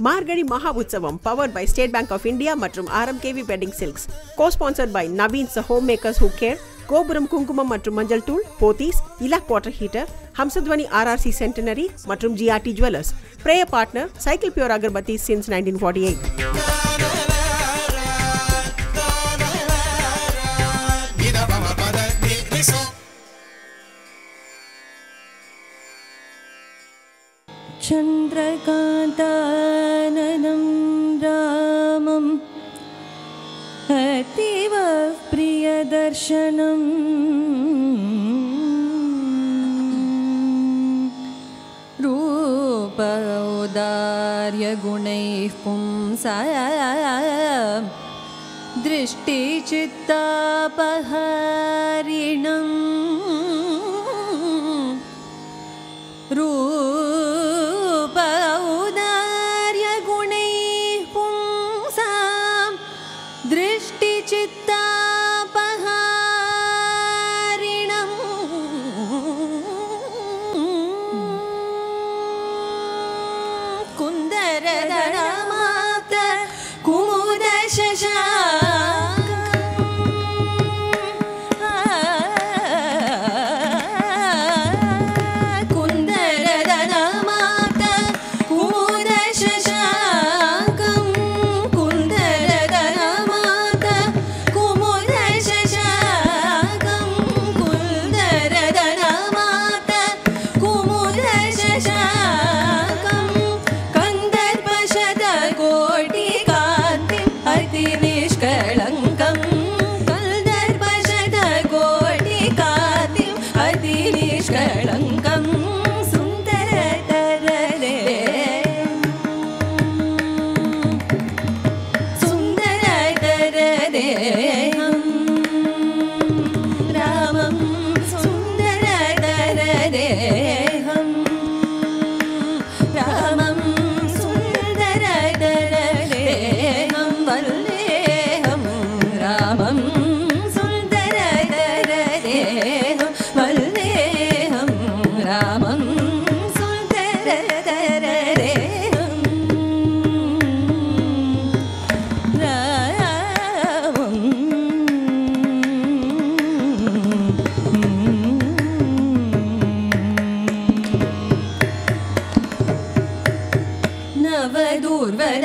மார்கழி மகா உற்சவம் powered by State Bank of India மற்றும் RMKV wedding silks. Co-sponsored by Naveen's home makers who care, Gopuram குங்குமம் மற்றும் மஞ்சள் தூள், போத்தீஸ், இலாக் water heater, Hamsadhwani RRC centenary மற்றும் GRT jewellers. Prayer partner cycle pure agarbatti since 1948. चन्द्रकान्ताननं रामं अतीव प्रियदर्शनं रूपौदार्यगुणैः पुंसां दृष्टिचित्तापहारिणम्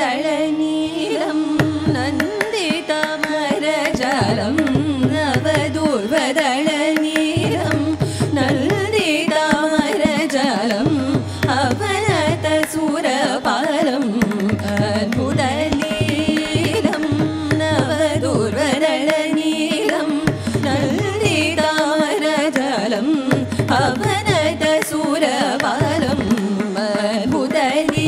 नवदूर्वदलनीलं नन्दितमरजालं नवदूर्वदलनीलं नन्दितमरजालम् अवनतसुरपालम् अद्भुतलीलं नवदूर्वदलनीलं नन्दितमरजालम् अवनतसुरपालम् अद्भुतलीलं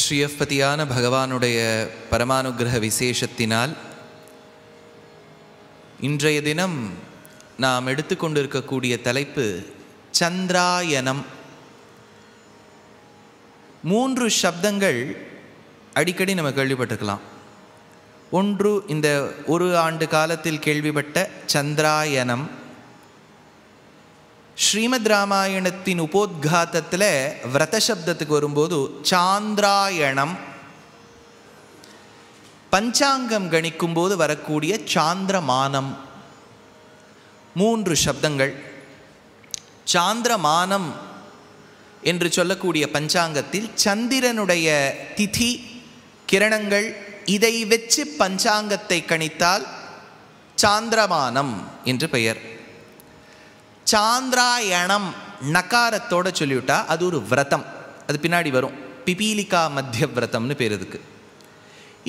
ஸ்ரீயப்பதியான பகவானுடைய பரமானுகிரக விசேஷத்தினால் இன்றைய தினம் நாம் எடுத்துக்கொண்டிருக்கக்கூடிய தலைப்பு சந்திராயனம். 3 சப்தங்கள் அடிக்கடி நம்ம கேள்விப்பட்டிருக்கலாம். ஒன்று இந்த ஒரு ஆண்டு காலத்தில் கேள்விப்பட்ட சந்திராயனம், ஸ்ரீமத் ராமாயணத்தின் உபோத்காத்தத்தில் விரத சப்தத்துக்கு வரும்போது சாந்திராயணம், பஞ்சாங்கம் கணிக்கும் போது வரக்கூடிய சாந்திரமானம், 3 சப்தங்கள். சாந்திரமானம் என்று சொல்லக்கூடிய பஞ்சாங்கத்தில் சந்திரனுடைய திதி கிரணங்கள் இதை வச்சு பஞ்சாங்கத்தை கணித்தால் சாந்திரமானம் என்று பெயர். சாந்திராயணம் நகாரத்தோட சொல்லிவிட்டா அது ஒரு விரதம், அது பின்னாடி வரும். பிபீலிகா மத்திய விரதம்னு பேர் இதுக்கு.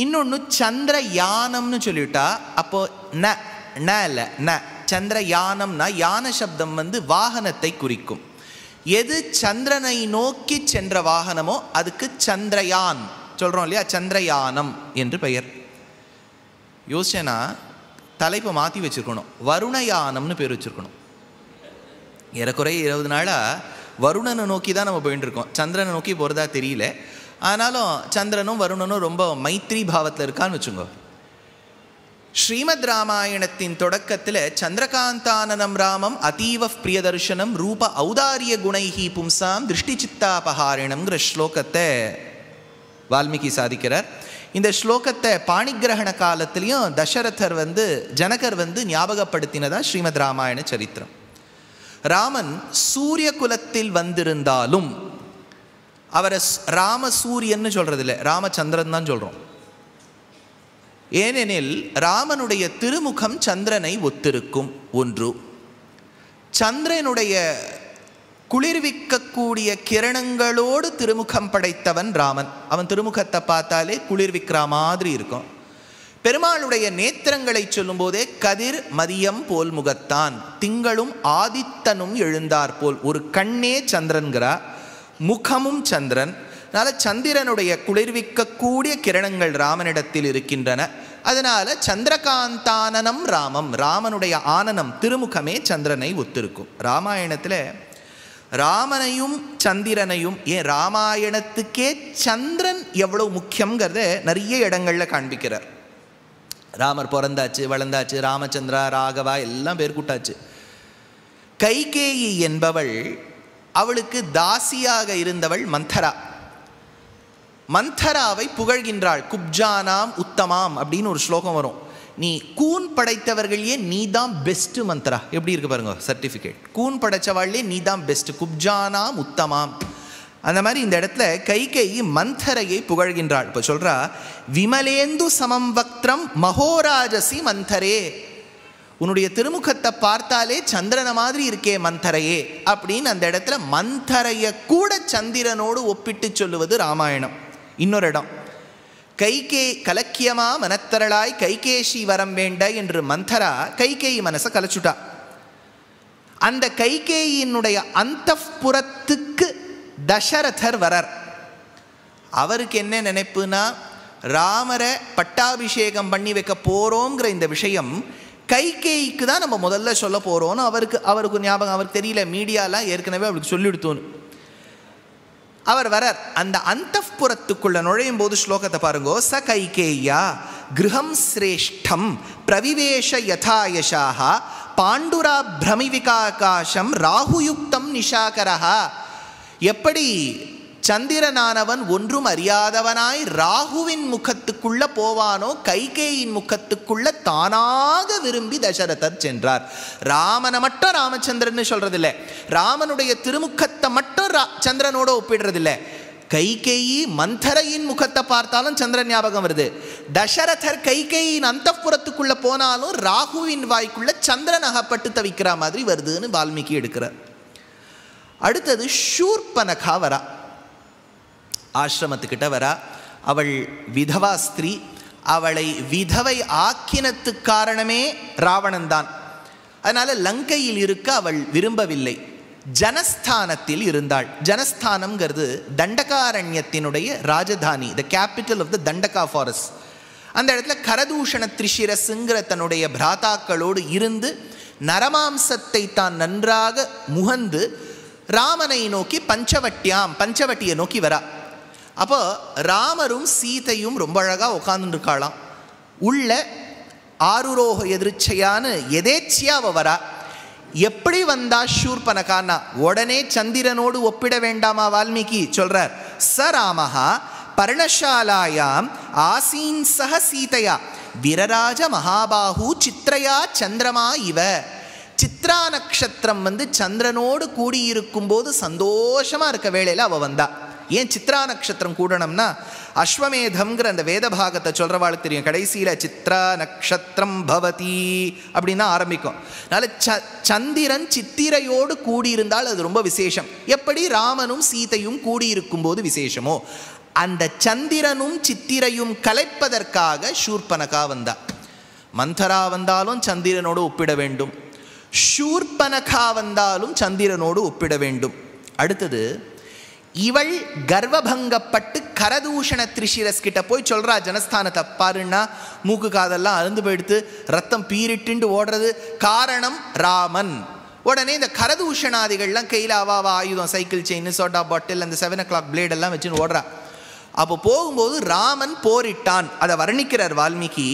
இன்னொன்று சந்திரயானம்னு சொல்லிவிட்டா அப்போ ந சந்திரயானம்னா யான சப்தம் வாகனத்தை குறிக்கும். எது சந்திரனை நோக்கி சென்ற வாகனமோ அதுக்கு சந்திரயான் சொல்கிறோம் இல்லையா, சந்திரயானம் என்று பெயர். யோசனா தலைப்பை மாற்றி வச்சுருக்கணும், வருணயானம்னு பேர் வச்சுருக்கணும். ஏறக்குறைய 20 நாளாக வருணனை நோக்கி தான் நம்ம போயிட்டு இருக்கோம், சந்திரனை நோக்கி போகிறதா தெரியல. ஆனாலும் சந்திரனும் வருணனும் ரொம்ப மைத்ரி பாவத்தில் இருக்கான்னு வச்சுக்கோ. ஸ்ரீமத் ராமாயணத்தின் தொடக்கத்தில் சந்திரகாந்தானனம் ராமம் அதீவ பிரியதர்ஷனம் ரூப ஔதாரிய குணைஹி பும்சாம் திருஷ்டி சித்தாபஹாரிணம்ங்கிற ஸ்லோகத்தை வால்மீகி சாதிக்கிறார். இந்த ஸ்லோகத்தை பாணிகிரகண காலத்திலையும் தசரதர் ஜனகர் ஞாபகப்படுத்தினதா ஸ்ரீமத் ராமாயண சரித்திரம். ராமன் சூரிய குலத்தில் வந்திருந்தாலும் அவரை ராமசூரியன்னு சொல்றதில்லை, ராமச்சந்திரன் தான் சொல்கிறோம். ஏனெனில் ராமனுடைய திருமுகம் சந்திரனை ஒத்திருக்கும். ஒன்று, சந்திரனுடைய குளிர்விக்கக்கூடிய கிரணங்களோடு திருமுகம் படைத்தவன் ராமன். அவன் திருமுகத்தை பார்த்தாலே குளிர்விக்கிற மாதிரி இருக்கும். பெருமாளுடைய நேத்திரங்களை சொல்லும் போதே கதிர் மதியம் போல் முகத்தான், திங்களும் ஆதித்தனும் எழுந்தார் போல். ஒரு கண்ணே சந்திரன்கிறா, முகமும் சந்திரன். அதனால சந்திரனுடைய குளிர்விக்கக்கூடிய கிரணங்கள் ராமனிடத்தில் இருக்கின்றன. அதனால சந்திரகாந்தானனம் ராமம், ராமனுடைய ஆனனம் திருமுகமே சந்திரனை ஒத்திருக்கும். ராமாயணத்தில் ராமனையும் சந்திரனையும், ஏன் ராமாயணத்துக்கே சந்திரன் எவ்வளவு முக்கியங்கிறத நிறைய இடங்களில் காண்பிக்கிறார். ராமர் பிறந்தாச்சு, வளர்ந்தாச்சு, ராமச்சந்திரா ராகவா எல்லாம் பேர் கூட்டாச்சு. கைகேயி என்பவள், அவளுக்கு தாசியாக இருந்தவள் மந்தரா. மந்தராவை புகழ்கின்றாள். குப்ஜானாம் உத்தமாம் அப்படின்னு ஒரு ஸ்லோகம் வரும். நீ கூன் படைத்தவர்களே நீ தான் பெஸ்ட் மந்தரா. எப்படி இருக்கு பாருங்க சர்டிஃபிகேட். கூன் படைச்சவாள்லே நீ தான் பெஸ்ட், குப்ஜானாம் உத்தமாம். அந்த மாதிரி இந்த இடத்துல கைகேயி மந்தரையை புகழ்கின்றாள். இப்போ சொல்றா, விமலேந்து சமம் வக்திரம் மகோராஜசி மந்தரே, உன்னுடைய திருமுகத்தை பார்த்தாலே சந்திரன மாதிரி இருக்கே மந்தரையே அப்படின்னு அந்த இடத்துல மந்தரைய கூட சந்திரனோடு ஒப்பிட்டு சொல்லுவது ராமாயணம். இன்னொரு இடம், கலக்கியமா மனத்தரளாய் கைகேஷி வரம் வேண்ட என்று மந்தரா கைகேயி மனசை கலைச்சுட்டா. அந்த கைகேயினுடைய அந்தப்புறத்துக்கு தசரதர் வரார். அவருக்கு என்ன நினைப்புனா, ராமரை பட்டாபிஷேகம் பண்ணி வைக்க போறோங்கிற இந்த விஷயம் கைகேயிக்கு தான் நம்ம முதல்ல சொல்ல போறோம்னு அவருக்கு ஞாபகம். அவருக்கு தெரியல, மீடியாலாம் ஏற்கனவே அவருக்கு சொல்லிடுத்தோன்னு. அவர் வரார். அந்த அந்தப்புறத்துக்குள்ள நுழையும் போது ஸ்லோகத்தை பாருங்கோ. ச கைகேயா கிரகம் சிரேஷ்டம் பிரவிவேஷ யதாயசாக பாண்டுரா பிரமிவிகாகாசம் ராகுயுக்தம் நிஷாகரஹா. எப்படி சந்திரனானவன் ஒன்றும் அறியாதவனாய் ராகுவின் முகத்துக்குள்ள போவானோ, கைகேயின் முகத்துக்குள்ள தானாக விரும்பி தசரதர் சென்றார். ராமனை மட்டும் ராமச்சந்திரன் சொல்றதில்லை, ராமனுடைய திருமுகத்தை மட்டும் சந்திரனோட ஒப்பிடுறதில்லை. கைகேயி மந்தரையின் முகத்தை பார்த்தாலும் சந்திரன் ஞாபகம் வருது. தசரதர் கைகேயின் அந்தப்புறத்துக்குள்ள போனாலும் ராகுவின் வாய்க்குள்ள சந்திரன் அகப்பட்டு தவிக்கிற மாதிரி வருதுன்னு வால்மீகி எடுக்கிறார். அடுத்தது ஷூர்பனகா வரா, ஆசிரமத்துக்கிட்ட வரா. அவள் விதவா ஸ்திரீ. அவளை விதவை ஆக்கினத்துக்கு காரணமே ராவணன் தான். அதனால லங்கையில் இருக்க அவள் விரும்பவில்லை, ஜனஸ்தானத்தில் இருந்தாள். ஜனஸ்தானம்ங்கிறது தண்டகாரண்யத்தினுடைய ராஜதானி, the capital of the Dandaka forest. அந்த இடத்துல கரதூஷண திரிஷிரசுங்கிற தன்னுடைய பிராதாக்களோடு இருந்து நரமாம்சத்தை தான் நன்றாக முகந்து ராமனை நோக்கி பஞ்சவட்டியை நோக்கி வரா. அப்போ ராமரும் சீதையும் ரொம்ப அழகாக உட்காந்துருக்காளாம். உள்ள ஆருரோக எதிர்ச்சையான எதேச்சியா அவ வரா. எப்படி வந்தா ஷூர்பனகான்னா உடனே சந்திரனோடு ஒப்பிட வேண்டாமா வால்மீகி சொல்றார். ச ராமஹா பர்ணசாலாயாம் ஆசீன் சஹ சீதையா விரராஜ மகாபாஹு சித்ரயா சந்திரமா இவ. சித்ரா நக்ஷத்திரம் சந்திரனோடு கூடியிருக்கும் போது சந்தோஷமா இருக்க வேளையில அவ வந்தா. ஏன் சித்ரா நக்ஷத்திரம் கூடணும்னா அஸ்வமேதம்ங்கிற அந்த வேத பாகத்தை சொல்றவாளுக்கு தெரியும். கடைசியில சித்ரா நக்ஷத்திரம் பவதி அப்படின்னு ஆரம்பிக்கும். அதனால சந்திரன் சித்திரையோடு கூடியிருந்தால் அது ரொம்ப விசேஷம். எப்படி ராமனும் சீதையும் கூடியிருக்கும் போது விசேஷமோ அந்த சந்திரனும் சித்திரையும் கலைப்பதற்காக ஷூர்பனகா வந்தா. மந்தரா வந்தாலும் சந்திரனோடு ஒப்பிட வேண்டும், ஷூர்பனகா வந்தாலும் சந்திரனோடு ஒப்பிட வேண்டும். அடுத்தது இவள் கர்வபங்கப்பட்டு கரதூஷண திரிஷிரஸ் கிட்ட போய் சொல்றா ஜனஸ்தானத்தை பாருன்னா மூக்கு காதெல்லாம் அருந்து போயிடுத்து, ரத்தம் பீரிட்டு ஓடுறது, காரணம் ராமன். உடனே இந்த கரதூஷணாதிகள்லாம் கையில் அவாவா ஆயுதம், சைக்கிள் செயின், சோடா பாட்டில், அந்த 7 o'clock பிளேடெல்லாம் வச்சுன்னு ஓடுறா. அப்போ போகும்போது ராமன் போரிட்டான். அதை வர்ணிக்கிறார் வால்மீகி.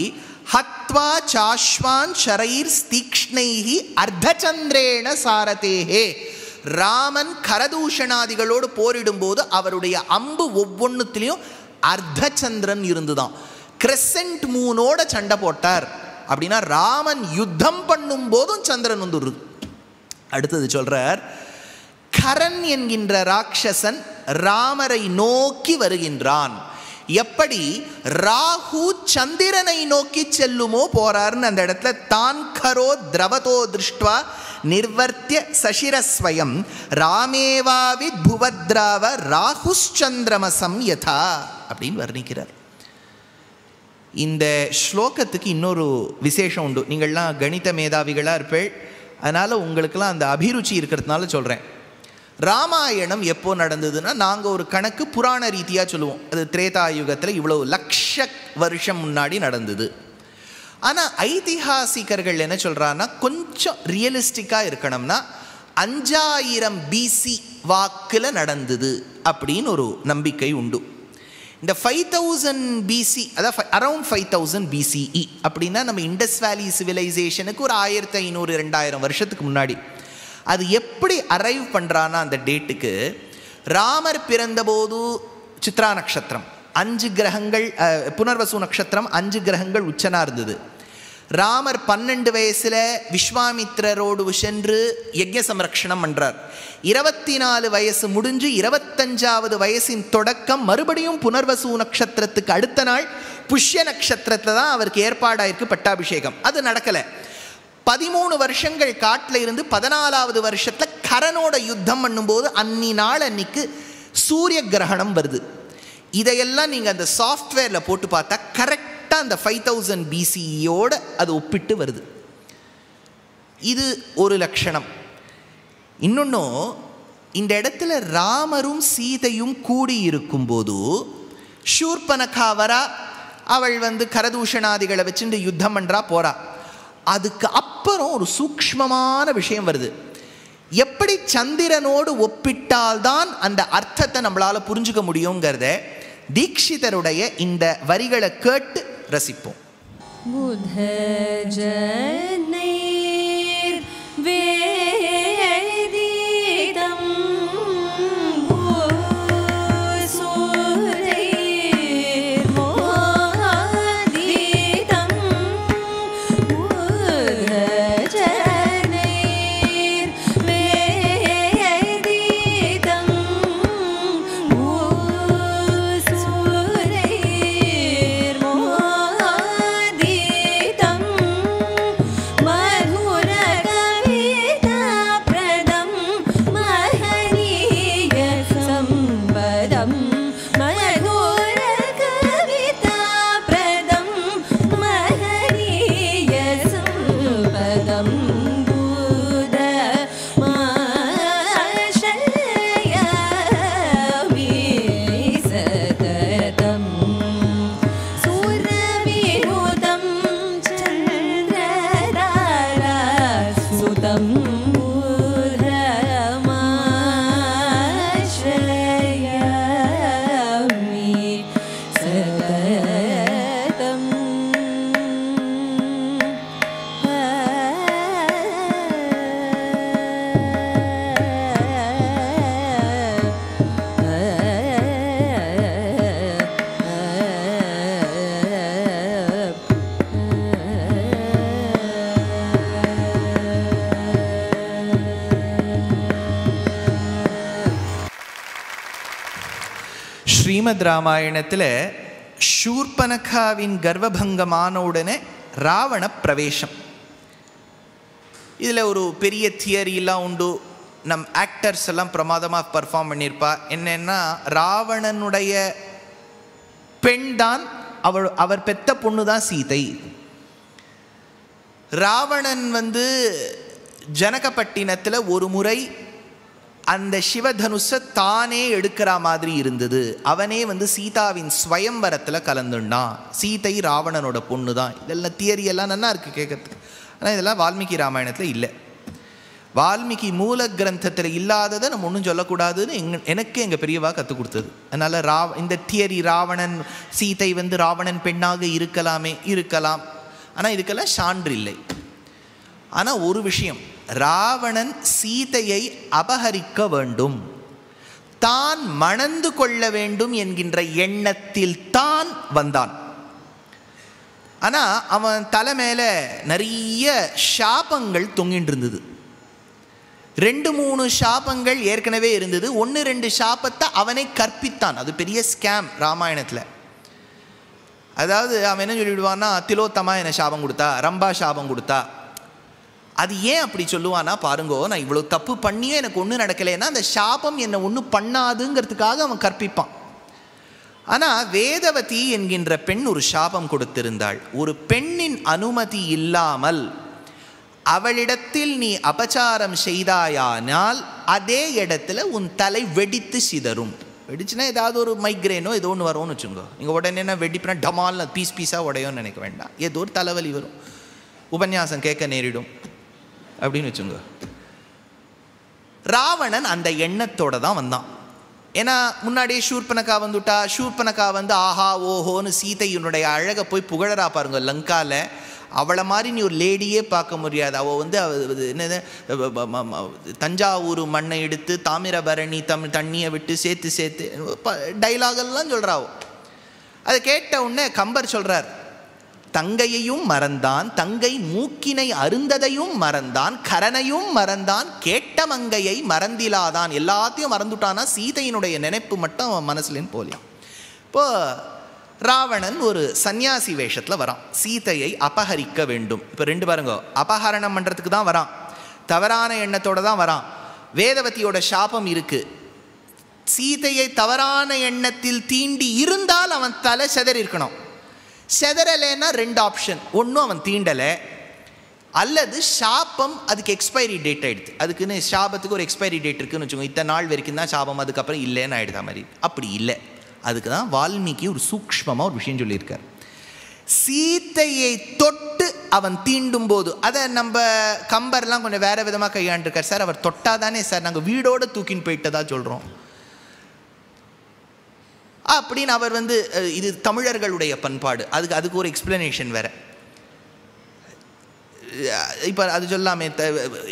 ஹத்வா சாஷ்வான் ஷரைர் தீக்ஷ்ணைஹி அர்த்தச்சந்திரேண சாரதேஹே. ராமன் கரதூஷணாதிகளோடு போரிடும் போது அவருடைய அம்பு ஒவ்வொன்றுத்திலையும் அர்த்தச்சந்திரன் இருந்துதான், கிரெசென்ட் மூனோட சண்டை போட்டார். அப்படின்னா ராமன் யுத்தம் பண்ணும் போதும் சந்திரன் வந்துடுது. அடுத்தது சொல்றார், கரன் என்கின்ற ராட்சசன் ராமரை நோக்கி வருகின்றான். எப்படி ராகு சந்திரனை நோக்கி செல்லுமோ போறார்னு அந்த இடத்துல தான் கரோ திரவதோ திருஷ்டுவா நிர்வர்த்திய சசிரஸ்வயம் ராமேவாவித் புவத்ராவ ராகுச்சந்திரமசம் யதா அப்படின்னு வர்ணிக்கிறார். இந்த ஸ்லோகத்துக்கு இன்னொரு விசேஷம் உண்டு. நீங்கள்லாம் கணித மேதாவிகளாக இருப்பேள், அதனால் உங்களுக்கெல்லாம் அந்த அபிருச்சி இருக்கிறதுனால சொல்கிறேன். ராமாயணம் எப்போ நடந்ததுன்னா நாங்கள் ஒரு கணக்கு புராண ரீதியாக சொல்லுவோம். அது திரேதாயுகத்தில் இவ்வளவு லட்ச வருஷம் முன்னாடி நடந்தது. ஆனால் ஐதிஹாசிகர்கள் என்ன சொல்கிறான்னா கொஞ்சம் ரியலிஸ்டிக்காக இருக்கணும்னா 5000 BC வாக்கில் நடந்தது அப்படின்னு ஒரு நம்பிக்கை உண்டு. இந்த 5000 BC, அதாவது அரவுண்ட் 5000 BCE அப்படின்னா நம்ம இண்டஸ் வேலி சிவிலைசேஷனுக்கு ஒரு 1500-2000 வருஷத்துக்கு முன்னாடி. அது எப்படி அரைவ் பண்ணுறான்னா அந்த டேட்டுக்கு ராமர் பிறந்தபோது சித்ரா நட்சத்திரம் 5 கிரகங்கள், புனர்வசு நட்சத்திரம் 5 கிரகங்கள் உச்சனாக இருந்தது. ராமர் 12 வயசில் விஸ்வாமித்திரரோடு சென்று யஜ்ஞ சம்ரக்ஷணம் பண்ணுறார். 24 வயசு முடிஞ்சு 25வது வயசின் தொடக்கம் மறுபடியும் புனர்வசு நட்சத்திரத்துக்கு அடுத்த நாள் புஷ்ய நட்சத்திரத்தில் தான் அவருக்கு ஏற்பாடாயிருக்கு பட்டாபிஷேகம். அது நடக்கலை. 13 வருஷங்கள் காட்டில் இருந்து 14வது வருஷத்தில் கரனோட யுத்தம் பண்ணும்போது அன்னைக்கு சூரிய கிரகணம் வருது. இதையெல்லாம் நீங்கள் அந்த சாஃப்ட்வேரில் போட்டு பார்த்தா கரெக்டாக அந்த 5000 BCEயோடு அது ஒப்பிட்டு வருது. இது ஒரு லட்சணம். இன்னொன்னும், இந்த இடத்துல ராமரும் சீதையும் கூடி இருக்கும்போது ஷூர்பனகா வரா, அவள் கரதூஷணாதிகளை வச்சுட்டு யுத்தம் பண்ணுறா போறா. அதுக்கு அப்புறம் ஒரு சூக்ஷ்மமான விஷயம் வருது. எப்படி சந்திரனோடு ஒப்பிட்டால்தான் அந்த அர்த்தத்தை நம்மளால் புரிஞ்சுக்க முடியுங்கிறத தீக்ஷிதருடைய இந்த வரிகளை கேட்டு ரசிப்போம். மா ஸ்ரீமத் ராமாயணத்தில் ஷூர்பனகாவின் கர்வபங்கமான உடனே ராவண பிரவேசம். இதில் ஒரு பெரிய தியரிலாம் உண்டு. நம் ஆக்டர்ஸ் எல்லாம் பிரமாதமாக பர்ஃபார்ம் பண்ணியிருப்பா. என்னென்னா, ராவணனுடைய பெண் தான் அவர் பெத்த பொண்ணு தான் சீதை. ராவணன் ஜனகப்பட்டினத்தில் ஒரு முறை அந்த சிவதனுஷை தானே எடுக்கிற மாதிரி இருந்தது. அவனே சீதாவின் ஸ்வயம்வரத்தில் கலந்துண்டான். சீதை ராவணனோட பொண்ணு தான். இதெல்லாம் தியரியெல்லாம் நல்லா இருக்குது கேட்கறதுக்கு. ஆனால் இதெல்லாம் வால்மீகி ராமாயணத்தில் இல்லை. வால்மீகி மூல கிரந்தத்தில் இல்லாததை நம்ம ஒன்றும் சொல்லக்கூடாதுன்னு எனக்கு எங்கள் பெரியவா கற்றுக் கொடுத்தது. அதனால் இந்த தியரி ராவணன் சீதை ராவணன் பெண்ணாக இருக்கலாம். ஆனால் இதுக்கெல்லாம் சான்று இல்லை. ஆனால் ஒரு விஷயம், ராவணன் சீதையை அபகரிக்க வேண்டும், தான் மணந்து கொள்ள வேண்டும் என்கின்ற எண்ணத்தில் தான் வந்தான். ஆனால் அவன் தலை மேலே நிறைய சாபங்கள் தொங்கிட்டு இருந்தது. 2-3 சாபங்கள் ஏற்கனவே இருந்தது. 1-2 சாபத்தை அவனை கற்பித்தான். அது பெரிய ஸ்கேம் ராமாயணத்தில். அதாவது அவன் என்ன சொல்லிவிடுவான்னா, திலோத்தமா என்னை சாபம் கொடுத்தா, ரம்பா சாபம் கொடுத்தா. அது ஏன் அப்படி சொல்லுவானா பாருங்கோ, நான் இவ்வளோ தப்பு பண்ணியே எனக்கு ஒன்றும் நடக்கலைன்னா அந்த சாபம் என்னை ஒன்றும் பண்ணாதுங்கிறதுக்காக அவன் கற்பிப்பான். ஆனால் வேதவதி என்கின்ற பெண் ஒரு சாபம் கொடுத்திருந்தாள். ஒரு பெண்ணின் அனுமதி இல்லாமல் அவளிடத்தில் நீ அபச்சாரம் செய்தாயானால் அதே இடத்துல உன் தலை வெடித்து சிதறும். வெடிச்சுன்னா ஏதாவது ஒரு மைக்ரேனோ ஏதோ ஒன்று வரும்னு வச்சுக்கோ. நீங்கள் உடனே என்ன வெடிப்புனா டமால்னு பீஸாக உடையோன்னு நினைக்க வேண்டாம். ஏதோ ஒரு தலைவலி வரும், உபன்யாசம் கேட்க நேரிடும் அப்படின்னு வச்சுங்க. ராவணன் அந்த எண்ணத்தோடு தான் வந்தான். ஏன்னா முன்னாடியே ஷூர்பனகா வந்துட்டா. ஷூர்பனகா ஆஹா ஓஹோன்னு சீதையினுடைய அழகை போய் புகழறா பாருங்க லங்காவில். அவளை மாதிரி நீ ஒரு லேடியே பார்க்க முடியாது. அவள் என்னது, தஞ்சாவூர் மண்ணை எடுத்து தாமிரபரணி தண்ணியை விட்டு சேர்த்து டைலாகெல்லாம் சொல்கிறாவோ. அதை கேட்ட உடனே கம்பர் சொல்கிறார், தங்கையையும் மறந்தான், தங்கை மூக்கினை அருந்ததையும் மறந்தான், கரனையும் மறந்தான், கேட்ட மங்கையை மறந்திலாதான். எல்லாத்தையும் மறந்துட்டானா சீதையினுடைய நினைப்பு மட்டும் அவன் மனசுலேன்னு போலியான். இப்போ ராவணன் ஒரு சன்னியாசி வேஷத்தில் வரான். சீதையை அபகரிக்க வேண்டும். இப்போ 2 பாருங்க, அபகரணம் பண்ணுறதுக்கு தான் வரான், தவறான எண்ணத்தோடு தான் வரான். வேதவதியோட சாபம் இருக்குது. சீதையை தவறான எண்ணத்தில் தீண்டி இருந்தால் அவன் தலை செதறி இருக்கணும். செதறலைன்னா 2 ஆப்ஷன். ஒன்றும் அவன் தீண்டலை, அல்லது சாபம் அதுக்கு எக்ஸ்பைரி டேட் ஆகிடுது. அதுக்குன்னு சாபத்துக்கு ஒரு எக்ஸ்பைரி டேட் இருக்குன்னு வச்சுக்கோங்க. இத்தனை நாள் வரைக்கும் தான் சாபம், அதுக்கப்புறம் இல்லைன்னு ஆகிடுதா மாதிரி. அப்படி இல்லை. அதுக்கு தான் வால்மீகி ஒரு சூக்ஷ்மமாக ஒரு விஷயம் சொல்லியிருக்கார். சீத்தையை தொட்டு அவன் தீண்டும் போது, அதை நம்ம கம்பர்லாம் கொஞ்சம் வேறு விதமாக கையாண்டிருக்கார். சார் அவர் தொட்டாதானே சார் நாங்கள் வீடோடு தூக்கின்னு போயிட்டதா சொல்கிறோம் அப்படின்னு அவர் இது தமிழர்களுடைய பண்பாடு. அதுக்கு ஒரு எக்ஸ்பிளனேஷன் வேறு. இப்போ அது சொல்லாமே,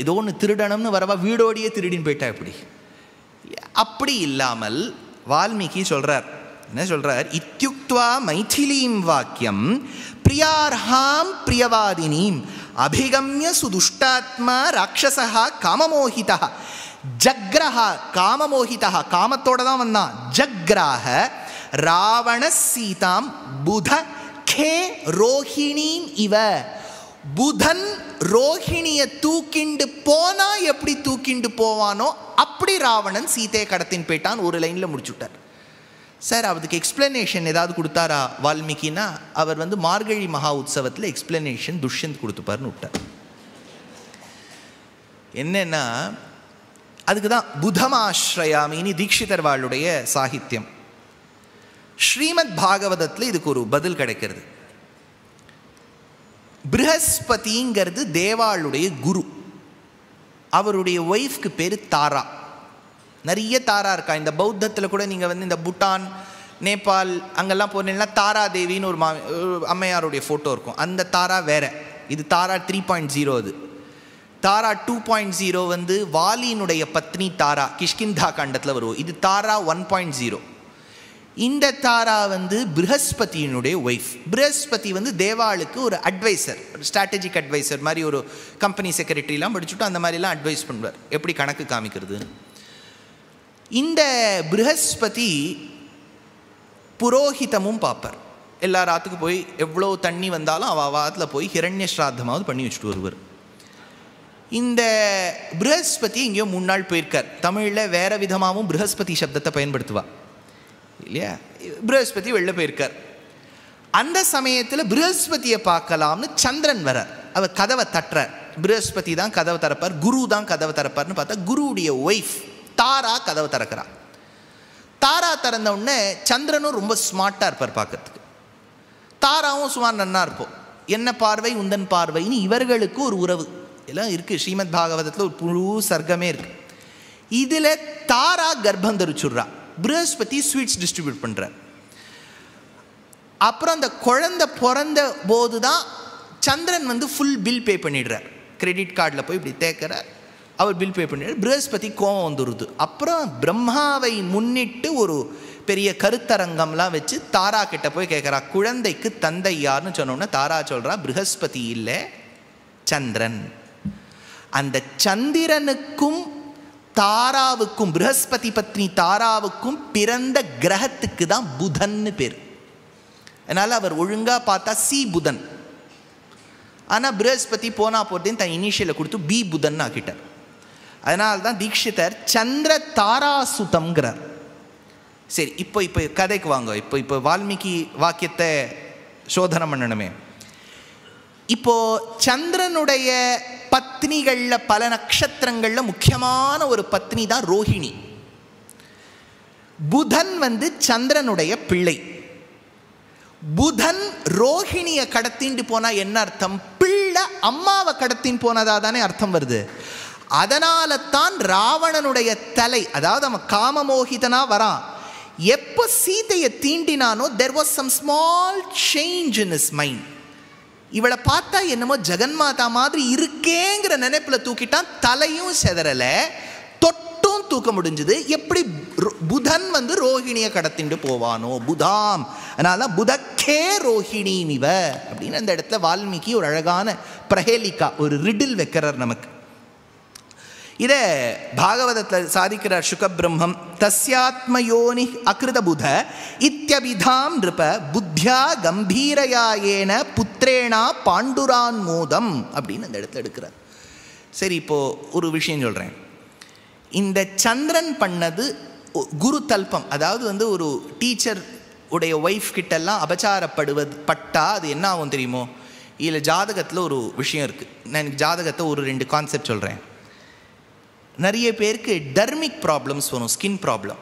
ஏதோ ஒன்று திருடணும்னு வரவா வீடோடையே திருடின்னு போயிட்டா எப்படி? அப்படி இல்லாமல் வால்மீகி சொல்கிறார், என்ன சொல்கிறார், இத்யுக்த்வா மைதிலீம் வாக்கியம் பிரியார்ஹாம் பிரியவாதினீம் அபிகம்ய சுதுஷ்டாத்மா ராட்சசா காமமோகிதா ஜக்ரஹா. காமமோகிதா காமத்தோட தான் வந்தான். ஜக்ராக ராவண சீதாம் புத கே ரோஹிணீம் இவ. புதன் ரோஹிணியை தூக்கிண்டு போனா எப்படி தூக்கிண்டு போவானோ அப்படி ராவணன் சீதையை கடத்தின் போயிட்டான். ஒரு லைனில் முடிச்சுட்டார். சார் அதுக்கு எக்ஸ்பிளனேஷன் ஏதாவது கொடுத்தாரா வால்மீகினா? அவர் மார்கழி மகா உற்சவத்தில் எக்ஸ்பிளனேஷன் துஷ்யந்த் கொடுத்துப்பார்னு விட்டார். என்னன்னா, அதுக்கு தான் புதமாஸ்ரயாமின்னு தீட்சிதர் வாளுடைய சாகித்யம். ஸ்ரீமத் பாகவதத்தில் இதுக்கு ஒரு பதில் கிடைக்கிறது. ப்ரஹஸ்பதிங்கிறது தேவாளுடைய குரு. அவருடைய ஒய்ஃப்க்கு பேர் தாரா. நிறைய தாரா இருக்கா. இந்த பௌத்தத்தில் கூட நீங்கள் இந்த பூட்டான், நேபாள் அங்கெல்லாம் போனீங்கன்னா தாரா தேவின்னு ஒரு அம்மையாருடைய ஃபோட்டோ இருக்கும். அந்த தாரா வேற. இது தாரா 3.0. அது தாரா 2.0 வாலியினுடைய பத்னி தாரா, கிஷ்கிந்தா காண்டத்தில் வருவோம். இது தாரா 1.0. இந்த தாரா ப்ரஹஸ்பதியினுடைய ஒய்ஃப். ப்ரஹஸ்பதி தேவாளுக்கு ஒரு அட்வைசர், ஒரு ஸ்ட்ராட்டஜிக் அட்வைசர் மாதிரி, ஒரு கம்பெனி செக்ரட்டரிலாம் படிச்சுட்டு அந்த மாதிரிலாம் அட்வைஸ் பண்ணுவார், எப்படி கணக்கு காமிக்கிறதுன்னு. இந்த ப்ரஹஸ்பதி புரோஹிதமும் பார்ப்பார். எல்லா ராத்துக்கு போய் எவ்வளோ தண்ணி வந்தாலும் வாரத்தில் போய் ஹிரண்ய ஸ்ராத்தமாவது பண்ணி வச்சுட்டு வருவார். இந்த ப்ரஹஸ்பதி எங்கேயோ 3 நாள் போயிருக்கார். தமிழில் வேறு விதமாகவும் ப்ரஹஸ்பதி சப்தத்தை பயன்படுத்துவா இல்லையா. ப்ரஹஸ்பதி வெளில போயிருக்கார். அந்த சமயத்தில் ப்ரஹஸ்பதியை பார்க்கலாம்னு சந்திரன் வரார். அவர் கதவை தட்டுறார். ப்ரஹஸ்பதி தான் கதவை திறப்பார், குரு தான் கதவை திறப்பார்னு பார்த்தா குருவுடைய ஒய்ஃப் தாரா கதவை திறக்கிறார். தாரா திறந்த உடனே சந்திரனும் ரொம்ப ஸ்மார்ட்டாக இருப்பார் பார்க்கறதுக்கு. தாராவும் சுமார் நன்னா இருப்போம். என்ன பார்வை உந்தன் பார்வைன்னு இவர்களுக்கு ஒரு உறவு எல்லாம் இருக்குது. ஸ்ரீமத் பாகவதத்தில் ஒரு புழு சர்க்கமே இருக்குது. இதில் தாரா கர்ப்பம் தரிச்சுடுறா. ப்ரஹஸ்பதி ஸ்வீட்ஸ் டிஸ்ட்ரிபியூட் பண்ணுறார். அப்புறம் அந்த குழந்தை பிறந்த போது தான் சந்திரன் ஃபுல் பில் பே பண்ணிடுறார். கிரெடிட் கார்டில் போய் இப்படி தேக்கிறார். அவர் பில் பே பண்ணிடுறார். ப்ரஹஸ்பதி கோவம் வந்துடுது. அப்புறம் பிரம்மாவை முன்னிட்டு ஒரு பெரிய கருத்தரங்கம்லாம் வச்சு தாரா கிட்ட போய் கேட்குறா, குழந்தைக்கு தந்தை யாருன்னு சொன்னோன்னே தாரா சொல்கிறா, ப்ரஹஸ்பதி இல்லை, சந்திரன். அந்த சந்திரனுக்கும் தாராவுக்கும், ப்ரஹஸ்பதி பத்னி தாராவுக்கும் பிறந்த கிரகத்துக்கு தான் புதன்னு பேர். அதனால் அவர் ஒழுங்காக பார்த்தா சி புதன். ஆனால் ப்ரஹஸ்பதி போனா போட்டேன்னு தன் இனிஷியலை கொடுத்து பி புதன் ஆக்கிட்டார். அதனால்தான் தீட்சிதர் சந்திர தாராசுதம்ங்கிறார். சரி, இப்போ கதைக்கு வாங்க. இப்போ வால்மீகி வாக்கியத்தை சோதனை பண்ணணுமே. இப்போ சந்திரனுடைய பத்னிகளில் பல நட்சத்திரங்களில் முக்கியமான ஒரு பத்னி தான் ரோஹிணி. புதன் சந்திரனுடைய பிள்ளை. புதன் ரோஹிணியை கடத்தின்னு போனா என்ன அர்த்தம்? பிள்ளை அம்மாவை கடத்தின்னு போனதா தானே அர்த்தம் வருது. அதனால தான் ராவணனுடைய தலை, அதாவது அவன் காமமோகிதனா வரான். எப்போ சீதையை தீண்டினானோ there was some small change in his mind. இவளை பார்த்தா என்னமோ ஜெகன்மாதா மாதிரி இருக்கேங்கிற நினைப்பில் தூக்கிட்டான். தலையும் செதறலை, தொட்டும் தூக்க முடிஞ்சது. எப்படி புதன் ரோஹிணியை கடத்திண்டு போவானோ புதாம். அதனால புதக்கே ரோஹிணி நிவ அப்படின்னு அந்த இடத்துல வால்மீகி ஒரு அழகான பிரஹேலிகா, ஒரு ரிடில் வைக்கிறார் நமக்கு. இதை பாகவதத்தில் சாதிக்கிறார் சுகபிரம்மம். தஸ்யாத்மயோனி அகிருத புத இத்யபிதாம் நிருப புத்தியா கம்பீரயாயேன புத்திரேணா பாண்டுரான் மோதம் அப்படின்னு அந்த இடத்துல எடுக்கிறார். சரி, இப்போது ஒரு விஷயம் சொல்கிறேன். இந்த சந்திரன் பண்ணது குரு தல்பம். அதாவது ஒரு டீச்சர் உடைய ஒய்ஃப் கிட்டெல்லாம் அபச்சாரப்படுவது பட்டா அது என்ன ஆகும் தெரியுமோ? இதில் ஜாதகத்தில் ஒரு விஷயம் இருக்குது. நான் எனக்கு ஜாதகத்தை ஒரு 2 கான்செப்ட் சொல்கிறேன். நிறைய பேருக்கு டர்மிக் ப்ராப்ளம்ஸ் வரும், ஸ்கின் ப்ராப்ளம்.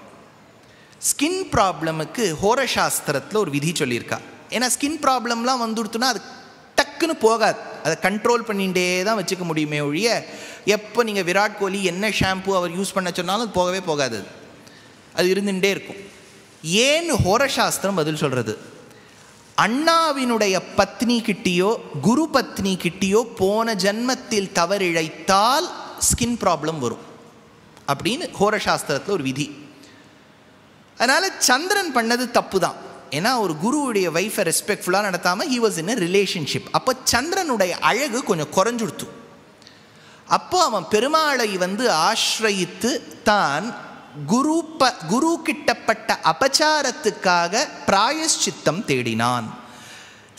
ஸ்கின் ப்ராப்ளமுக்கு ஹோரசாஸ்திரத்தில் ஒரு விதி சொல்லியிருக்கா. ஏன்னா ஸ்கின் ப்ராப்ளம்லாம் வந்துடுத்துனா அது டக்குன்னு போகாது. அதை கண்ட்ரோல் பண்ணிகிட்டே தான் வச்சுக்க முடியுமே ஒழிய, எப்போ நீங்கள் விராட் கோலி என்ன ஷாம்பு அவர் யூஸ் பண்ண சொன்னாலும் அது போகவே போகாது. அது இருந்துகிட்டே இருக்கும். ஏன்னு ஹோரசாஸ்திரம் பதில் சொல்கிறது, அண்ணாவினுடைய பத்னி கிட்டேயோ குரு பத்னி கிட்டேயோ போன ஜன்மத்தில் தவறிழைத்தால் ஸ்கின் ப்ராப்ளம் வரும் அப்படின்னு ஹோரசாஸ்திரத்தில் ஒரு விதி. அதனால் சந்திரன் பண்ணது தப்பு தான். ஏன்னா ஒரு குருவுடைய வைஃபை ரெஸ்பெக்ட்ஃபுல்லாக நடத்தாமல் he was in a relationship. அப்போ சந்திரனுடைய அழகு கொஞ்சம் குறைஞ்சுடுத்து. அப்போ அவன் பெருமாளை ஆசிரயித்து தான் குரு கிட்டப்பட்ட அபச்சாரத்துக்காக பிராயஷ்சித்தம் தேடினான்.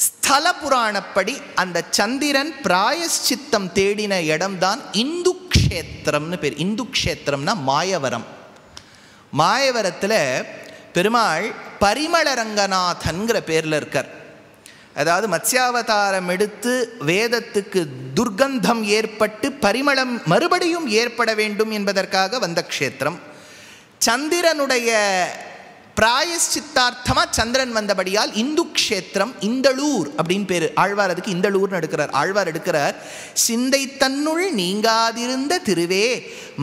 ஸ்தல புராணப்படி அந்த சந்திரன் பிராயஷ்சித்தம் தேடின இடம்தான் இந்து க்ஷேத்திரம்னு பேர். இந்து க்ஷேத்திரம்னா மாயவரம். மாயவரத்தில் பெருமாள் பரிமள ரங்கநாதன்கிற பேரில் இருக்கார். அதாவது மத்ஸ்யாவதாரம் எடுத்து வேதத்துக்கு துர்கந்தம் ஏற்பட்டு பரிமளம் மறுபடியும் ஏற்பட வேண்டும் என்பதற்காக வந்த க்ஷேத்திரம். சந்திரனுடைய பிராயஷ்சித்தார்த்தமாக சந்திரன் வந்தபடியால் இந்து க்ஷேத்திரம் இந்தளூர் அப்படின்னு பேர். ஆழ்வார் அதுக்கு இந்தளூர்னு எடுக்கிறார். ஆழ்வார் எடுக்கிறார், சிந்தை தன்னுள் நீங்காதிருந்த திருவே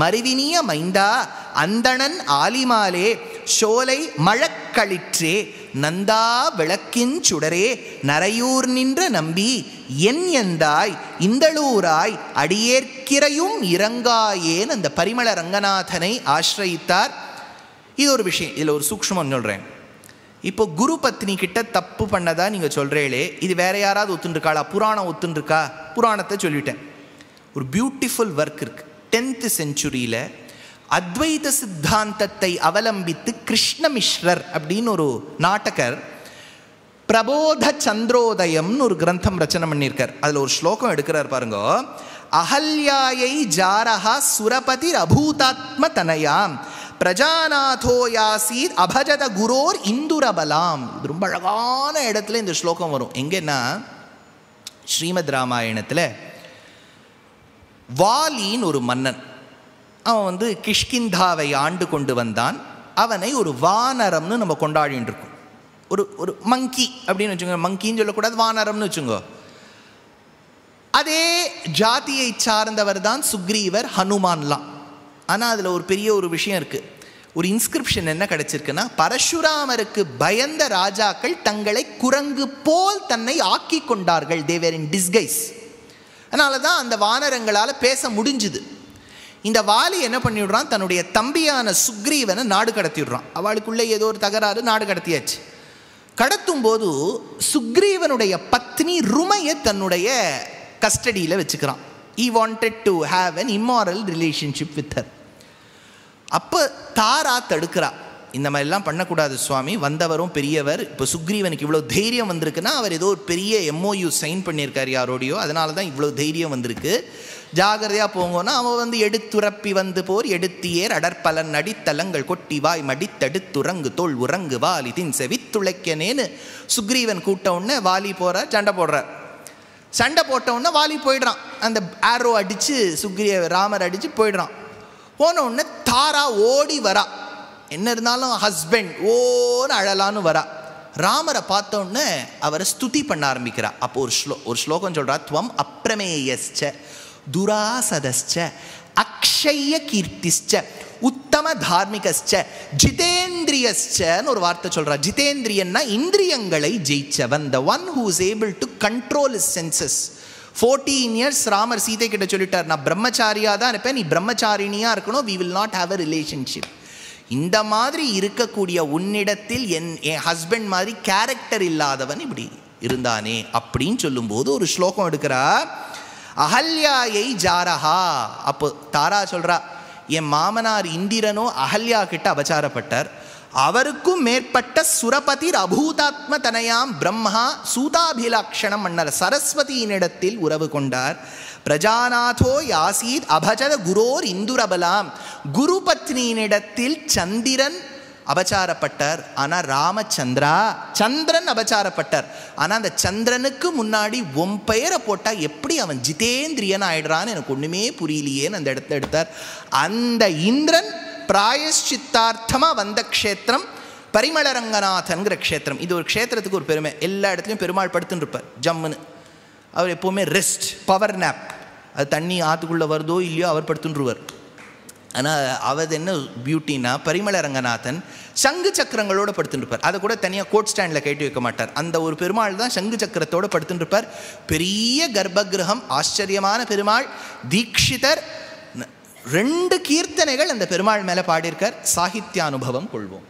மருவினிய மைந்தா அந்தணன் ஆலிமாலே சோலை மழக்களிற்றே நந்தா விளக்கின் சுடரே நரையூர் நின்ற நம்பி என் எந்தாய் இந்தளூராய் அடியேற்கிறையும் இறங்காயேன் அந்த பரிமள ரங்கநாதனை ஆசிரயித்தார். இது ஒரு விஷயம். இதில் ஒரு சூக்ஷ்மம் சொல்கிறேன். இப்போ குரு பத்னி கிட்ட தப்பு பண்ணதா நீங்கள் சொல்கிறீங்களே, இது வேற யாராவது ஒத்துருக்காளா? புராணம் ஒத்துருக்கா? புராணத்தை சொல்லிட்டேன். ஒரு பியூட்டிஃபுல் ஒர்க் இருக்குது. 10th century அத்வைத சித்தாந்தத்தை அவலம்பித்து கிருஷ்ணமிஸ்ரர் அப்படின்னு ஒரு நாடகர் பிரபோத சந்திரோதயம்னு ஒரு கிரந்தம் ரச்சனை பண்ணியிருக்கார். அதில் ஒரு ஸ்லோகம் எடுக்கிறார் பாருங்க. அஹல்யாயை ஜாரஹா சுரபதிர் அபூதாத்ம தனயாம் பிரஜாநாதோ யாசீர் அபஜத குரோர் இந்துரபலாம். இது ரொம்ப அழகான இடத்துல இந்த ஸ்லோகம் வரும். எங்கன்னா ஸ்ரீமத் ராமாயணத்தில் வாலின்னு ஒரு மன்னன், அவன் கிஷ்கிந்தாவை ஆண்டு கொண்டு வந்தான். அவனை ஒரு வானரம்னு நம்ம கொண்டாடிட்டு இருக்கோம். ஒரு மங்கி அப்படின்னு வச்சுக்கோங்க, மங்கின்னு சொல்லக்கூடாது, வானரம்னு வச்சுக்கோ. அதே ஜாதியை சார்ந்தவர் தான் சுக்ரீவர், ஹனுமான்லாம். ஆனால் அதில் ஒரு பெரிய ஒரு விஷயம் இருக்குது. ஒரு இன்ஸ்கிரிப்ஷன் என்ன கிடைச்சிருக்குன்னா, பரசுராமருக்கு பயந்த ராஜாக்கள் தங்களை குரங்கு போல் தன்னை ஆக்கி கொண்டார்கள். they were in disguise. அதனால தான் அந்த வானரங்களால் பேச முடிஞ்சுது. இந்த வாலி என்ன பண்ணிவிடுறான், தன்னுடைய தம்பியான சுக்ரீவனை நாடு கடத்திடுறான். அவளுக்குள்ளே ஏதோ ஒரு தகராறு, நாடு கடத்தியாச்சு. கடத்தும் போது சுக்ரீவனுடைய பத்னி ருமையை தன்னுடைய கஸ்டடியில் வச்சுக்கிறான். he wanted to have an immoral relationship with her. அப்போ தாரா தடுக்கிறா, இந்த மாதிரிலாம் பண்ணக்கூடாது சுவாமி, வந்தவரும் பெரியவர். இப்போ சுக்ரீவனுக்கு இவ்வளோ தைரியம் வந்திருக்குன்னா அவர் ஏதோ ஒரு பெரிய MOU சைன் பண்ணியிருக்கார் யாரோடையோ, அதனால தான் இவ்வளோ தைரியம் வந்திருக்கு, ஜாகிரதையாக போங்கன்னா. அவன் எடுத்துரப்பி வந்து போர் எடுத்தியேர் அடற்பலன் அடித்தலங்கள் கொட்டி வாய் மடித்தடுத்துறங்கு தோல் உறங்கு வாலி தின் செவித்துளைக்கனேன்னு சுக்ரீவன் கூட்ட உடனே வாலி போகிறார், சண்டை போடுறார். சண்டை போட்ட உடனே வாலி போயிடுறான். அந்த ஆரோ அடித்து ராமர் அடித்து போயிடுறான். போன உடனே தாரா ஓடி வரா. என்ன இருந்தாலும் ஹஸ்பண்ட் ஓன்னு அழலான்னு வரா. ராமரை பார்த்த உடனே அவரை ஸ்துதி பண்ண ஆரம்பிக்கிறா. அப்போ ஒரு ஸ்லோகம் சொல்கிறா, துவம் அப்ரமேயஸ்ச துராசதஸ்ச அக்ஷய கீர்த்திஸ்ச உத்தம தார்மிகஸ்ச ஜிதேந்திரியஸ்சன்னு ஒரு வார்த்தை சொல்கிறா. ஜிதேந்திரியன்னா இந்திரியங்களை ஜெயிச்சவன், the one who is able to control his senses. 14 years Ramar Sita கிட்ட சொல்லிட்டார், நான் பிரம்மச்சாரியாக தான் இருப்பேன், நீ பிரம்மச்சாரிணியாக இருக்கணும், we will not have a relationship. இந்த மாதிரி இருக்கக்கூடிய உன்னிடத்தில் என் ஹஸ்பண்ட் மாதிரி கேரக்டர் இல்லாதவன் இப்படி இருந்தானே அப்படின்னு சொல்லும்போது ஒரு ஸ்லோகம் எடுக்கிறா, அஹல்யாயை ஜாரஹா. அப்போ தாரா சொல்கிறா, என் மாமனார் இந்திரனோ அஹல்யா கிட்ட அபச்சாரப்பட்டார், அவருக்கும் மேற்பட்ட சுரபதிர் அபூதாத்ம தனயாம் பிரம்மா சூதாபிலாக்ஷணம் மன்னர் சரஸ்வதியினிடத்தில் உறவு கொண்டார். பிரஜாநாதோ யாசீத் அபஜத குரோர் இந்துரபலாம். குரு பத்னியினிடத்தில் சந்திரன் அபச்சாரப்பட்டார், ஆனால் சந்திரன் அபச்சாரப்பட்டார். ஆனால் அந்த சந்திரனுக்கு முன்னாடி உன் பெயரை போட்டால் எப்படி அவன் ஜிதேந்திரியன் ஆயிடுறான்னு எனக்கு ஒன்றுமே புரியலையேன்னு அந்த இடத்த எடுத்தார். அந்த இந்திரன் பிராயஷ்சித்தார்த்தமாக வந்த க்ஷேத்திரம் பரிமளரங்கநாதன்கிற க்ஷேத்திரம். இது ஒரு க்ஷேத்திரத்துக்கு ஒரு பெருமை. எல்லா இடத்துலையும் பெருமாள் படுத்துன்னு இருப்பார் ஜம்முன்னு. அவர் எப்போவுமே ரெஸ்ட், பவர் நேப். அது தண்ணி ஆற்றுக்குள்ளே வருதோ இல்லையோ அவர் படுத்துன்றுவார். ஆனால் அவர் என்ன பியூட்டின்னா, பரிமளரங்கநாதன் சங்கு சக்கரங்களோடு படுத்துட்டுருப்பார். அதை கூட தனியாக கோட் ஸ்டாண்டில் கட்டி வைக்க மாட்டார். அந்த ஒரு பெருமாள் தான் சங்கு சக்கரத்தோடு படுத்துட்டுருப்பார். பெரிய கர்ப்பகிரகம், ஆச்சரியமான பெருமாள். தீக்ஷிதர் 2 கீர்த்தனைகள் அந்த பெருமாள் மேலே பாடியிருக்கார். சாகித்ய அனுபவம் கொள்வோம்.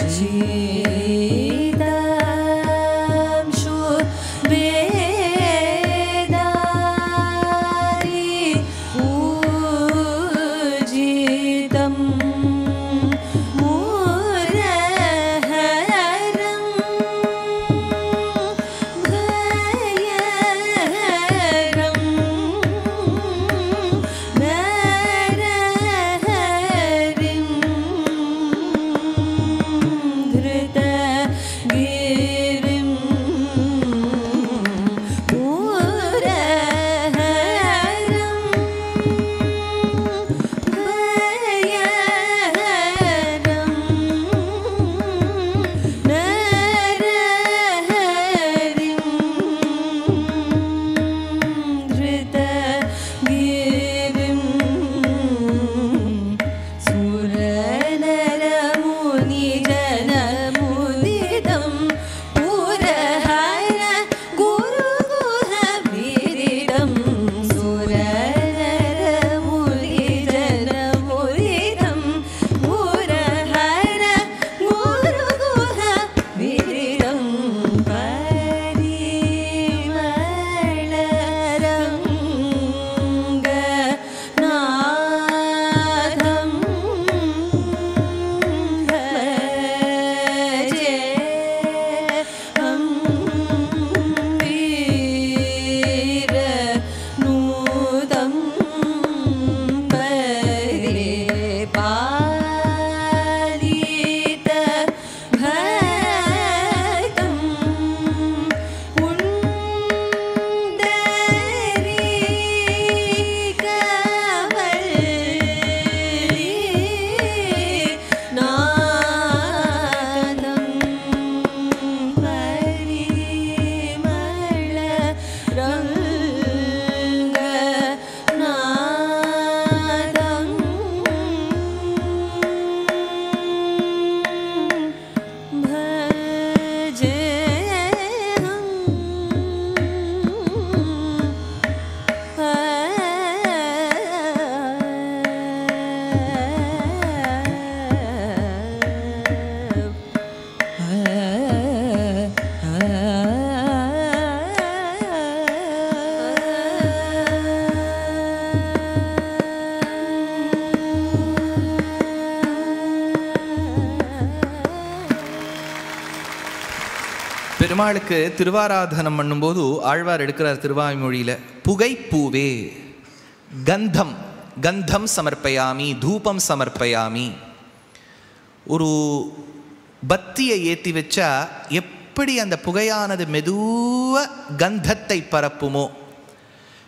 Shri Ram Shubhe பெருமாளுக்கு திருவாராதனம் பண்ணும்போது ஆழ்வார் எடுக்கிறார் திருவாய்மொழியில், புகைப்பூவே கந்தம் கந்தம் சமர்ப்பயாமி தூபம் சமர்ப்பயாமி. ஒரு பத்தியை ஏற்றி வச்சா எப்படி அந்த புகையானது மெதுவ கந்தத்தை பரப்புமோ,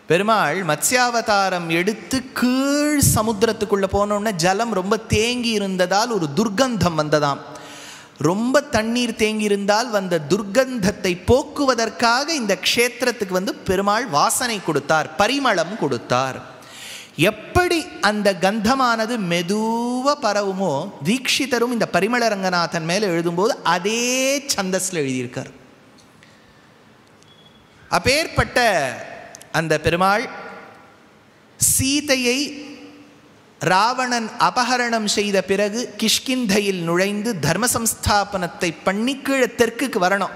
பெருமாள் மத்ஸ்யாவதாரம் எடுத்து கீழ் சமுத்திரத்துக்குள்ளே போனோன்னா ஜலம் ரொம்ப தேங்கி இருந்ததால் ஒரு துர்கந்தம் வந்ததாம். ரொம்ப தண்ணீர் தேங்கி இருந்தால் வந்த துர்கந்தத்தை போக்குவதற்காக இந்த க்ஷேத்திரத்துக்கு பெருமாள் வாசனை கொடுத்தார், பரிமளம் கொடுத்தார். எப்படி அந்த கந்தமானது மெதுவாக பரவுமோ, தீக்ஷிதரும் இந்த பரிமள ரங்கநாதன் மேலே எழுதும்போது அதே சந்தஸில் எழுதியிருக்கார். அப்பேற்பட்ட அந்த பெருமாள் சீதையை ராவணன் அபகரணம் செய்த பிறகு கிஷ்கிந்தையில் நுழைந்து தர்ம சம்ஸ்தாபனத்தை பண்ணி கீழே தெற்குக்கு வரணும்.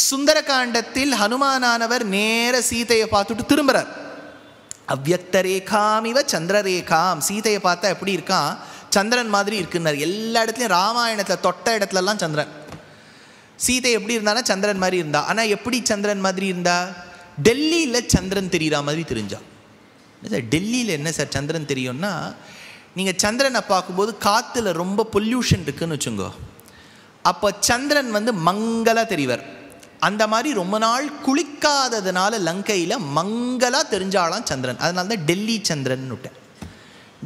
சுந்தரகாண்டத்தில் ஹனுமானானவர் நேர சீதையை பார்த்துட்டு திரும்புறார். அவ்யக்த ரேகாம் இவ சந்திரரேகாம், சீதையை பார்த்தா எப்படி இருக்கான், சந்திரன் மாதிரி இருக்குன்னார். எல்லா இடத்துலையும் ராமாயணத்தில் தொட்ட இடத்துலலாம் சந்திரன். சீதை எப்படி இருந்தானா சந்திரன் மாதிரி இருந்தா. ஆனால் எப்படி சந்திரன் மாதிரி இருந்தா, டெல்லியில் சந்திரன் தெரிகிற மாதிரி தெரிஞ்சா. சார் டெல்லியில் என்ன சார் சந்திரன் தெரியும்னா, நீங்கள் சந்திரனை பார்க்கும்போது காற்றுல ரொம்ப பொல்யூஷன் இருக்குன்னு வச்சுங்கோ, அப்போ சந்திரன் மங்கலாக தெரிவார். அந்த மாதிரி ரொம்ப நாள் குளிக்காததுனால லங்கையில் மங்கலாக தெரிஞ்சாலாம் சந்திரன். அதனால தான் டெல்லி சந்திரன் விட்டேன்.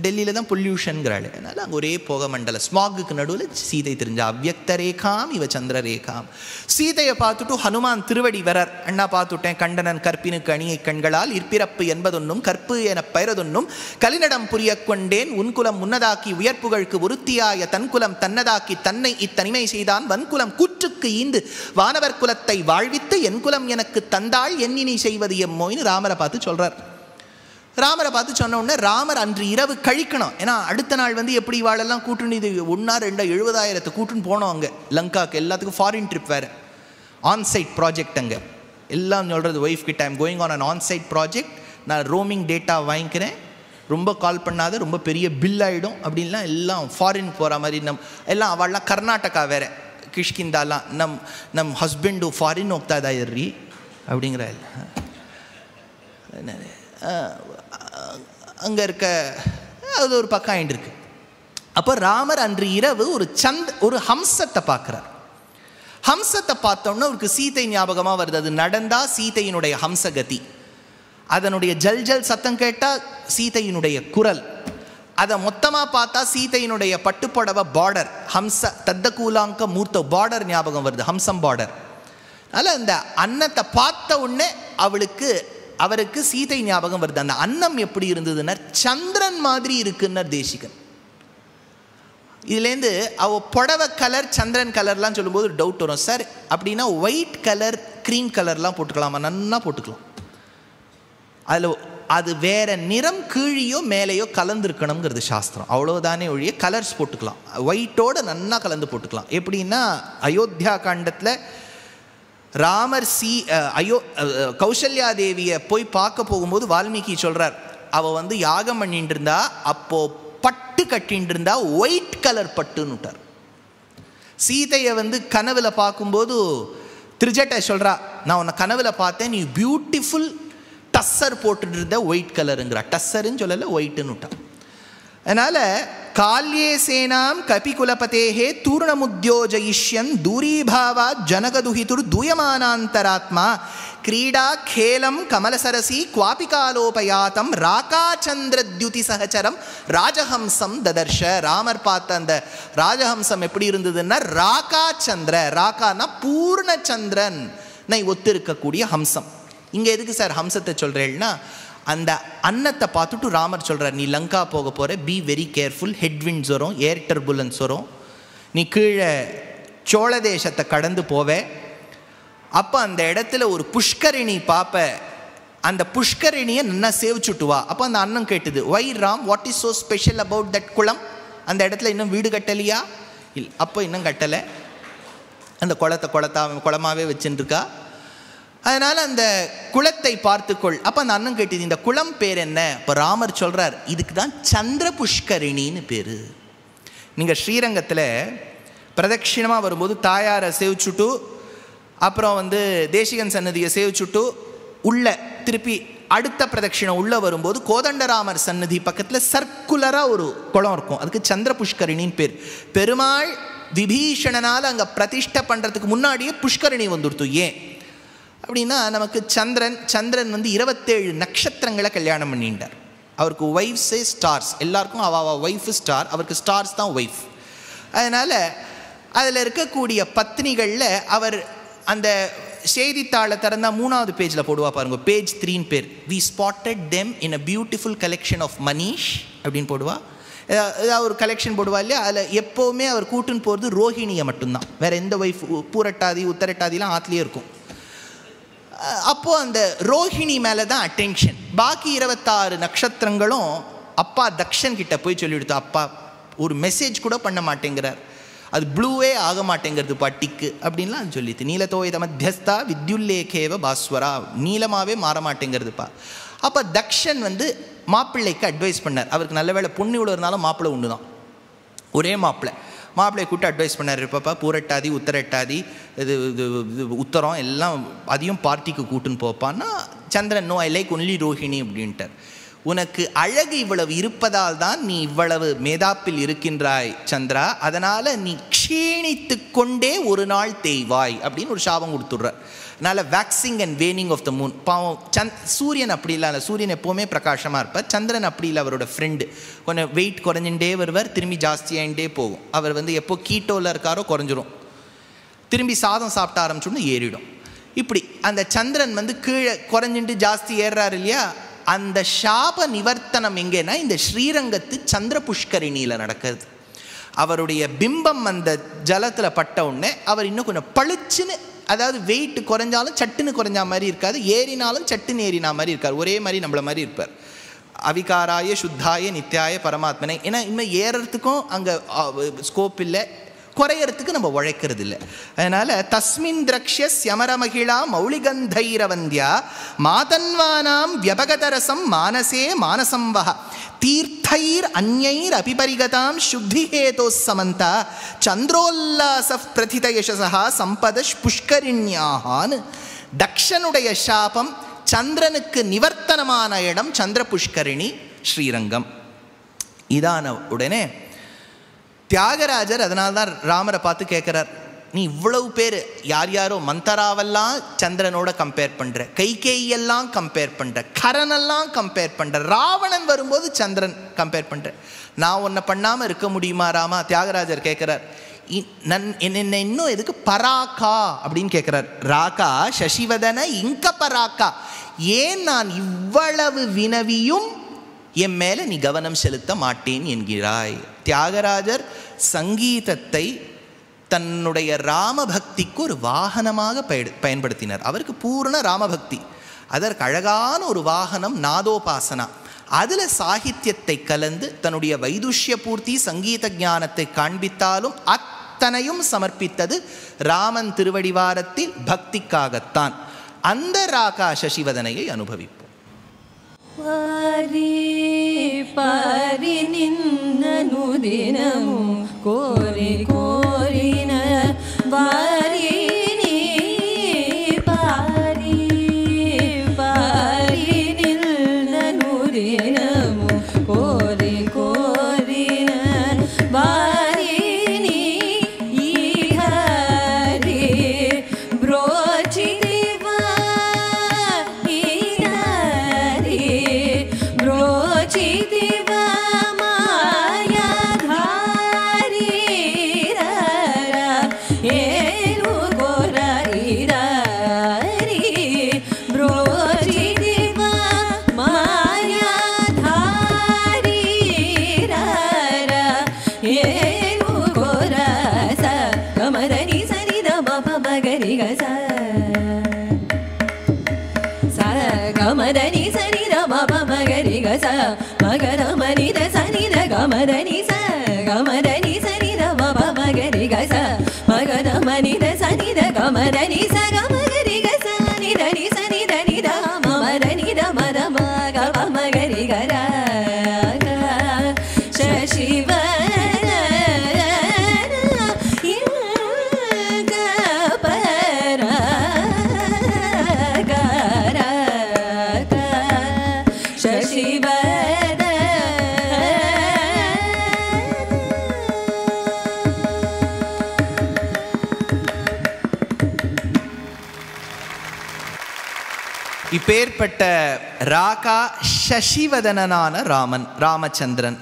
டெல்லியில் தான் பொல்யூஷன்கிறாள், அதனால் அங்கே ஒரே போக மண்டல ஸ்மாகுக்கு நடுவில் சீதை தெரிஞ்சா. அவ்யக்த ரேகாம் இவ சந்திரரேகாம். சீதையை பார்த்துட்டு ஹனுமான் திருவடி வரர். அண்ணா பார்த்துட்டேன், கண்டனன் கற்பினுக்கு அணியை கண்களால் இற்பிறப்பு என்பதொன்னும் கற்பு என பெயரதொன்னும் கலிநடம் புரிய கொண்டேன், உன்குலம் முன்னதாக்கி உயர்ப்புகழ்க்கு உருத்தியாய தன்குலம் தன்னதாக்கி தன்னை இத்தனிமை செய்தான், வன்குலம் கூற்றுக்கு ஈந்து வானவர் குலத்தை வாழ்வித்து என் குலம் எனக்கு தந்தாள் எண்ணினி செய்வது எம்மோயின்னு ராமரை பார்த்து சொல்கிறார். ராமரை பார்த்து சொன்ன உடனே ராமர் அன்று இரவு கழிக்கணும். ஏன்னா அடுத்த நாள் எப்படி வாழெல்லாம் கூட்டுன்னு இது 1,270,000 கூட்டுன்னு போனோம் அங்கே லங்காவுக்கு. எல்லாத்துக்கும் ஃபாரின் ட்ரிப் வேறு, ஆன்சைட் ப்ராஜெக்ட். அங்கே எல்லாம் சொல்கிறது ஒய்ஃப் கிட்ட, I'm going on an onsite project, நான் ரோமிங் டேட்டா வாங்கிக்கிறேன், ரொம்ப கால் பண்ணாத, ரொம்ப பெரிய பில் ஆகிடும் அப்படின்லாம் எல்லாம் ஃபாரின் போகிற மாதிரி. எல்லாம் அவள்லாம் கர்நாடகா வேறு, கிஷ்கிந்தாலாம் நம் ஹஸ்பண்டு ஃபாரின் ಹೋಗ್ತಾ ಇರ್ರಿ அப்படிங்கிற அங்கே இருக்க அது ஒரு பக்கம் ஆயிட்டு இருக்கு. அப்போ ராமர் அன்று இரவு ஒரு ஹம்சத்தை பார்க்குறார். ஹம்சத்தை பார்த்தோன்னா அவருக்கு சீதை ஞாபகமாக வருது. அது நடந்தா சீதையினுடைய ஹம்சகதி, அதனுடைய ஜல் சத்தம் கேட்டால் சீதையினுடைய குரல், அதை மொத்தமாக பார்த்தா சீதையினுடைய பட்டுப்புடவை பார்டர், ஹம்ச தத்தகூலாங்க மூர்த்த பார்டர் ஞாபகம் வருது, ஹம்சம் பார்டர். அதனால் அந்த அன்னத்தை பார்த்த உடனே அவருக்கு சீதை ஞாபகம் வருது. அந்த அன்னம் எப்படி இருந்ததுன்னா சந்திரன் மாதிரி இருக்குன்னு தேசிகன். இதுலேருந்து புடவை கலர் சந்திரன் கலர்லாம் சொல்லும்போது டவுட் வரும், சார் அப்படின்னா ஒயிட் கலர் க்ரீம் கலர்லாம் போட்டுக்கலாமா? நன்னா போட்டுக்கலாம். அதில் அது வேற நிறம் கீழியோ மேலேயோ கலந்துருக்கணுங்கிறது சாஸ்திரம், அவ்வளோதானே ஒழிய கலர்ஸ் போட்டுக்கலாம், ஒயிட்டோடு நன்னா கலந்து போட்டுக்கலாம். எப்படின்னா அயோத்தியா காண்டத்தில் ராமர் கௌசல்யா தேவியை போய் பார்க்க போகும்போது வால்மீகி சொல்கிறார், அவள் யாகம் பண்ணிட்டு இருந்தா, அப்போது பட்டு கட்டின்னு இருந்தா, ஒயிட் கலர் பட்டுன்னு விட்டார். சீதையை கனவில் பார்க்கும்போது திருஜட்டை சொல்கிறா, நான் உன்னை கனவில் பார்த்தேன், நீ பியூட்டிஃபுல் டஸ்ஸர் போட்டுட்டு இருந்த, ஒயிட் கலருங்கிறா. டஸ்ஸருன்னு சொல்லலை, ஒயிட்டுன்னு விட்டா. அதனால் கால்யே சேனாம் கபிகுலபதேஹே தூர்ணமுத்யோஜயிஷ்யன் தூரீபாவா ஜனகதுஹிதுர் தூயமானாந்தராத்மா கிரீடா கேலம் கமலசரசி குவாபி காலோபயாத்தம் ராகாச்சந்திரத்யுதி சகச்சரம் ராஜஹம்சம் ததர்ஷ. ராமர் பார்த்த அந்த ராஜஹம்சம் எப்படி இருந்ததுன்னா ராகாச்சந்திர, ராகானா பூர்ணச்சந்திரன் ஒத்திருக்கக்கூடிய ஹம்சம். இங்கே எதுக்கு சார் ஹம்சத்தை சொல்கிறேன்னா, அந்த அன்னத்தை பார்த்துட்டு ராமர் சொல்கிறார், நீ லங்கா போக போகிற, பி வெரி கேர்ஃபுல், ஹெட்விண்ட்ஸ் வரும், ஏர் டர்புலன்ஸ் வரும், நீ கீழே சோழ தேசத்தை கடந்து போவே, அப்போ அந்த இடத்துல ஒரு புஷ்கரிணி பார்ப்ப, அந்த புஷ்கரிணியை நல்லா சேவிச்சுட்டு வா. அப்போ அந்த அன்னம் கேட்டுது, why Ram, what is so special about that kulam? அந்த இடத்துல இன்னும் வீடு கட்டலையா? இல்லை, அப்போ இன்னும் கட்டலை, அந்த குளமாகவே வச்சுட்டுருக்கா. அதனால் அந்த குளத்தை பார்த்துக்கொள். அப்போ அந்த அண்ணன் கேட்டது, இந்த குளம் பேர் என்ன? இப்போ ராமர் சொல்கிறார், இதுக்கு தான் சந்திர புஷ்கரிணின்னு பேர். நீங்கள் ஸ்ரீரங்கத்தில் பிரதட்சிணமாக வரும்போது தாயாரை சேவிச்சுட்டு அப்புறம் வந்து தேசிகன் சன்னதியை சேவிச்சுட்டு உள்ள திருப்பி அடுத்த பிரதட்சிணம் உள்ளே வரும்போது கோதண்டராமர் சன்னதி பக்கத்தில் சர்க்குலராக ஒரு குளம் இருக்கும். அதுக்கு சந்திர புஷ்கரிணின்னு பேர். பெருமாள் விபீஷணனால் அங்கே பிரதிஷ்டை பண்ணுறதுக்கு முன்னாடியே புஷ்கரணி வந்துடுத்து. ஏன் அப்படின்னா, நமக்கு சந்திரன் வந்து 27 நட்சத்திரங்களை கல்யாணம் பண்ணிட்டார். அவருக்கு ஒய்ஃப்ஸே ஸ்டார்ஸ், எல்லாருக்கும் அவ ஒய்ஃபு ஸ்டார், அவருக்கு ஸ்டார்ஸ் தான் ஒய்ஃப். அதனால் அதில் இருக்கக்கூடிய பத்னிகளில் அவர் அந்த செய்தித்தாளை திறந்தால் 3வது பேஜில் போடுவா பாருங்க, பேஜ் 3 பேர். We spotted them in a beautiful collection of Manish அப்படின்னு போடுவா. ஏதாவது ஒரு கலெக்ஷன் போடுவா இல்லையா, அதில் எப்போவுமே அவர் கூட்டுன்னு போகிறது ரோஹிணியை மட்டும்தான். வேறு எந்த ஒய்ஃப் பூரட்டாதி உத்தரட்டாதிலாம் ஆற்றுலேயே இருக்கும். அப்போது அந்த ரோஹிணி மேலே தான் அட்டென்ஷன். பாக்கி 26 நட்சத்திரங்களும் அப்பா தக்ஷன் கிட்ட போய் சொல்லிவிடுத்து, அப்பா ஒரு மெசேஜ் கூட பண்ண மாட்டேங்கிறார், அது ப்ளூவே ஆக மாட்டேங்கிறது பட்டிக்கு அப்படின்லாம் அது சொல்லித்து. நீலத்தோயத மத்தியஸ்தா வித்யுல்லேகேவ பாஸ்வரா, நீளமாகவே மாற மாட்டேங்கிறதுப்பா. அப்போ தக்ஷன் வந்து மாப்பிள்ளைக்கு அட்வைஸ் பண்ணார். அவருக்கு நல்ல வேளை பொண்ணு இவ்வளோ இருந்தாலும் மாப்பிள்ளை ஒன்று தான், ஒரே மாப்பிள்ளையை கூப்பிட்டு அட்வைஸ் பண்ணார். இருப்பப்பா பூரட்டாதி உத்தரட்டாதி இது உத்தரம் எல்லாம் அதையும் பார்ட்டிக்கு கூட்டுன்னு போப்பான்னா, Chandran no I like only Rohini அப்படின்ட்டார். உனக்கு அழகு இவ்வளவு இருப்பதால் தான் நீ இவ்வளவு மேதாப்பில் இருக்கின்றாய் சந்திரா, அதனால் நீ க்ஷீணித்து கொண்டே ஒரு நாள் தேய்வாய் அப்படின்னு ஒரு சாபம் கொடுத்துட்ற. அதனால் waxing and waning of the moon. பாவம் சூரியன் அப்படி இல்லை, சூரியன் எப்போவுமே பிரகாசமாக இருப்பார். சந்திரன் அப்படி இல்லை, அவரோட ஃப்ரெண்டு. கொஞ்சம் வெயிட் குறைஞ்சுட்டே வருவார், திரும்பி ஜாஸ்தியாகிட்டே போகும். அவர் வந்து எப்போ கீட்டோவில் இருக்காரோ குறைஞ்சிரும், திரும்பி சாதம் சாப்பிட்ட ஆரம்பிச்சோன்னு ஏறிடும். இப்படி அந்த சந்திரன் வந்து கீழே குறைஞ்சிட்டு ஜாஸ்தி ஏறுறாரு இல்லையா, அந்த சாப நிவர்த்தனம் எங்கேன்னா இந்த ஸ்ரீரங்கத்து சந்திர புஷ்கரிணியில் நடக்கிறது. அவருடைய பிம்பம் அந்த ஜலத்தில் பட்ட உடனே அவர் இன்னும் கொஞ்சம் பளிச்சுன்னு, அதாவது வெயிட் குறைஞ்சாலும் சட்டுன்னு குறைஞ்சா மாதிரி இருக்காது, ஏறினாலும் சட்டுன்னு ஏறினா மாதிரி இருக்கார், ஒரே மாதிரி நம்மள மாதிரி இருப்பார். அவிகாராய சுத்தாய நித்யாய பரமாத்மனை. ஏன்னா இன்னும் ஏறத்துக்கும் அங்கே ஸ்கோப் இல்லை, குறையறதுக்கு நம்ம உழைக்கிறது இல்லை. அதனால் தஸ்மின் திரக்ஷ யமர மகிழா மௌலிகந்தைரவந்தியா மாதன்வானாம் வியபகதரசம் மானசே மானசம்வஹ தீர்த்தைர் அந்யைர் அபிபரிகதாம் சுத்திஹேதோ சமந்தா சந்திரோல்லாச பிரதித யசசா சம்பதஷ் புஷ்கரிண்யாஹான்னு. தக்ஷனுடைய சாபம் சந்திரனுக்கு நிவர்த்தனமான இடம் சந்திர புஷ்கரிணி ஸ்ரீரங்கம். இதான உடனே தியாகராஜர் அதனால்தான் ராமரை பார்த்து கேட்குறார், நீ இவ்வளவு பேர் யார் யாரோ மந்தராவெல்லாம் சந்திரனோட கம்பேர் பண்ணுற, கைகேயெல்லாம் கம்பேர் பண்ணுற, கரனெல்லாம் கம்பேர் பண்ணுற, ராவணன் வரும்போது சந்திரன் கம்பேர் பண்ணுற, நான் ஒன்றை பண்ணாமல் இருக்க முடியுமா ராமா? தியாகராஜர் கேட்குறார், என்ன இன்னும் எதுக்கு பராக்கா அப்படின்னு கேட்குறார். ராக்கா சசிவதன இங்க பராக்கா, ஏன் நான் இவ்வளவு வினவியும் என் மேலே நீ கவனம் செலுத்த மாட்டேன் என்கிறாய். தியாகராஜர் சங்கீதத்தை தன்னுடைய ராமபக்திக்கு ஒரு வாகனமாக பயன்படுத்தினார். அவருக்கு பூர்ண ராமபக்தி, அதற்கு அழகான ஒரு வாகனம் நாதோபாசனா. அதில் சாகித்யத்தை கலந்து தன்னுடைய வைதுஷ்ய பூர்த்தி சங்கீத ஞானத்தை காண்பித்தாலும் அத்தனையும் சமர்ப்பித்தது ராமன் திருவடிவாரத்தில் பக்திக்காகத்தான். அந்த ராகா சசிவதனையை அனுபவிப்போம். பாரி பாரி நின்னனு தினமு கோரி கோரின வாரி நீ பாரி பாரி நின்னனு தினமு கோரி கோரின வாரி நீ ஈஹரி ப்ரோச்சி மதனி சனி ரம மகரி கச மகர மனித சனி ர கமதனி ச கமதனி சனி ரம மகரி கச மகர மனித சனி ர கமதனி ச கமகரி கச நி ரணி சனி ரணி ர மமரணி ர மரம கம மகரி கர சசிவ பரா இப்பேற்பட்ட ராகா சசிவதனனான ராமச்சந்திரன்.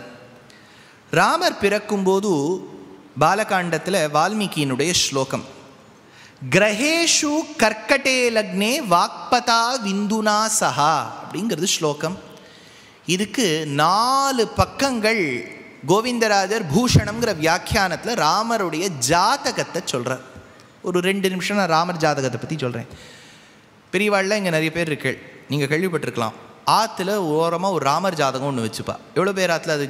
ராமர் பிறக்கும்போது பாலகாண்டத்தில் வால்மீகியினுடைய ஸ்லோகம், கிரகேஷு கர்க்கடே லக்னே வாக்பதா விந்துனா சஹா அப்படிங்கிறது ஸ்லோகம். இதுக்கு 4 பக்கங்கள் கோவிந்தராஜர் பூஷணம்ங்கிற வியாக்கியானத்தில் ராமருடைய ஜாதகத்தை சொல்கிறார். ஒரு 2 நிமிஷம் நான் ராமர் ஜாதகத்தை பற்றி சொல்கிறேன். பெரியவாளில் இங்கே நிறைய பேர் இருக்கு, நீங்கள் கேள்விப்பட்டிருக்கலாம். ஆற்றுல ஓரமாக ஒரு ராமர் ஜாதகம் ஒன்று வச்சுப்பா. எவ்வளோ பேர் ஆற்றுல அது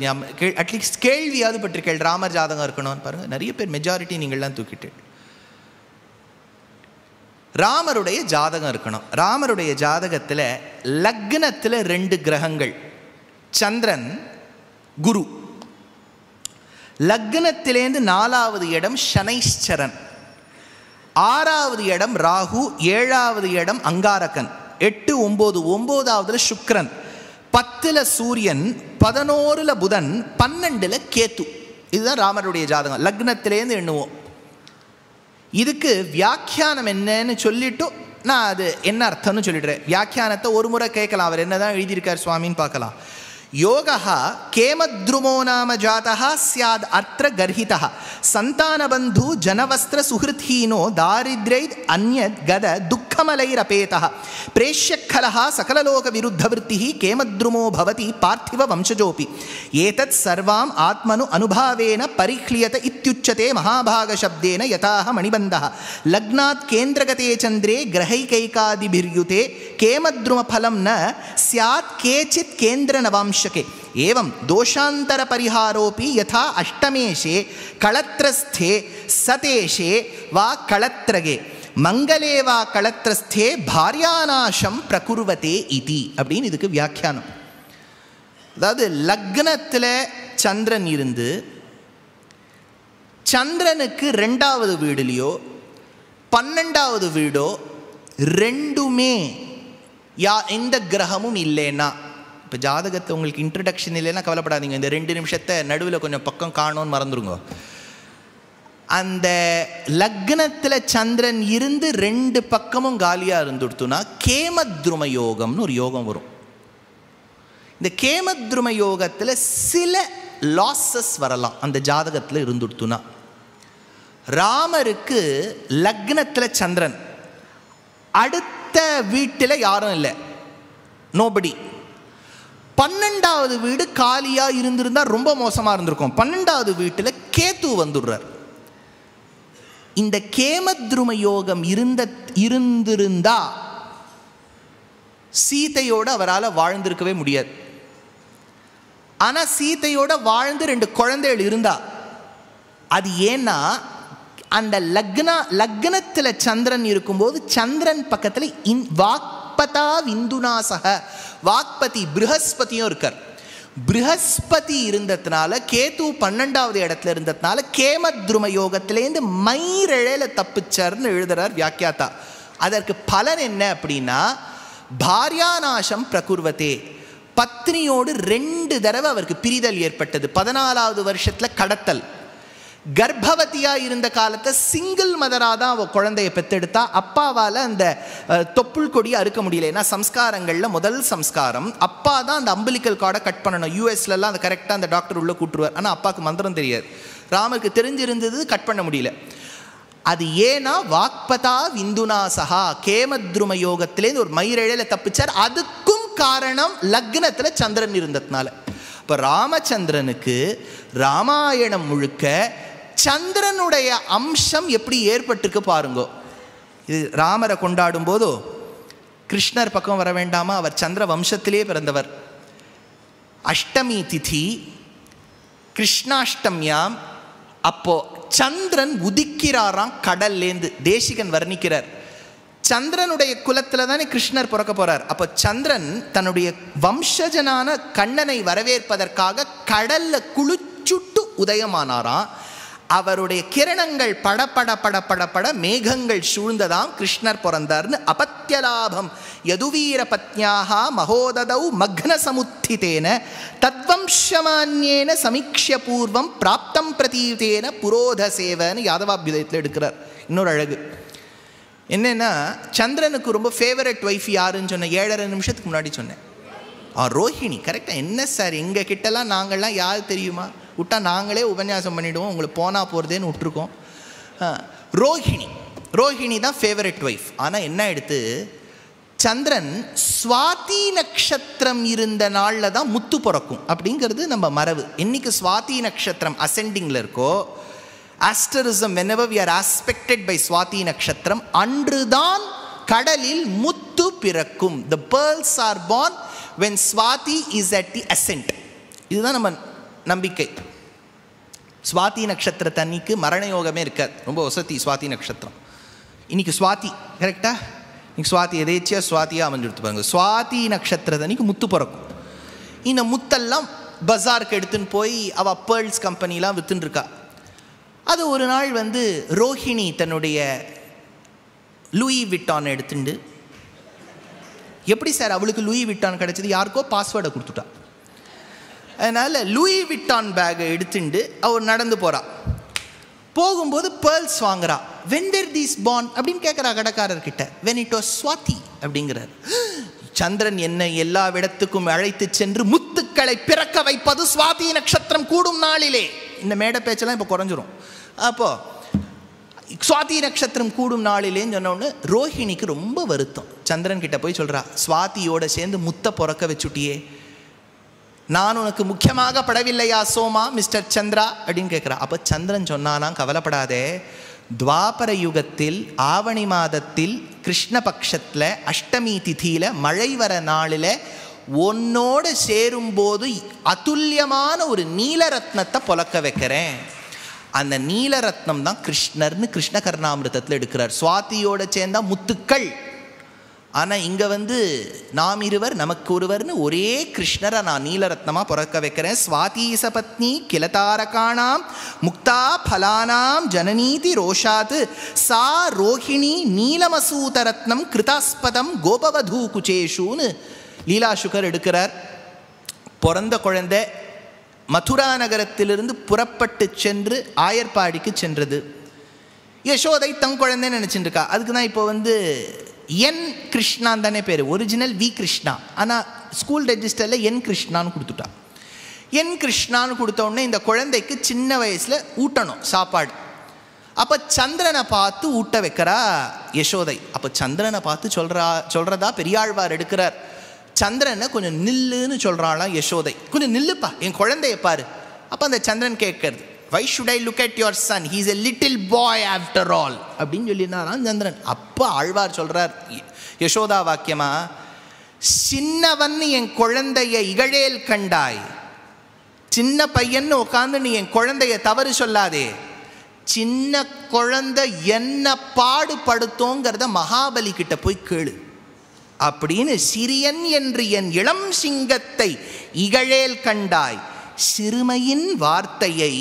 அட்லீஸ்ட் கேள்வியாவது பட்டிருக்கேள் ராமர் ஜாதகம் இருக்கணும்னு பாருங்கள். நிறைய பேர், மெஜாரிட்டி நீங்கள்லாம் தூக்கிட்டு ராமருடைய ஜாதகம் இருக்கணும். ராமருடைய ஜாதகத்தில் லக்னத்தில் 2 கிரகங்கள், சந்திரன் குரு. லக்னத்திலேருந்து 4வது இடம் சனைஸ்சரன், 6வது இடம் ராகு, 7வது இடம் அங்காரகன், 8, 9, 9வதுல சுக்கிரன், 10ல் சூரியன், 11ல் புதன், 12ல் கேத்து. இதுதான் ராமருடைய ஜாதகம். லக்னத்திலேருந்து எண்ணுவோம். இதுக்கு வியாக்கியானம் என்னன்னு சொல்லிட்டு நான் அது என்ன அர்த்தம்னு சொல்லிடுறேன். வியாக்கியானத்தை ஒரு முறை கேட்கலாம், அவர் என்னதான் எழுதியிருக்கார் சுவாமின்னு பார்க்கலாம். யோகா கேமத்ருமோ நாம ஜாதா ஸ்யாத் அர்த்த கர்ஹிதா சந்தானபந்து ஜனவஸ்திர சுஹிருத்ஹீனோ தாரித்ரை அந்யத் கத துக்கமலைரபேதா பிரேஷ்யக்கலஹா சகலலோக விருத்தவருத்தி கேமத்ருமோ பவதி பார்த்திவ வம்சஜோபி ஏதத் சர்வாம் ஆத்மனு அனுபாவேன பரிஹ்லியத இத்யுச்சதே மகாபாக சப்தேன யதாஹ மணிபந்தஹ லக்னாத் கேந்திரகதே சந்திரே கிரஹைகைகாதிபிர்யுதே கேமத்ரும ஃபலம் ந ஸ்யாத் கேச்சித் கேந்திர நவாம்ச एवं दोषांतर परिहारोपि यथा अष्टमेशे कलत्रस्थे सतेशे वा कलत्रगे मंगले वा कलत्रस्थे भार्यानाशम प्रकुर्वते इति அப்படின்னு இதுக்கு வியாக்கியானம். அதாவது லக்னத்தில் சந்திரன் இருந்து சந்திரனுக்கு 2வது வீடுலையோ 12வது வீடோ ரெண்டுமே எந்த கிரகமும் இல்லைன்னா, இப்போ ஜாதகத்தை உங்களுக்கு இன்ட்ரடக்ஷன் இல்லைன்னா கவலைப்படாதீங்க, இந்த 2 நிமிஷத்தை நடுவில் கொஞ்சம் பக்கம் காணோன்னு மறந்துடுங்க. அந்த லக்னத்தில் சந்திரன் இருந்து 2 பக்கமும் காலியாக இருந்துடுத்துனா கேமத்ரும யோகம்னு ஒரு யோகம் வரும். இந்த கேமத்ரும யோகத்தில் சில லாஸஸ் வரலாம் அந்த ஜாதகத்தில் இருந்துடுத்துனா. ராமருக்கு லக்னத்தில் சந்திரன், அடுத்த வீட்டில் யாரும் இல்லை, நோபடி. 12வது வீடு காலியாக இருந்திருந்தால் ரொம்ப மோசமாக இருந்திருக்கும். 12வது வீட்டில் கேத்து வந்துடுறார். இந்த கேமத்ரும யோகம் இருந்திருந்தா சீதையோடு அவரால் வாழ்ந்திருக்கவே முடியாது. ஆனால் சீதையோட வாழ்ந்து 2 குழந்தைகள் இருந்தா. அது ஏன்னா அந்த லக்னத்தில் சந்திரன் இருக்கும்போது சந்திரன் பக்கத்தில் வாக்பதா விந்துனாசக வாக்பதி ப்ரஹஸ்பதியும் இருக்கார். ப்ரஹஸ்பதி இருந்ததுனால கேத்து 12வது இடத்துல இருந்ததுனால கேமத்ரும யோகத்திலேருந்து மயிரழையில தப்பிச்சார்னு எழுதுறார் வியாக்கியாத்தா. அதற்கு பலன் என்ன அப்படின்னா, பாரியாநாசம் பிரகுர்வத்தே, பத்னியோடு 2 தடவை அவருக்கு பிரிதல் ஏற்பட்டது. 14வது வருஷத்தில் கடத்தல். கர்ப்பவதியாக இருந்த காலத்தை சிங்கிள் மதராக தான் அவள் குழந்தையை பெற்றெடுத்தா. அப்பாவால் அந்த தொப்புள் கொடியை அறுக்க முடியல. ஏன்னா சம்ஸ்காரங்களில் முதல் சம்ஸ்காரம் அப்பா தான் அந்த அம்பிலிக்கல் கார்டை கட் பண்ணணும். யூஎஸ்லலாம் அந்த கரெக்டாக அந்த டாக்டர் உள்ளே கூட்டுருவார். ஆனால் அப்பாவுக்கு மந்திரம் தெரியாது. ராமருக்கு தெரிஞ்சிருந்தது, கட் பண்ண முடியல. அது ஏன்னா வாக்பதா விந்துனாசகா கேமத்ரும யோகத்திலேருந்து ஒரு மயிரழையில தப்பிச்சார். அதுக்கும் காரணம் லக்னத்தில் சந்திரன் இருந்ததுனால. இப்போ ராமச்சந்திரனுக்கு ராமாயணம் முழுக்க சந்திரனுடைய அம்சம் எப்படி ஏற்பட்டிருக்கு பாருங்கோ. இது ராமரை கொண்டாடும் போதோ கிருஷ்ணர் பக்கம் வர வேண்டாமா, அவர் சந்திர வம்சத்திலே பிறந்தவர். அஷ்டமி திதி கிருஷ்ணாஷ்டமியாம் அப்போ சந்திரன் உதிக்கிறாராம் கடல்லேந்து. தேசிகன் வர்ணிக்கிறார், சந்திரனுடைய குலத்தில் தானே கிருஷ்ணர் பிறக்க போறார். அப்போ சந்திரன் தன்னுடைய வம்சஜனான கண்ணனை வரவேற்பதற்காக கடல்ல குளிச்சுட்டு உதயமானாராம். அவருடைய கிரணங்கள் படப்பட படப்பட மேகங்கள் சூழ்ந்ததாம் கிருஷ்ணர் பிறந்தார்னு. அபத்தியலாபம் யதுவீர பத்னியாக மகோததௌ மக்ன சமுத்திதேன தத்வம்சமான்யேன சமீக்ஷ்ய பூர்வம் பிராப்தம் பிரதீதேன புரோத சேவன்னு யாதவாபியுதயத்தில் எடுக்கிறார். இன்னொரு அழகு, என்னென்னா சந்திரனுக்கு ரொம்ப ஃபேவரட் ஒய்ஃப் யாருன்னு சொன்னேன் 7.5 நிமிஷத்துக்கு முன்னாடி சொன்னேன். ரோஹிணி. கரெக்டாக. என்ன சார் எங்கள் கிட்டலாம் நாங்கள்லாம் யார் தெரியுமா, விட்டா நாங்களே உபன்யாசம் பண்ணிவிடுவோம், உங்களுக்கு போனால் போகிறதேன்னு விட்டுருக்கோம். ரோஹிணி தான் ஃபேவரட் ஒய்ஃப். ஆனால் என்ன எடுத்து சந்திரன் சுவாதி நட்சத்திரம் இருந்த நாளில் தான் முத்து பிறக்கும் அப்படிங்கிறது நம்ம மரபு. இன்னைக்கு சுவாதி நட்சத்திரம் அசெண்டிங்கில் இருக்கோ, ஆஸ்டரிசம் whenever we are aspected by Swathi நட்சத்திரம், அன்றுதான் கடலில் முத்து பிறக்கும். The pearls are born when Swati is at the ascent. இதுதான் நம்ம நம்பிக்கை. சுவாதி நட்சத்திரத்து அன்னைக்கு மரண யோகமே இருக்காது. ரொம்ப வசதி சுவாதி நட்சத்திரம். இன்னைக்கு சுவாதி கரெக்டா, இன்னைக்கு சுவாதி எதேச்சியாக சுவாத்தியாக அமைஞ்சுடுத்து பாருங்க. சுவாதி நட்சத்திரத்து அன்னைக்கு முத்து பிறக்கும். இந்த முத்தெல்லாம் பஜாருக்கு எடுத்துன்னு போய் அவள் பேர்ல்ஸ் கம்பெனிலாம் விற்றுருக்கா. அது ஒரு நாள் ரோஹிணி தன்னுடைய லூயி விட்டான் எடுத்துட்டு, எப்படி சார் அவளுக்கு லூயி விட்டான் கிடைச்சது, யாருக்கோ பாஸ்வேர்டை கொடுத்துட்டா. அதனால் லூயி விட்டான் பேக்கை எடுத்துட்டு அவர் நடந்து போகிறா. போகும்போது பேர்ல்ஸ் வாங்குறா. வென் வேர் தீஸ் பார்ன் அப்படின்னு கேட்குறா கடைக்காரர்கிட்ட. வென் இட் வாஸ் சுவாதி அப்படிங்கிறார். சந்திரன் என்னை எல்லா இடத்துக்கும் அழைத்து சென்று முத்துக்களை பிறக்க வைப்பது சுவாதி நட்சத்திரம் கூடும் நாளிலே. இந்த மேடை பேச்செல்லாம் இப்போ குறைஞ்சிரும். அப்போது சுவாதி நட்சத்திரம் கூடும் நாளிலேன்னு சொன்னோன்னு ரோஹிணிக்கு ரொம்ப வருத்தம். சந்திரன் கிட்ட போய் சொல்கிறா, சுவாதியோட சேர்ந்து முத்தை பிறக்க வச்சுட்டியே, நான் உனக்கு முக்கியமாக படவில்லையா சோமா மிஸ்டர் சந்திரா அப்படின்னு கேட்குறா. அப்போ சந்திரன் சொன்னானா, கவலைப்படாதே, துவாபர யுகத்தில் ஆவணி மாதத்தில் கிருஷ்ணபக்ஷத்தில் அஷ்டமி திதியில் மழை வர நாளில் உன்னோடு சேரும்போது அதுல்யமான ஒரு நீலரத்னத்தை பொலக்க வைக்கிறேன். அந்த நீலரத்னம் தான் கிருஷ்ணர்னு கிருஷ்ண கர்ணாமிருதத்தில் எடுக்கிறார். சுவாதியோட சேர்ந்தா முத்துக்கள். ஆனால் இங்கே நாம் இருவர் நமக்கு ஒருவர்னு ஒரே கிருஷ்ணரை நான் நீலரத்னமாக பிறக்க வைக்கிறேன். சுவாதீச பத்னி கிலதாரகாணாம் முக்தா பலானாம் ஜனநீதி ரோஷாத் சா ரோஹிணி நீலமசூதரத்னம் கிருதாஸ்பதம் கோபவதூ குச்சேஷூன்னு லீலாசுகர் எடுக்கிறார். பிறந்த குழந்தை மதுரா நகரத்திலிருந்து புறப்பட்டு சென்று ஆயர்பாடிக்கு சென்றது. யசோதை தன் குழந்தைன்னு நினச்சிட்டு இருக்கா. அதுக்கு தான் இப்போ என் கிருஷ்ணான் தானே பேர், ஒரிஜினல் வி கிருஷ்ணா. ஆனால் ஸ்கூல் ரெஜிஸ்டரில் என் கிருஷ்ணான்னு கொடுத்துட்டா. என் கிருஷ்ணான்னு கொடுத்த உடனே இந்த குழந்தைக்கு சின்ன வயசில் ஊட்டணும் சாப்பாடு. அப்போ சந்திரனை பார்த்து ஊட்ட வைக்கிறா யசோதை. அப்போ சந்திரனை பார்த்து சொல்கிறதா பெரியாழ்வார் எடுக்கிறார். சந்திரனை கொஞ்சம் நில்லுன்னு சொல்கிறாளாம் யசோதை. கொஞ்சம் நில்லுப்பா, என் குழந்தைய பாரு. அப்போ அந்த சந்திரன் கேட்கறது, why should I look at your son, he is a little boy after all அப்படின்னு சொல்லியிருந்தாராம் சந்திரன். அப்போ ஆழ்வார் சொல்கிறார் யசோதா வாக்கியமா, சின்னவன் என் குழந்தைய இகழேல் கண்டாய், சின்ன பையன்னு உட்காந்து நீ என் குழந்தைய தவறு சொல்லாதே, சின்ன குழந்தை என்ன பாடுபடுத்தோங்கிறத மகாபலி கிட்ட போய் கேளு அப்படின்னு. சிறியன் என்று என் இளம் சிங்கத்தை இகழேல் கண்டாய், சிறுமையின் வார்த்தையை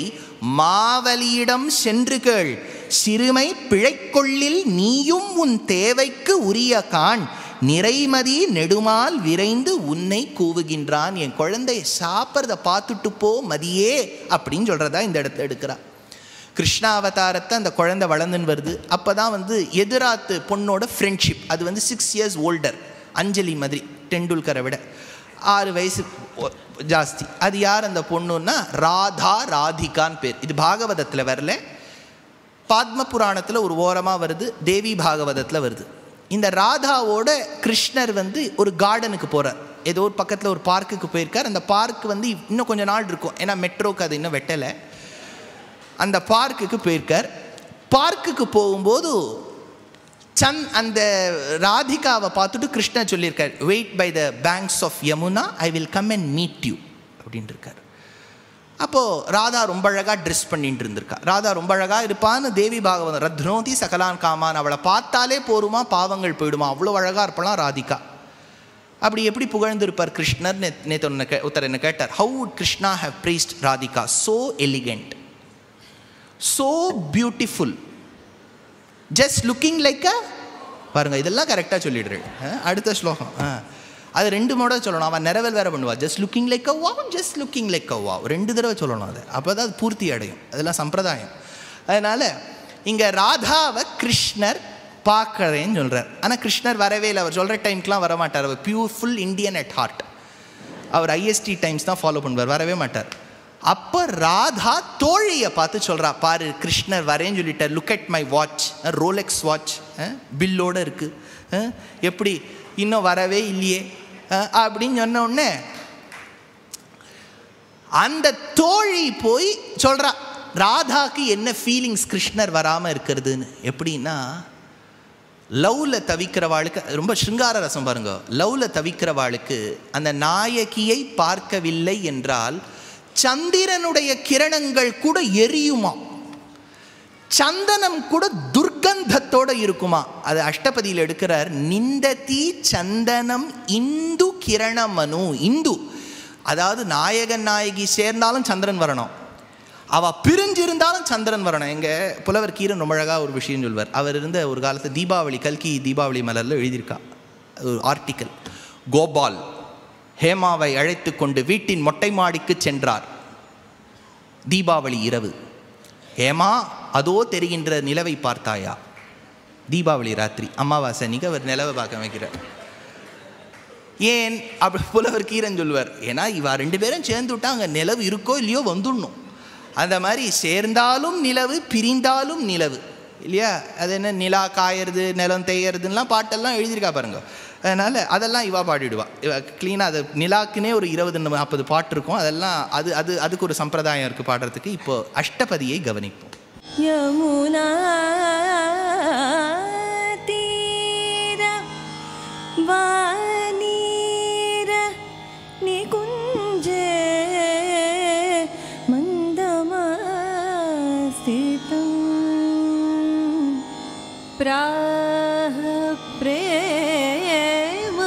மாவலியிடம் சென்று கேள், சிறுமை பிழைக்கொள்ளில் நீயும் உன் தேவைக்கு உரிய காண், நிறைமதி நெடுமால் விரைந்து உன்னை கூவுகின்றான். என் குழந்தைய சாப்பிட்றத பார்த்துட்டு போ மதியே அப்படின்னு சொல்கிறதா இந்த இடத்துல எடுக்கிறா. கிருஷ்ணாவதாரத்தை அந்த குழந்தை வளர்ந்துன்னு வருது. அப்போ தான் எதிராத்து பொண்ணோட ஃப்ரெண்ட்ஷிப். அது 6 years ஓல்டர், அஞ்சலி மாதிரி, டெண்டுல்கரை விட 6 வயசு ஜாஸ்தி. அது யார் அந்த பொண்ணுன்னா ராதா ராதிகான்னு பேர். இது பாகவதத்தில் வரல, பாத்ம புராணத்தில் ஒரு ஓரமாக வருது, தேவி பாகவதத்தில் வருது. இந்த ராதாவோட கிருஷ்ணர் ஒரு கார்டனுக்கு போகிறார். ஏதோ ஒரு பக்கத்தில் ஒரு பார்க்குக்கு போயிருக்கார். அந்த பார்க் இன்னும் கொஞ்சம் நாள் இருக்கும், ஏன்னா மெட்ரோக்கு அது இன்னும் வெட்டலை. அந்த பார்க்குக்கு போயிருக்கார். பார்க்குக்கு போகும்போது அந்த ராதிகாவை பார்த்துட்டு கிருஷ்ணர் சொல்லியிருக்கார், wait by the banks of Yamuna, I will come and meet you அப்படின்னு இருக்கார். அப்போது ராதா ரொம்ப அழகாக ட்ரெஸ் பண்ணிட்டு இருந்திருக்கா. ராதா ரொம்ப அழகாக இருப்பான்னு தேவி பாகவதம், ரத்னோதி சகலான் காமான், அவளை பார்த்தாலே போருமா பாவங்கள் போயிடுமா, அவ்வளோ அழகாக இருப்பலாம் ராதிகா. அப்படி எப்படி புகழ்ந்திருப்பார் கிருஷ்ணர்? நேற்று ஒருத்தர் என்ன கேட்டார், how would Krishna have praised Radhika? So elegant, so beautiful, just looking like a, பாருங்க இதெல்லாம் கரெக்டாக சொல்லிடுறேன். அடுத்த ஸ்லோகம் அது 2 முறை சொல்லணும். அவன் நிறவல் வேற பண்ணுவா. ஜஸ்ட் லுக்கிங் லைக் அ வாவ், ஜஸ்ட் லுக்கிங் லைக் அ வாவ் 2 தடவை சொல்லணும். அது அப்போ தான் அது பூர்த்தி அடையும். அதெல்லாம் சம்பிரதாயம். அதனால் இங்கே ராதாவை கிருஷ்ணர் பார்க்குறேன்னு சொல்கிறார். ஆனால் கிருஷ்ணர் வரவே இல்லை. அவர் சொல்கிற டைம்க்கெலாம் வரமாட்டார். அவர் pure full Indian at heart. அவர் ஐஎஸ்டி டைம்ஸ் தான் ஃபாலோ பண்ணுவார், வரவே மாட்டார். அப்போ ராதா தோழியை பார்த்து சொல்கிறா, பாரு கிருஷ்ணர் வரேன்னு சொல்லிட்டார், look at my watch, Rolex watch பில்லோடு இருக்குது, எப்படி இன்னும் வரவே இல்லையே அப்படின்னு சொன்ன உடனே அந்த தோழி போய் சொல்கிறா ராதாக்கு என்ன ஃபீலிங்ஸ் கிருஷ்ணர் வராமல் இருக்கிறதுன்னு. எப்படின்னா, லவ்வில் தவிக்கிறவாளுக்கு ரொம்ப சிருங்கார ரசம் பாருங்க. லவ்வில் தவிக்கிறவாளுக்கு அந்த நாயகியை பார்க்கவில்லை என்றால் சந்திரனுடைய கிரணங்கள் கூட எரியுமா, சந்தனம் கூட துர்கந்தத்தோடு இருக்குமா. அது அஷ்டபதியில் எடுக்கிறார். நிந்ததி சந்தனம் இந்து கிரணமனு. இந்து அதாவது நாயகன் நாயகி சேர்ந்தாலும் சந்திரன் வரணும், அவள் பிரிஞ்சிருந்தாலும் சந்திரன் வரணும். எங்கள் புலவர் கீரன் ரொம்ப அழகாக ஒரு விஷயம் சொல்வார். அவர் இருந்த ஒரு காலத்தில் தீபாவளி, கல்கி தீபாவளி மலரில் எழுதியிருக்கா ஒரு ஆர்டிக்கல். கோபால் ஹேமாவை அழைத்து கொண்டு வீட்டின் மொட்டை மாடிக்கு சென்றார். தீபாவளி இரவு. ஹேமா, அதோ தெரிகின்ற நிலவை பார்த்தாயா? தீபாவளி ராத்திரி, அமாவாசை அன்னைக்கு அவர் நிலவை பார்க்க வைக்கிறார். ஏன் அப்படி புலவர் கீரன் சொல்வார், ஏன்னா இவா ரெண்டு பேரும் சேர்ந்து விட்டா அங்கே நிலவு இருக்கோ இல்லையோ வந்துடணும். அந்த மாதிரி சேர்ந்தாலும் நிலவு, பிரிந்தாலும் நிலவு இல்லையா. அது என்ன நிலா காயறது, நிலம் தேயறதுலாம் பாட்டெல்லாம் எழுதியிருக்கா பாருங்க. அதனால் அதெல்லாம் இவா பாடிடுவா. இவ க்ளீனாக அது நிலாக்குன்னே ஒரு 20-40 பாட்டு இருக்கும். அதெல்லாம் அதுக்கு ஒரு சம்பிரதாயம் இருக்குது பாடுறதுக்கு. இப்போ அஷ்டபதியை கவனிப்போம். யமுனா தீர வானீர நிகுஞ்சே மந்தமஸ்திதம் प्राह प्रेम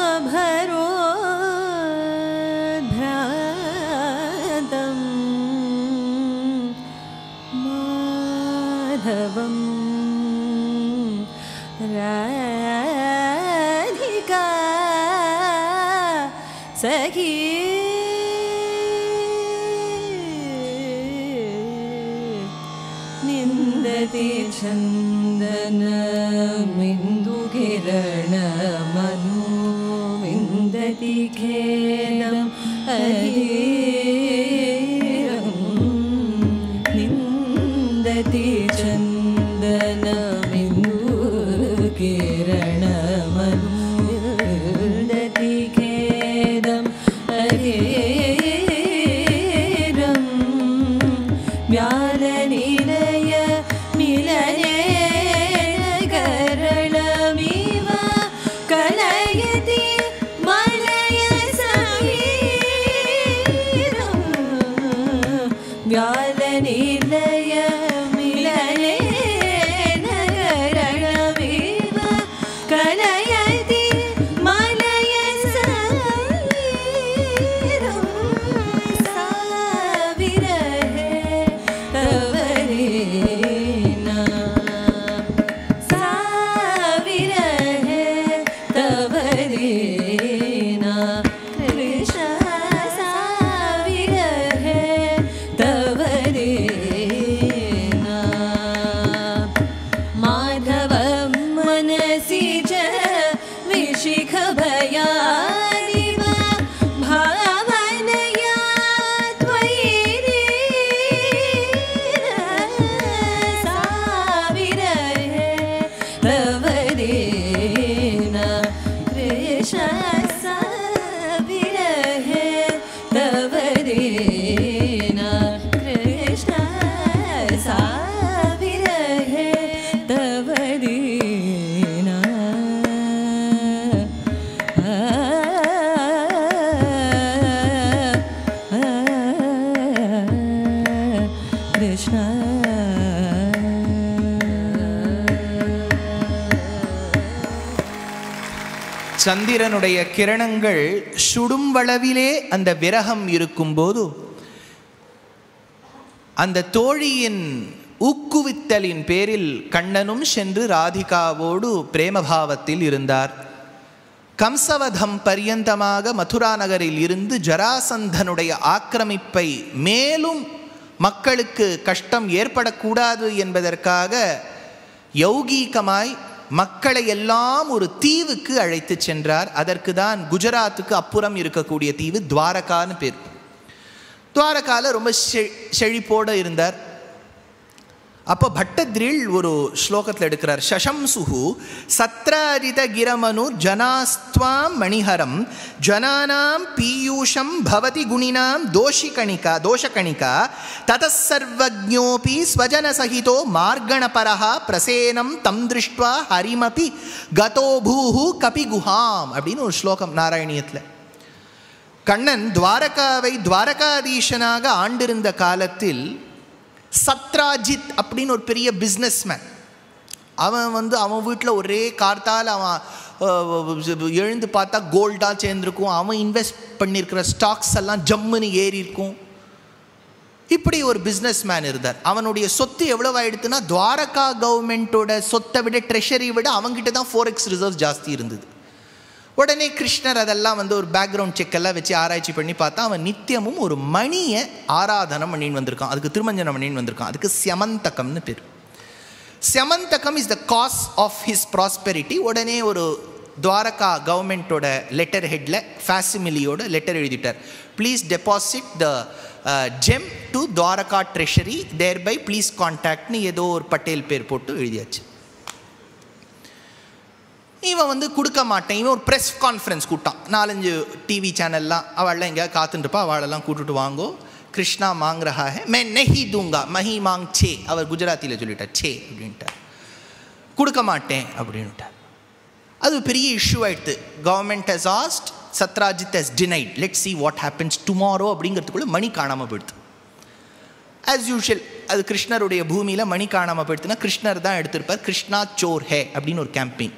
भरोद्भ्रातं माधवं राधिका सखी निन्दति चन्दनमिन्दुकिरणमनु विन्दति खेदम् अधीरं निन्दति चन्दनमिन्दुकिरणमनु विन्दति खेदम् अधीरं व्यालनिलय मिलने करणमिव कलयति मलय समीरं व्यालनिलय मिलने करणमिव कलयति मलय समीरं साविरहे तव लीना साविरहे तव लीना कृष्ण साविरहे तव लीना माधवं मनसि च विशिखभयादिव भावनया त्वयि साविरहे तव लीना कृष्ण साविरहे तव लीना कृष्ण साविरहे तव लीना कृष्ण சந்திரனுடைய கிரணங்கள் சுடும் வளவிலே அந்த விரகம் இருக்கும்போது அந்த தோழியின் ஊக்குவித்தலின் பேரில் கண்ணனும் சென்று ராதிகாவோடு பிரேமபாவத்தில் இருந்தார். கம்சவதம் பரியந்தமாக மதுரா நகரில் இருந்து ஜராசந்தனுடைய ஆக்கிரமிப்பை மேலும் மக்களுக்கு கஷ்டம் ஏற்படக்கூடாது என்பதற்காக யௌகீகமாய் மக்களை எல்லாம் ஒரு தீவுக்கு அழைத்து சென்றார். அதற்கு தான் குஜராத்துக்கு அப்புறம் இருக்கக்கூடிய தீவு துவாரகான்னு பேர். துவாரகாவில் ரொம்ப செழிப்போடு இருந்தார். அப்போ பட்டத்ரில் ஒரு ஸ்லோகத்தில் எடுக்கிறார். சசம்சுஹு சத்ராரித கிரமனு ஜனாஸ்துவாம் மணிஹரம் ஜனானாம் பீயூஷம் பவதி குணினாம் தோஷகணிகா ததசர்வஜோபி ஸ்வஜன சகிதோ மார்கணபரஹ பிரசேனம் தம் திருஷ்ட்வா ஹரிமபி கதோபூஹு கபி குஹாம் அப்படின்னு ஒரு ஸ்லோகம் நாராயணியத்தில். கண்ணன் துவாரகாவை துவாரகாதீசனாக ஆண்டிருந்த காலத்தில் சத்ராஜித் அப்படின்னு ஒரு பெரிய பிஸ்னஸ்மேன், அவன் வீட்டில் ஒரே கார்த்தால் அவன் எழுந்து பார்த்தா கோல்டாக சேர்ந்துருக்கும். அவன் இன்வெஸ்ட் பண்ணியிருக்கிற ஸ்டாக்ஸ் எல்லாம் ஜம்முன்னு ஏறி இருக்கும். இப்படி ஒரு பிஸ்னஸ் மேன் இருந்தார். அவனுடைய சொத்து எவ்வளோ ஆயிடுத்துன்னா துவாரகா கவர்மெண்ட்டோட சொத்தை விட ட்ரெஷரி விட அவங்ககிட்ட தான் 4x ரிசர்வ் ஜாஸ்தி இருந்தது. உடனே கிருஷ்ணர் அதெல்லாம் ஒரு பேக்ரவுண்ட் செக்கெல்லாம் வச்சு ஆராய்ச்சி பண்ணி பார்த்தா அவன் நித்தியமும் ஒரு மணியை ஆராதனம் பண்ணின்னு வந்திருக்கான். அதுக்கு திருமஞ்சனம் பண்ணின்னு வந்திருக்கான். அதுக்கு ஸ்யமந்தகம்னு பேர். Syamantakam is the cause of his prosperity. உடனே ஒரு துவாரகா கவர்மெண்ட்டோட லெட்டர் ஹெட்டில் ஃபேசிமிலியோட லெட்டர் எழுதிட்டார். Please deposit the gem to Dwaraka treasury, thereby please கான்டாக்ட்னு ஏதோ ஒரு பட்டேல் பேர் போட்டு எழுதியாச்சு. இவன் கொடுக்க மாட்டேன். இவன் ஒரு ப்ரெஸ் கான்ஃபரன்ஸ் கூட்டான். 4-5 டிவி சேனல்லாம் அவள்லாம் எங்கேயாவது காத்துட்டுருப்பா. அவளெல்லாம் கூட்டுட்டு வாங்கோ, கிருஷ்ணா மாங் ரஹா ஹை மே நஹி தூங்கா மஹி மாங் சே. அவர் குஜராத்தியில் சொல்லிட்டார் சே அப்படின்ட்டார், கொடுக்க மாட்டேன் அப்படின்ட்டார். அது பெரிய இஷ்யூ ஆயிடுது. Government has asked, Satrajit has denied, let's see what happens tomorrow அப்படிங்கிறதுக்குள்ளே மணி காணாமல் போயிடுது. ஆஸ் யூஷுவல் அது கிருஷ்ணருடைய பூமியில் மணி காணாமல் போயிடுதுன்னா கிருஷ்ணர் தான் எடுத்திருப்பார். கிருஷ்ணா சோர் ஹே அப்படின்னு ஒரு கேம்பெயின்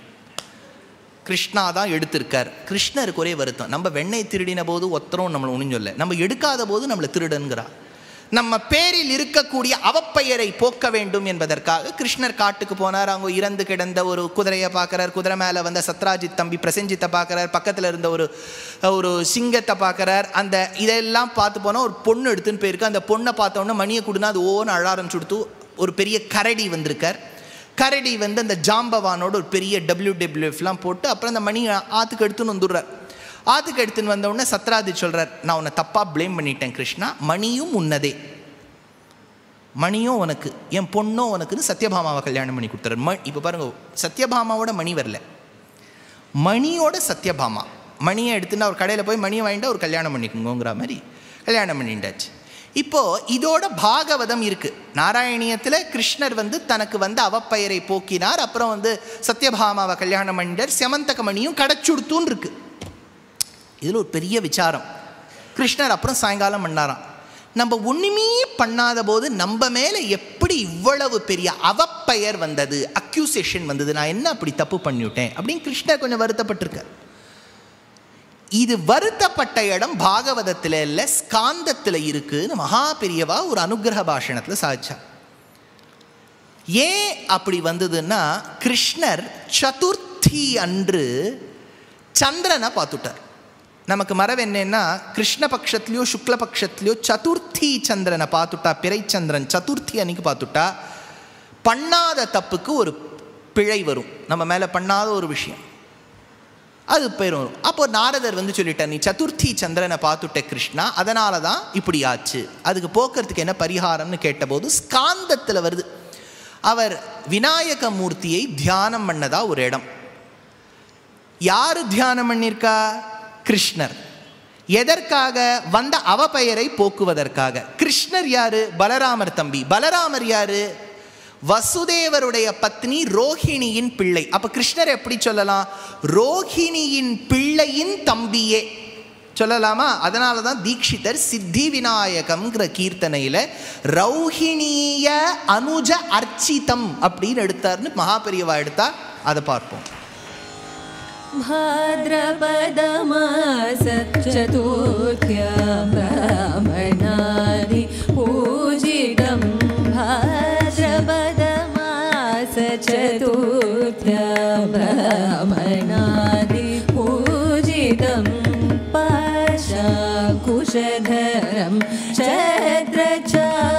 கிருஷ்ணா தான் எடுத்திருக்கார். கிருஷ்ணருக்கு ஒரே வருத்தம், நம்ம வெண்ணெய் திருடின போது ஒத்தரும் நம்மளை ஒன்றும் நம்ம எடுக்காத போது நம்மளை திருடன்கிறார். நம்ம பேரில் இருக்கக்கூடிய அவப்பெயரை போக்க வேண்டும் என்பதற்காக கிருஷ்ணர் காட்டுக்கு போனார். அவங்க இறந்து கிடந்த ஒரு குதிரையை பார்க்குறார். குதிரை மேலே வந்த சத்ராஜித் தம்பி பிரசஞ்சித்தை பார்க்குறார். பக்கத்தில் இருந்த ஒரு சிங்கத்தை பார்க்குறார். அந்த இதெல்லாம் பார்த்து போனால் ஒரு பொண்ணு எடுத்துன்னு போயிருக்கு. அந்த பொண்ணை பார்த்தோன்னே மணியை கொடுனா அது ஓன்னு அழ ஆரம்பிச்சுடுத்து. ஒரு பெரிய கரடி வந்திருக்கார். கரடி அந்த ஜாம்பவானோட ஒரு பெரிய WWFலாம் போட்டு அப்புறம் அந்த மணி ஆற்றுக்கு எடுத்துன்னு வந்துடுறார். ஆற்றுக்கு எடுத்துன்னு வந்தவுடனே சத்ராஜித் சொல்கிறார், நான் உன்னை தப்பாக ப்ளேம் பண்ணிட்டேன் கிருஷ்ணா, மணியும் உன்னதே, மணியும் உனக்கு, என் பொண்ணும் உனக்குன்னு சத்யபாமாவை கல்யாணம் பண்ணி கொடுத்துறாரு. இப்போ பாருங்க, சத்யபாமாவோட மணி வரல, மணியோட சத்யபாமா. மணியை எடுத்துன்னு அவர் கடையில் போய் மணியை வாங்கிட்டு ஒரு கல்யாணம் பண்ணிக்கோங்கிற மாதிரி கல்யாணம் பண்ணிட்டாச்சு. இப்போது இதோட பாகவதம் இருக்குது. நாராயணியத்தில் கிருஷ்ணர் தனக்கு அவப்பெயரை போக்கினார். அப்புறம் சத்யபாமாவை கல்யாணம் பண்ணிட்டார். செமந்தக மணியும் கடச்சுடுத்துன்னு இருக்கு. இதில் ஒரு பெரிய விசாரம். கிருஷ்ணர் அப்புறம் சாயங்காலம் பண்ணாராம், நம்ம ஒன்றுமே பண்ணாத போது நம்ம மேலே எப்படி இவ்வளவு பெரிய அவப்பெயர் வந்தது, அக்யூசேஷன் வந்தது, நான் என்ன அப்படி தப்பு பண்ணிவிட்டேன் அப்படின்னு கிருஷ்ணர் கொஞ்சம் வருத்தப்பட்டிருக்கார். இது வருத்தப்பட்ட இடம் பாகவதத்தில் இல்லை, ஸ்காந்தத்தில் இருக்குன்னு மகா பெரியவா ஒரு அனுகிரக பாஷணத்தில் சாதிச்சார். ஏன் அப்படி வந்ததுன்னா, கிருஷ்ணர் சதுர்த்தி அன்று சந்திரனை பார்த்துட்டார். நமக்கு மரபு என்னன்னா, கிருஷ்ண பட்சத்துலையோ சுக்ல பட்சத்துலையோ சதுர்த்தி சந்திரனை பார்த்துட்டா, பிறை சந்திரன் சதுர்த்தி அன்னைக்கு பார்த்துட்டா பண்ணாத தப்புக்கு ஒரு பிழை வரும். நம்ம மேலே பண்ணாத ஒரு விஷயம் அது பேர் வரும். அப்போ நாரதர் சொல்லிட்டார், நீ சதுர்த்தி சந்திரனை பார்த்துட்ட கிருஷ்ணா, அதனால தான் இப்படி ஆச்சு, அதுக்கு போக்குறதுக்கு என்ன பரிகாரம்னு கேட்டபோது ஸ்காந்தத்தில் வருது. அவர் விநாயக மூர்த்தியை தியானம் பண்ணதா ஒரு இடம். யாரு தியானம் பண்ணியிருக்கா? கிருஷ்ணர். எதற்காக? வந்த அவப்பெயரை போக்குவதற்காக. கிருஷ்ணர் யாரு? பலராமர் தம்பி. பலராமர் யாரு? வசுதேவருடைய பத்னி ரோஹிணியின் பிள்ளை. அப்ப கிருஷ்ணர் எப்படி சொல்லலாம்? ரோஹிணியின் பிள்ளையின் தம்பியே சொல்லலாமா? அதனால தான் தீட்சிதர் சித்தி விநாயகம்ங்கிற கீர்த்தனையில ரௌஹிணிய அனுஜ அர்ச்சிதம் அப்படின்னு எடுத்தார்னு மகாபெரியவா எடுத்தா. அதை பார்ப்போம். भाद्रपद मास चतुर्थ्यां ब्राह्मणादि पूजितं भाद्रपद मास चतुर्थ्यां ब्राह्मणादि पूजितं पाशाकुशधरं छत्रचामर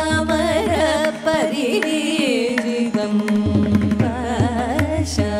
परिनिर्जितं पाशा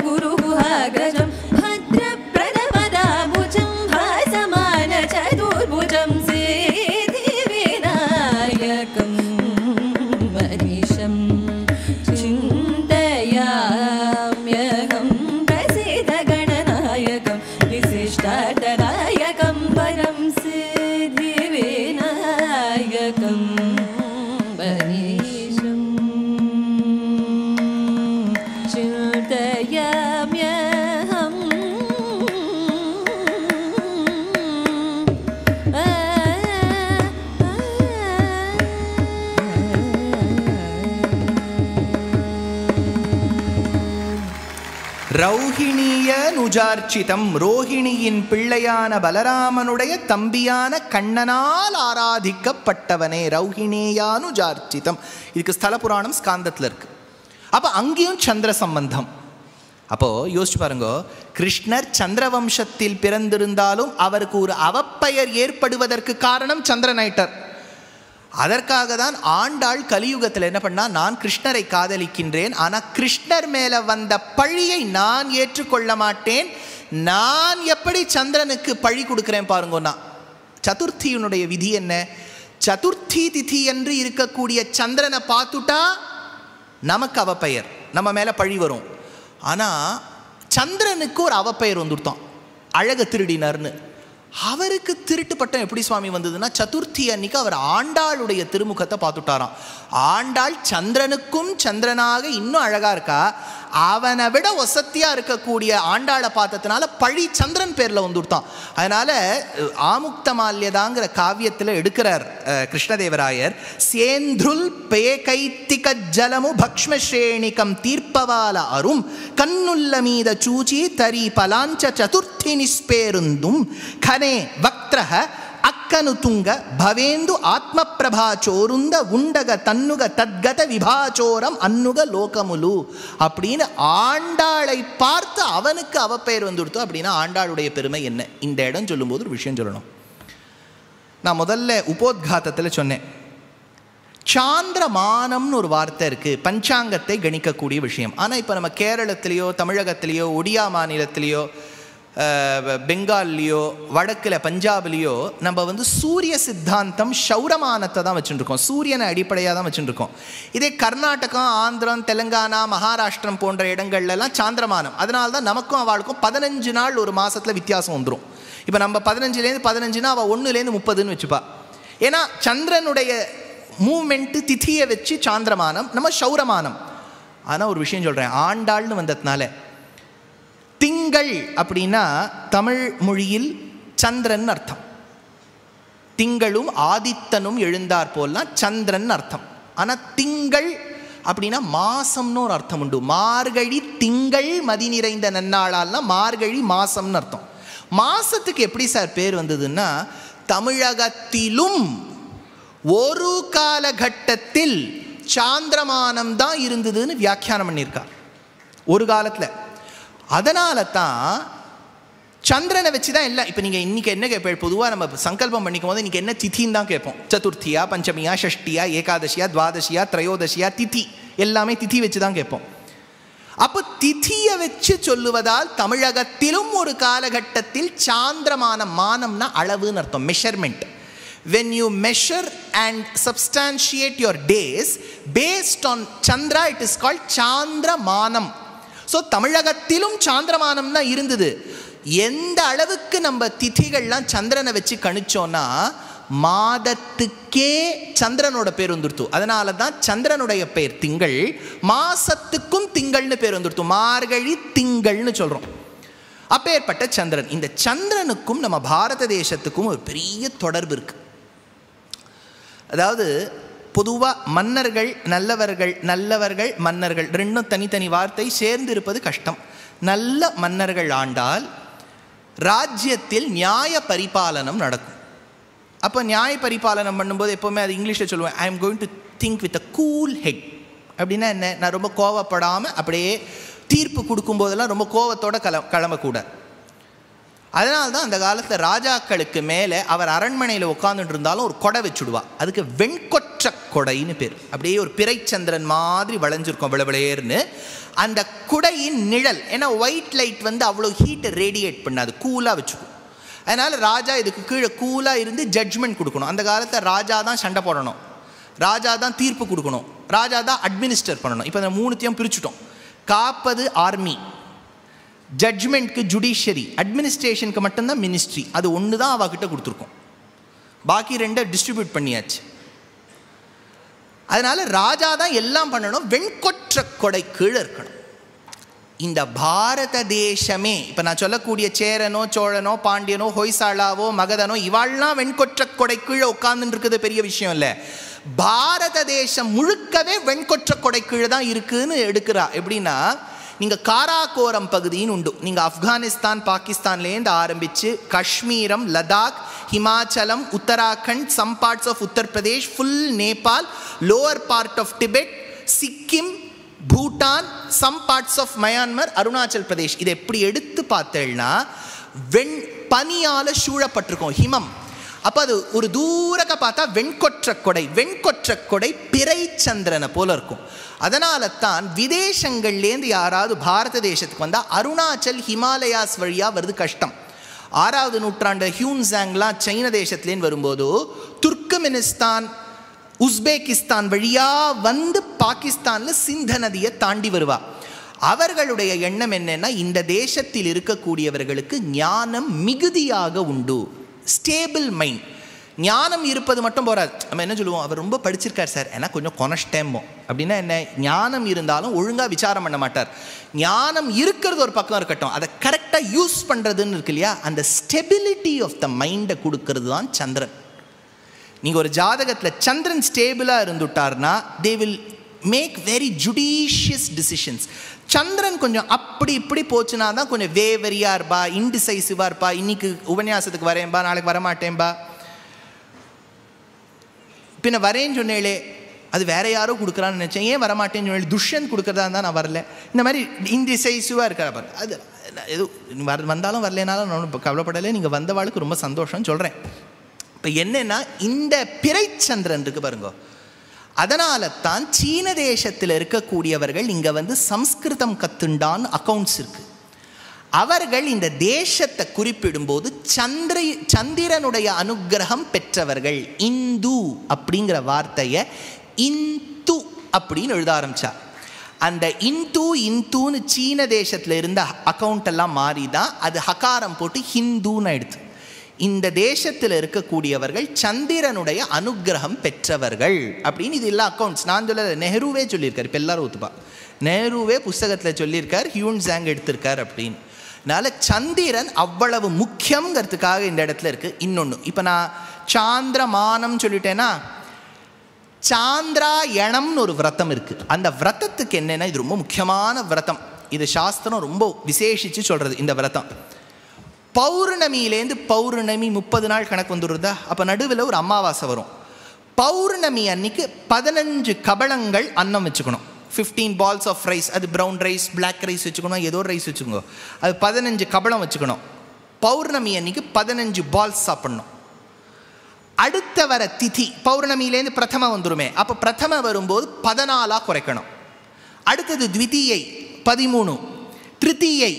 गुरुगुहाग्रजं भद्रप्रदपदाभुजं भासमान चतुर्भुजं सिद्धिविनायकं मनीषं चिन्तयाम्यहं प्रसिद्धगणनायकं विशिष्टार्थदायकं परं सिद्धिविनायकं मनीषं चिन्तयाम्यहं ரௌஹிணிய நுஜார்ச்சிதம், ரோஹிணியின் பிள்ளையான பலராமனுடைய தம்பியான கண்ணனால் ஆராதிக்கப்பட்டவனே ரௌஹிணியானுஜார்ச்சிதம். இதுக்கு ஸ்தல புராணம் ஸ்காந்தத்தில் இருக்கு. அப்போ அங்கேயும் சந்திர சம்பந்தம். அப்போ யோசிச்சு பாருங்க, கிருஷ்ணர் சந்திரவம்சத்தில் பிறந்திருந்தாலும் அவருக்கு ஒரு அவப்பெயர் ஏற்படுவதற்கு காரணம் சந்திரனைட்டர். அதற்காக தான் ஆண்டாள் கலியுகத்தில் என்ன பண்ணா, நான் கிருஷ்ணரை காதலிக்கின்றேன், ஆனால் கிருஷ்ணர் மேலே வந்த பழியை நான் ஏற்றுக்கொள்ள மாட்டேன், நான் எப்படி சந்திரனுக்கு பழி கொடுக்குறேன் பாருங்கன்னா. சதுர்த்தியினுடைய விதி என்ன? சதுர்த்தி திதி என்று இருக்கக்கூடிய சந்திரனை பார்த்துட்டா நமக்கு அவப்பெயர், நம்ம மேலே பழி வரும். ஆனால் சந்திரனுக்கு ஒரு அவப்பெயர் வந்துடுத்தான், அழக திருடினர்னு. அவருக்கு திருட்டு பட்டம் எப்படி சுவாமி வந்ததுன்னா, சதுர்த்தி அன்னைக்கு அவர் ஆண்டாளுடைய திருமுகத்தை பார்த்துட்டாராம். ஆண்டாள் சந்திரனுக்கும் சந்திரனாக இன்னும் அழகா இருக்கா, அவனை விட ஒசத்தியா இருக்கக்கூடிய ஆண்டாளை பார்த்ததுனால பழி சந்திரன் பேர்ல வந்துட்டான். அதனால ஆமுக்தமால்யதாங்கிற காவியத்தில் எடுக்கிறார் கிருஷ்ணதேவராயர், சேந்துருல் பேகைத்திக ஜலமு பக்ஷ்மஸ்ரேணிகம் தீர்ப்பவால அரும் கண்ணுள்ள மீத சூச்சி தரி பலாஞ்ச சதுர்த்தி நிஸ்பேருந்தும் கனே வக்த்ரஹ அக்கனு துங்க பவேந்து ஆத்ம பிரபா சோருந்த உண்டக தன்னுக தத்கத விபாச்சோரம் அன்னுக லோகமுலு அப்படின்னு ஆண்டாளை பார்த்து அவனுக்கு அவப்பெயர் வந்துடுத்தோம். அப்படின்னா ஆண்டாளுடைய பெருமை என்ன? இந்த இடம் சொல்லும்போது ஒரு விஷயம் சொல்லணும். நான் முதல்ல உபோத்காத்தத்தில் சொன்னேன், சாந்திரமானம்னு ஒரு வார்த்தை இருக்குது, பஞ்சாங்கத்தை கணிக்கக்கூடிய விஷயம். ஆனால் இப்போ நம்ம கேரளத்திலேயோ தமிழகத்திலேயோ ஒடியா மாநிலத்திலேயோ பெங்கால்லையோ வடக்கில் பஞ்சாப்லேயோ நம்ம சூரிய சித்தாந்தம் சௌரமானத்தை தான் வச்சுருக்கோம், சூரியனை அடிப்படையாக தான் வச்சுருக்கோம். இதே கர்நாடகம், ஆந்திரம், தெலுங்கானா, மகாராஷ்டிரம் போன்ற இடங்கள்லாம் சாந்திரமானம். அதனால தான் நமக்கும் அவளுக்கும் 15 நாள் ஒரு மாதத்தில் வித்தியாசம் வந்துடும். இப்போ நம்ம 15லேருந்து 15னா அவள் 1லேருந்து 30ன்னு வச்சுப்பா. ஏன்னா சந்திரனுடைய மூமெண்ட்டு திதியை வச்சு சாந்திரமானம், நம்ம சௌரமானம். ஆனால் ஒரு விஷயம் சொல்கிறேன், ஆண்டாள்னு வந்ததுனால திங்கள் அப்படின்னா தமிழ் மொழியில் சந்திரன் அர்த்தம். திங்களும் ஆதித்தனும் எழுந்தார் போலாம் சந்திரன் அர்த்தம். ஆனால் திங்கள் அப்படின்னா மாசம்னு ஒரு அர்த்தம் உண்டு. மார்கழி திங்கள் மதி நிறைந்த நன்னாளால்னா மார்கழி மாசம்னு அர்த்தம். மாசத்துக்கு எப்படி சார் பேர் வந்ததுன்னா, தமிழகத்திலும் ஒரு காலகட்டத்தில் சாந்திரமானம் தான் இருந்ததுன்னு வியாக்கியானம் பண்ணியிருக்கார் ஒரு காலத்தில். அதனால தான் சந்திரனை வச்சு தான் எல்லாம். இப்போ நீங்கள் இன்றைக்கி என்ன கேட்பேன், பொதுவாக நம்ம சங்கல்பம் பண்ணிக்கும் போது இன்றைக்கி என்ன திதின்னு தான் கேட்போம். சதுர்த்தியா, பஞ்சமியா, ஷஷ்டியா, ஏகாதசியா, துவாதசியா, திரையோதசியா, திதி எல்லாமே திதி வச்சு தான் கேட்போம். அப்போ திதியை வச்சு சொல்லுவதால் தமிழகத்திலும் ஒரு காலகட்டத்தில் சாந்திரமானம், மானம்னா அளவுன்னு அர்த்தம், measurement. When you measure and substantiate your days based on Chandra, it is called Chandramanam. So தமிழகத்திலும் சாந்திரமானம் தான் இருந்தது. எந்த அளவுக்கு நம்ம திதிகள்லாம் சந்திரனை வச்சு கணிச்சோன்னா மாதத்துக்கே சந்திரனோட பேர் வந்துடுத்து. அதனால தான் சந்திரனுடைய பேர் திங்கள், மாசத்துக்கும் திங்கள்னு பேர் வந்துடுத்து, மார்கழி திங்கள்னு சொல்கிறோம். அப்பேற்பட்ட சந்திரன், இந்த சந்திரனுக்கும் நம்ம பாரத தேசத்துக்கும் ஒரு பெரிய தொடர்பு இருக்கு. அதாவது பொதுவாக மன்னர்கள் நல்லவர்கள், நல்லவர்கள் மன்னர்கள் ரெண்டும் தனித்தனி வார்த்தை சேர்ந்து இருப்பது கஷ்டம். நல்ல மன்னர்கள் ஆண்டால் ராஜ்யத்தில் நியாய பரிபாலனம் நடக்கும். அப்போ நியாய பரிபாலனம் பண்ணும்போது எப்போவுமே அது இங்கிலீஷில் சொல்லுவேன், I am going to think with a cool head. அப்படின்னா என்ன, நான் ரொம்ப கோவப்படாமல் அப்படியே தீர்ப்பு கொடுக்கும்போதெல்லாம் ரொம்ப கோவத்தோடு கிளம்பக்கூடாது. அதனால தான் அந்த காலத்தில் ராஜாக்களுக்கு மேலே அவர் அரண்மனையில் உட்காந்துட்டு இருந்தாலும் ஒரு கொடை வச்சுடுவா. அதுக்கு வெண்கொட் வெண்கொற்ற கொடைன்னு பேர். அப்படியே ஒரு பிறைச்சந்திரன் மாதிரி வளைஞ்சிருக்கும் விளவிளையர்னு. அந்த குடையின் நிழல், ஏன்னா ஒயிட் லைட் வந்து அவ்வளோ ஹீட்டை ரேடியேட் பண்ணாது, கூலாக வச்சுக்கும். அதனால் ராஜா இதுக்கு கீழே கூலாக இருந்து ஜட்ஜ்மெண்ட் கொடுக்கணும். அந்த காலத்தில் ராஜா தான் சண்டை போடணும், ராஜா தான் தீர்ப்பு கொடுக்கணும், ராஜா தான் அட்மினிஸ்டர் பண்ணணும். இப்போ இந்த மூணுத்தையும் பிரிச்சுட்டோம். காப்பது ஆர்மி, ஜட்ஜ்மெண்ட்க்கு ஜுடிஷியரி, அட்மினிஸ்ட்ரேஷனுக்கு மட்டும்தான் மினிஸ்ட்ரி. அது ஒன்று தான் அவகிட்ட கொடுத்துருக்கோம், பாக்கி ரெண்டை டிஸ்ட்ரிபியூட் பண்ணியாச்சு. அதனால ராஜா தான் எல்லாம் பண்ணணும், வெண்கொற்ற கொடை கீழே இருக்கணும். இந்த பாரத தேசமே, இப்போ நான் சொல்லக்கூடிய சேரனோ சோழனோ பாண்டியனோ ஹொய்சாளாவோ மகதனோ இவாள்லாம் வெண்கொற்ற கொடை கீழே உட்கார்ந்துட்டு இருக்குது பெரிய விஷயம் இல்லை. பாரத தேசம் முழுக்கவே வெண்கொற்ற கொடை கீழே தான் இருக்குன்னு எடுக்கிறா. எப்படின்னா, நீங்கள் காராகோரம் பகுதின்னு உண்டு, நீங்கள் ஆப்கானிஸ்தான் பாகிஸ்தான்லேருந்து ஆரம்பித்து காஷ்மீரம், லடாக், ஹிமாச்சலம், Uttarakhand, some parts of Uttar Pradesh, full Nepal, lower part of Tibet, Sikkim, Bhutan, some parts of Myanmar, Arunachal Pradesh, இதை எப்படி எடுத்து பார்த்தேன்னா பனியால் சூழப்பட்டிருக்கும் ஹிமம். அப்போ அது ஒரு தூரக்க பார்த்தா வெண்கொற்ற கொடை, வெண்கொற்ற கொடை பிறை சந்திரனை போல இருக்கும். அதனால தான் விதேசங்கள்லேருந்து யாராவது பாரத தேசத்துக்கு வந்தால் அருணாச்சல் ஹிமாலயாஸ் வழியாக வருது கஷ்டம். 6வது நூற்றாண்டு ஹியூன்சாங்லாம் சைன தேசத்துலேருந்து வரும்போது துர்க்மெனிஸ்தான், உஸ்பெகிஸ்தான் வழியாக வந்து பாகிஸ்தானில் சிந்த நதியை தாண்டி வருவா. அவர்களுடைய எண்ணம் என்னன்னா, இந்த தேசத்தில் இருக்கக்கூடியவர்களுக்கு ஞானம் மிகுதியாக உண்டு, ஸ்டேபிள் மைண்ட். ஞானம் இருப்பது மட்டும் போராது. நம்ம என்ன சொல்லுவோம், அவர் ரொம்ப படிச்சிருக்கார் சார், ஏன்னா கொஞ்சம் கொனஷ்டேமோ அப்படின்னா என்ன, ஞானம் இருந்தாலும் ஒழுங்காக விசாரம் பண்ண மாட்டார். ஞானம் இருக்கிறது ஒரு பக்கம் இருக்கட்டும், அதை கரெக்டாக யூஸ் பண்ணுறதுன்னு இருக்கு இல்லையா, அந்த ஸ்டெபிலிட்டி ஆஃப் த மைண்டை கொடுக்கறது தான் சந்திரன். நீங்கள் ஒரு ஜாதகத்தில் சந்திரன் ஸ்டேபிளாக இருந்துட்டார்னா they will make very judicious decisions. Chandran கொஞ்சம் அப்படி இப்படி போச்சுன்னா தான் கொஞ்சம் வேவரியாக இருப்பா, இன்டிசைசிவாக இருப்பா, இன்னைக்கு உபன்யாசத்துக்கு வரேன்பா, நாளைக்கு வரமாட்டேன்பா, பின்ன வரேன்னு சொன்னேளே அது வேற யாரோ கொடுக்குறான்னு நினச்சேன், ஏன் வரமாட்டேன்னு சொன்னேன், துஷ்யந்த் கொடுக்குறதா இருந்தால் நான் வரல, இந்த மாதிரி இன்டிசைசிவாக இருக்கிற பாரு. அது எது வந்தாலும் வரலனாலும் நான் கவலைப்படலை, நீங்கள் வந்தவாளுக்கு ரொம்ப சந்தோஷம் சொல்கிறேன். இப்போ என்னென்னா, இந்த பிறைச்சந்திரன் இருக்கு பாருங்க, அதனால தான் சீன தேசத்தில் இருக்கக்கூடியவர்கள் இங்கே வந்து சம்ஸ்கிருதம் கத்துண்டான்னு அக்கௌண்ட்ஸ் இருக்கு. அவர்கள் இந்த தேசத்தை குறிப்பிடும்போது சந்திரனுடைய அனுகிரகம் பெற்றவர்கள், இந்து அப்படிங்கிற வார்த்தையை இந்து அப்படின்னு எழுத ஆரம்பிச்சா. அந்த இந்துன்னு சீன தேசத்தில் இருந்த அக்கௌண்ட் எல்லாம் மாறி தான் அது ஹகாரம் போட்டு ஹிந்துன்னு எடுத்து. இந்த தேசத்தில் இருக்கக்கூடியவர்கள் சந்திரனுடைய அனுகிரகம் பெற்றவர்கள் அப்படின்னு இது எல்லா அக்கௌண்ட்ஸ். நான் சொல்ல, நெஹ்ருவே சொல்லியிருக்கார், இப்போ எல்லாரும் ஒத்துப்பா, நெஹ்ருவே புஸ்தகத்தில் சொல்லியிருக்கார், ஹியூன்சாங் எடுத்திருக்கார் அப்படின்னு. அதனால சந்திரன் அவ்வளவு முக்கியங்கிறதுக்காக இந்த இடத்துல இருக்கு. இன்னொன்று, இப்போ நான் சாந்திரமானம் சொல்லிட்டேன்னா, சாந்திராயணம்னு ஒரு விரதம் இருக்கு. அந்த விரதத்துக்கு என்னன்னா, இது ரொம்ப முக்கியமான விரதம், இது சாஸ்திரம் ரொம்ப விசேஷிச்சு சொல்றது. இந்த விரதம் பௌர்ணமியிலேருந்து பௌர்ணமி 30 நாள் கணக்கு வந்துடுறதா, அப்போ நடுவில் ஒரு அமாவாசை வரும். பௌர்ணமி அன்னைக்கு 15 கபளங்கள் அன்னம் வச்சுக்கணும். 15 balls ஆஃப் ரைஸ், அது ப்ரௌன் ரைஸ், பிளாக் ரைஸ் வச்சுக்கணும், ஏதோ ரைஸ் வச்சுக்கோங்க, அது 15 கபளம் வச்சுக்கணும். பௌர்ணமி அன்னைக்கு 15 balls சாப்பிடணும். அடுத்த வர திதி பௌர்ணமியிலேருந்து பிரதம வந்துருமே, அப்போ பிரதம வரும்போது 14 குறைக்கணும். அடுத்தது த்விதீயை 13, திருத்தீயை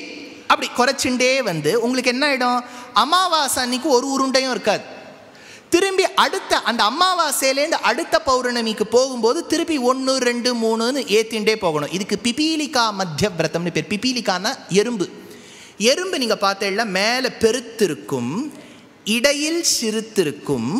அப்படி குறைச்சுண்டே வந்து உங்களுக்கு என்ன ஆகிடும், அமாவாசை அன்னைக்கு ஒரு உருண்டையும் இருக்காது. திரும்பி அடுத்த அந்த அமாவாசையிலேருந்து அடுத்த பௌர்ணமிக்கு போகும்போது திருப்பி 1, 2, 3ன்னு ஏற்றிண்டே போகணும். இதுக்கு பிபீலிகா மத்திய விரதம்னு பேர். பிபீலிகான்னா எறும்பு. எறும்பு நீங்கள் பார்த்தீங்கன்னா மேலே பெருத்திருக்கும், இடையில் சிறுத்திருக்கும்,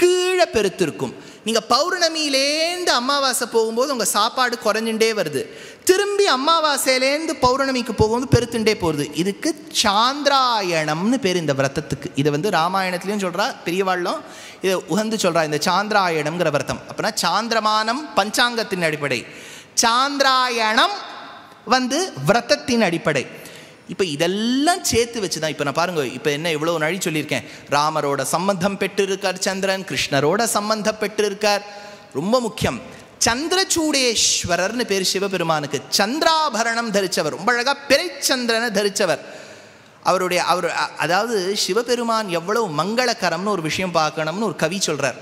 கீழே பெருத்திருக்கும். நீங்கள் பௌர்ணமியிலேருந்து அமாவாசை போகும்போது உங்கள் சாப்பாடு குறைஞ்சுட்டே வருது, திரும்பி அமாவாசையிலேருந்து பௌர்ணமிக்கு போகும்போது பெருத்துண்டே போகுது. இதுக்கு சாந்திராயணம்னு பேர் இந்த விரதத்துக்கு. இதை வந்து ராமாயணத்துலேயும் சொல்கிறா, பெரியவாள்லும் இதை உகந்து சொல்கிறா, இந்த சாந்திராயணம்ங்கிற விரதம். அப்படின்னா சாந்திரமானம் பஞ்சாங்கத்தின் அடிப்படை, சாந்திராயணம் வந்து விரதத்தின் அடிப்படை. இப்போ இதெல்லாம் சேர்த்து வச்சு தான் இப்போ நான் பாருங்கள், இப்போ என்ன இவ்வளோ நழி சொல்லியிருக்கேன். ராமரோட சம்பந்தம் பெற்றிருக்கார் சந்திரன், கிருஷ்ணரோட சம்பந்தம் பெற்றிருக்கார். ரொம்ப முக்கியம், சந்திரச்சூடேஸ்வரர்னு பேர் சிவபெருமானுக்கு. சந்திராபரணம் தரித்தவர், ரொம்ப அழகாக பிறைச்சந்திரனை தரித்தவர். அதாவது சிவபெருமான் எவ்வளவு மங்களகரம்னு ஒரு விஷயம் பார்க்கணும்னு ஒரு கவி சொல்கிறார்.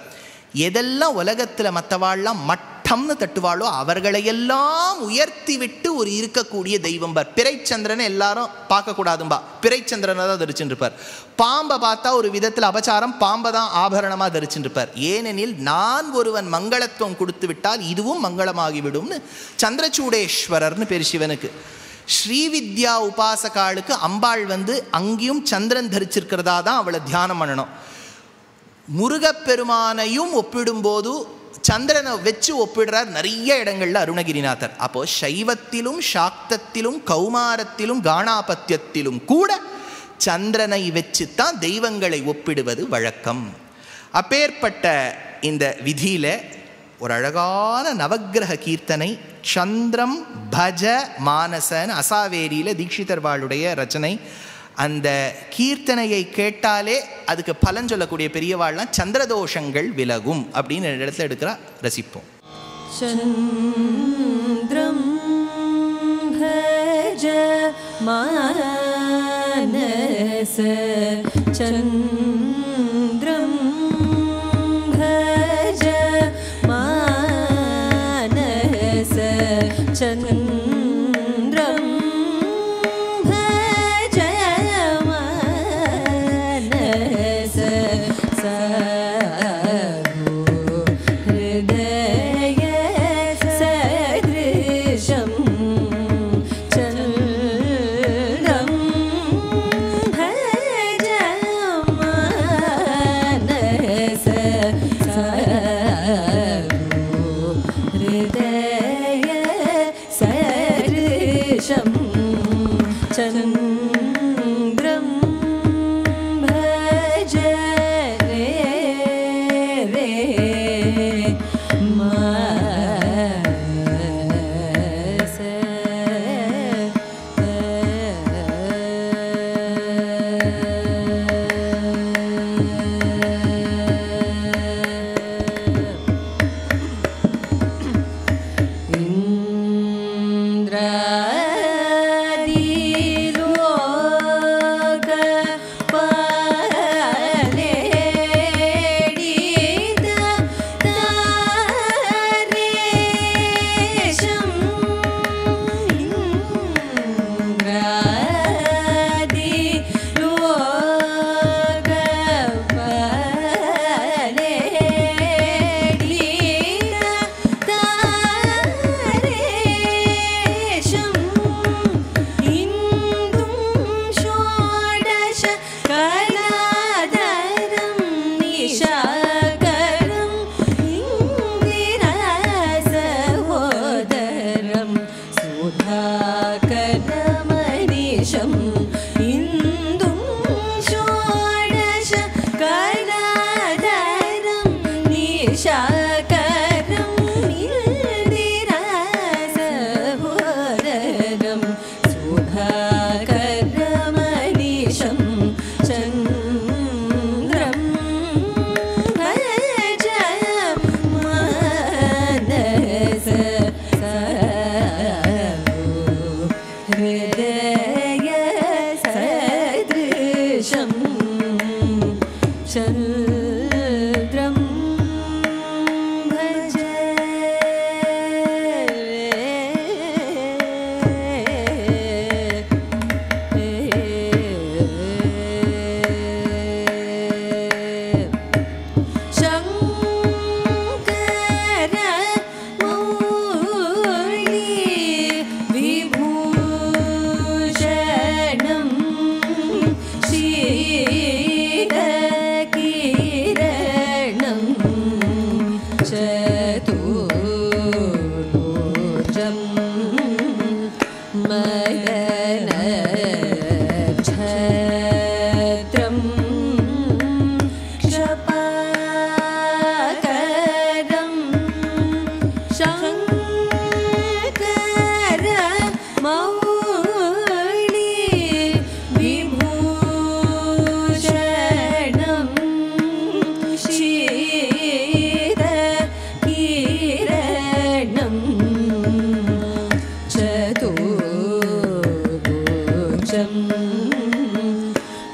எதெல்லாம் உலகத்தில் மற்றவாள்லாம் மட்டம்னு தட்டுவாளோ அவர்களையெல்லாம் உயர்த்தி விட்டு ஒரு இருக்கக்கூடிய தெய்வம் பார். பிறைச்சந்திரனை எல்லாரும் பார்க்கக்கூடாதும்பா, பிறைச்சந்திரனை தான் தரிச்சுட்டு இருப்பார். பாம்பை பார்த்தா ஒரு விதத்தில் அபச்சாரம், பாம்பை தான் ஆபரணமாக தரிச்சுட்டு இருப்பார். ஏனெனில் நான் ஒருவன் மங்களத்துவம் கொடுத்து விட்டால் இதுவும் மங்களமாகிவிடும்னு சந்திரசூடேஸ்வரர்னு பேர் சிவனுக்கு. ஸ்ரீவித்யா உபாசகாளுக்கு அம்பாள் அங்கேயும் சந்திரன் தரிச்சிருக்கிறதா தான் அவளை தியானம் பண்ணணும். முருகப்பெருமானையும் ஒப்பிடும்போது சந்திரனை வச்சு ஒப்பிடுறார் நிறைய இடங்கள்ல அருணகிரிநாதர். அப்போ சைவத்திலும் சாக்தத்திலும் கௌமாரத்திலும் காணாபத்தியத்திலும் கூட சந்திரனை வச்சுத்தான் தெய்வங்களை ஒப்பிடுவது வழக்கம். அப்பேற்பட்ட இந்த விதியில ஒரு அழகான நவக்கிரக கீர்த்தனை சந்திரம் பஜ மானசன் அசாவேரியில தீட்சிதர்வாளுடைய ரச்சனை. அந்த கீர்த்தனையை கேட்டாலே அதுக்கு பலன் சொல்லக்கூடிய பெரியவாள்லாம் சந்திரதோஷங்கள் விலகும் அப்படின்னு இடத்துல எடுக்கிறா. ரசிப்போம். சந்திரம் பஜ மானச சந்திரம் பஜ மானச சந்திரம்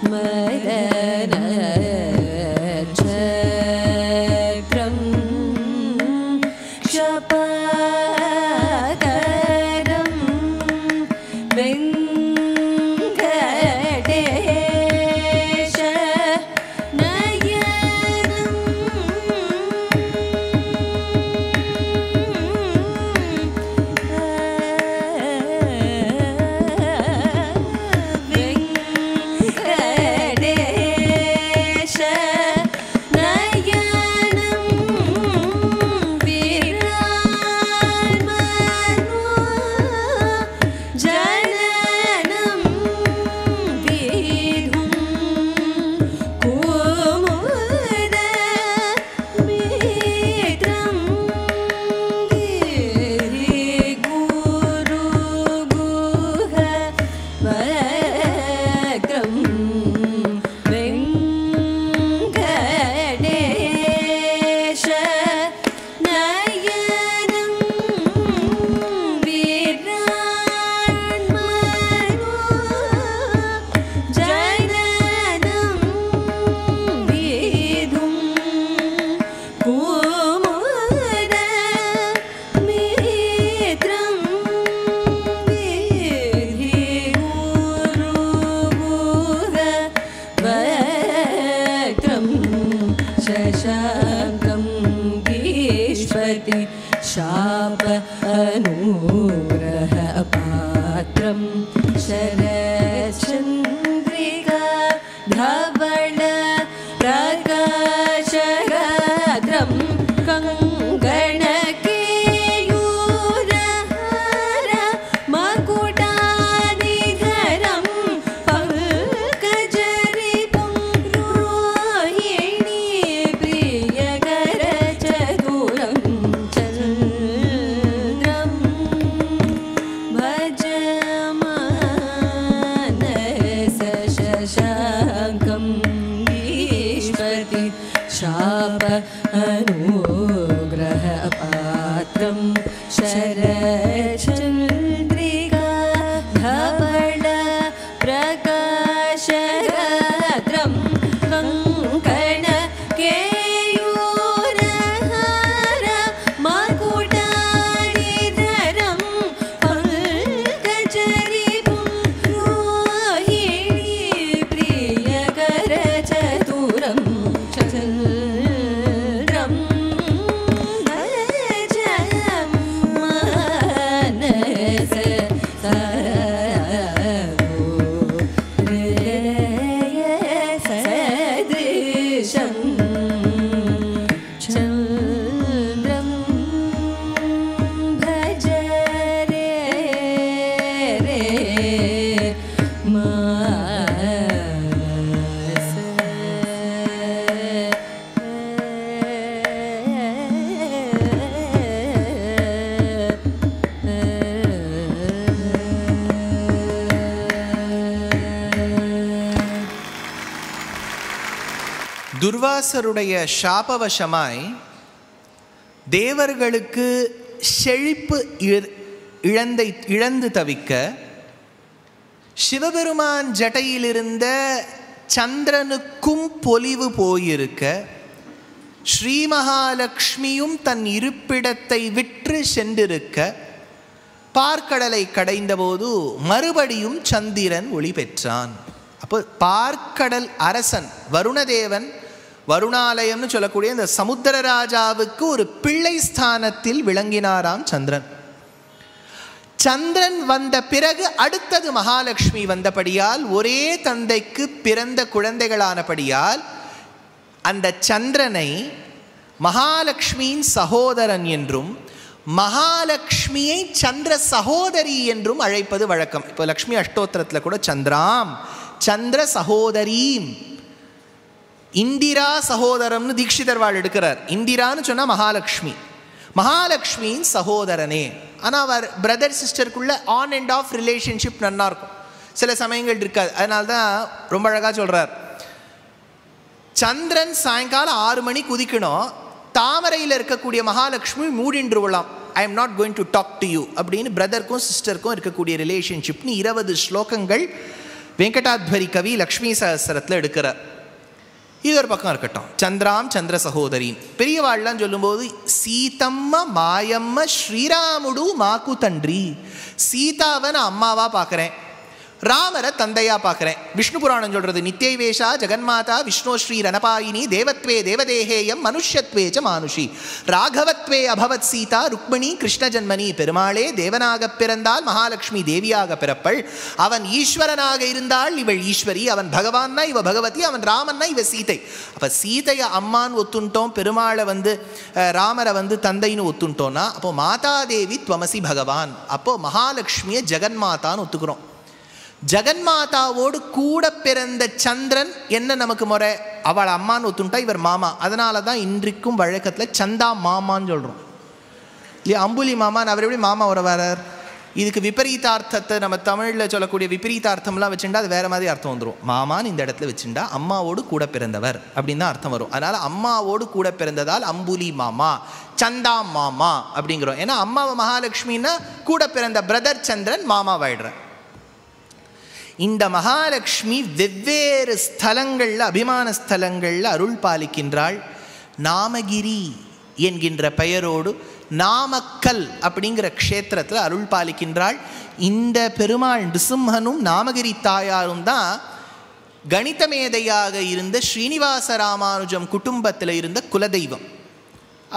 மதன சக்கரம் துர்வாசருடைய சாபவசமாய் தேவர்களுக்கு செழிப்பு இழந்து தவிக்க சிவபெருமான் ஜடையிலிருந்த சந்திரனுக்கும் பொலிவு போயிருக்க ஸ்ரீ மகாலட்சுமியும் தன் இருப்பிடத்தை விற்று சென்றிருக்க பார்க்கடலை கடைந்தபோது மறுபடியும் சந்திரன் ஒளி பெற்றான். அப்போ பார்க்கடல் அரசன் வருணதேவன், வருணாலயம்னு சொல்லக்கூடிய இந்த சமுத்திரராஜாவுக்கு ஒரு பிள்ளை ஸ்தானத்தில் விளங்கினாராம் சந்திரன். சந்திரன் வந்த பிறகு அடுத்தது மகாலட்சுமி வந்தபடியால், ஒரே தந்தைக்கு பிறந்த குழந்தைகளானபடியால் அந்த சந்திரனை மகாலட்சுமியின் சகோதரன் என்றும் மகாலட்சுமியை சந்திர சகோதரி என்றும் அழைப்பது வழக்கம். இப்போ லக்ஷ்மி அஷ்டோத்திரத்தில் கூட சந்திராம், சந்திர சகோதரீம், இந்திரா சகோதரம்னு தீட்சிதர்வாள் எடுக்கிறார். இந்திரான்னு சொன்னால் மகாலட்சுமி, மகாலட்சுமியின் சகோதரனே. ஆனால் அவர் பிரதர் சிஸ்டருக்குள்ள ஆன் அண்ட் ஆஃப் ரிலேஷன்ஷிப் நல்லா இருக்கும், சில சமயங்கள் இருக்காது. அதனால தான் ரொம்ப அழகாக சொல்கிறார், சந்திரன் சாயங்காலம் 6 மணிக்கு உதிக்கணும், தாமரையில் இருக்கக்கூடிய மகாலட்சுமி மூடின்றுவலாம், I am not going to talk to you அப்படின்னு பிரதருக்கும் சிஸ்டருக்கும் இருக்கக்கூடிய ரிலேஷன்ஷிப்னு 20 ஸ்லோகங்கள் வெங்கடாத்வரி கவி லக்ஷ்மி சஹஸ்ரத்தில் எடுக்கிறார். இது ஒரு பக்கம் இருக்கட்டும். சந்திராம் சந்திர சகோதரின் பெரியவாள்லாம் சொல்லும்போது சீதம்ம மாயம்ம ஸ்ரீராமுடு மாக்கு தன்றி, சீதாவை நான் அம்மாவா பார்க்குறேன், ராமரை தந்தையா பார்க்குறேன். விஷ்ணு புராணம் சொல்கிறது, நித்யவேஷா ஜெகன்மாதா விஷ்ணு ஸ்ரீ ரணபாயினி தேவத்வே தேவதேகேயம் மனுஷ்யத்வே ச மானுஷி ராகவத்வே அபவத் சீதா ருக்மிணி கிருஷ்ண ஜன்மனி. பெருமாளே தேவனாக பிறந்தால் மகாலட்சுமி தேவியாக பிறப்பள், அவன் ஈஸ்வரனாக இருந்தால் இவள் ஈஸ்வரி, அவன் பகவான்னா இவ பகவதி, அவன் ராமன்னா இவ சீதை. அப்போ சீதையை அம்மான்னு ஒத்துண்டோம், பெருமாளை ராமரை தந்தைன்னு ஒத்துண்டோன்னா அப்போ மாதாதேவி துவமசி பகவான், அப்போ மகாலட்சுமியை ஜெகன்மாதான்னு ஒத்துக்கிறோம். ஜெகன்மாதாவோடு கூட பிறந்த சந்திரன் என்ன நமக்கு முறை, அவள் அம்மான்னு ஒத்துண்டா இவர் மாமா. அதனால தான் இன்றைக்கும் வழக்கத்தில் சந்தா மாமான்னு சொல்கிறோம் இல்லையா. அம்புலி மாமான்னு அவர் எப்படி மாமா வரவார்? இதுக்கு விபரீதார்த்தத்தை நம்ம தமிழில் சொல்லக்கூடிய விபரீதார்த்தம்லாம் வச்சுட்டா அது வேறு மாதிரி அர்த்தம் வந்துடும். மாமான்னு இந்த இடத்துல வச்சுட்டா அம்மாவோடு கூட பிறந்தவர் அப்படின்னு தான் அர்த்தம் வரும். அதனால் அம்மாவோடு கூட பிறந்ததால் அம்புலி மாமா, சந்தா மாமா அப்படிங்கிறோம். ஏன்னா அம்மாவை மகாலட்சுமின்னா கூட பிறந்த பிரதர் சந்திரன் மாமாவாயிடுற. இந்த மகாலட்சுமி வெவ்வேறு ஸ்தலங்களில், அபிமான ஸ்தலங்களில் அருள் பாலிக்கின்றாள். நாமகிரி என்கின்ற பெயரோடு நாமக்கல் அப்படிங்கிற க்ஷேத்திரத்தில் அருள் பாலிக்கின்றாள். இந்த பெருமாள் நிருசிம்மனும் நாமகிரி தாயாரும் தான் கணித மேதையாக இருந்த ஸ்ரீனிவாச ராமானுஜம் குடும்பத்தில் இருந்த குலதெய்வம்.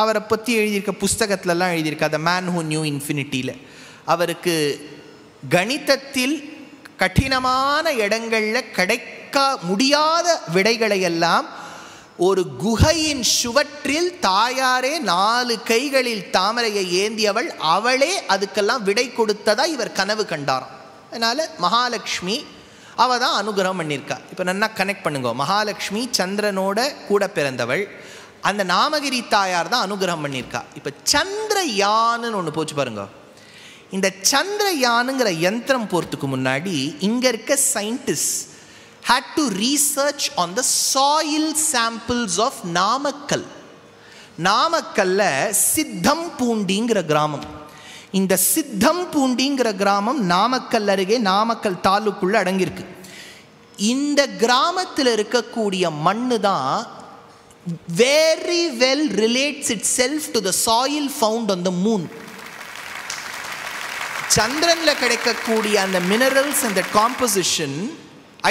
அவரை பற்றி எழுதியிருக்க புஸ்தகத்திலலாம் எழுதியிருக்க த மேன் ஹூ நியூ இன்ஃபினிட்டியில் அவருக்கு கணிதத்தில் கடினமான இடங்களில் கிடைக்க முடியாத விடைகளையெல்லாம் ஒரு குகையின் சுவற்றில் தாயாரே 4 கைகளில் தாமரையை ஏந்தியவள், அவளே அதுக்கெல்லாம் விடை கொடுத்ததா இவர் கனவு கண்டாராம். அதனால் மகாலட்சுமி அவள் தான் அனுகிரகம் பண்ணியிருக்கா. இப்போ நல்லா கனெக்ட் பண்ணுங்க, மகாலட்சுமி சந்திரனோட கூட பிறந்தவள், அந்த நாமகிரி தாயார் தான் அனுகிரகம் பண்ணியிருக்கா. இப்போ சந்திரயான்னு ஒன்று போச்சு பாருங்க. இந்த சந்திரயானுங்கிற யந்திரம் போகிறதுக்கு முன்னாடி இங்கே இருக்க scientist had to research on the soil samples of Namakkal. நாமக்கல்ல சித்தம் பூண்டிங்கிற கிராமம். இந்த சித்தம் பூண்டிங்கிற கிராமம் நாமக்கல் அருகே நாமக்கல் தாலுக்குள்ள அடங்கியிருக்கு. இந்த கிராமத்தில் இருக்கக்கூடிய மண்ணு தான் very well relates itself to the soil found on the moon. சந்திரனில் கிடைக்கக்கூடிய அந்த மினரல்ஸ் அந்த காம்போசிஷன்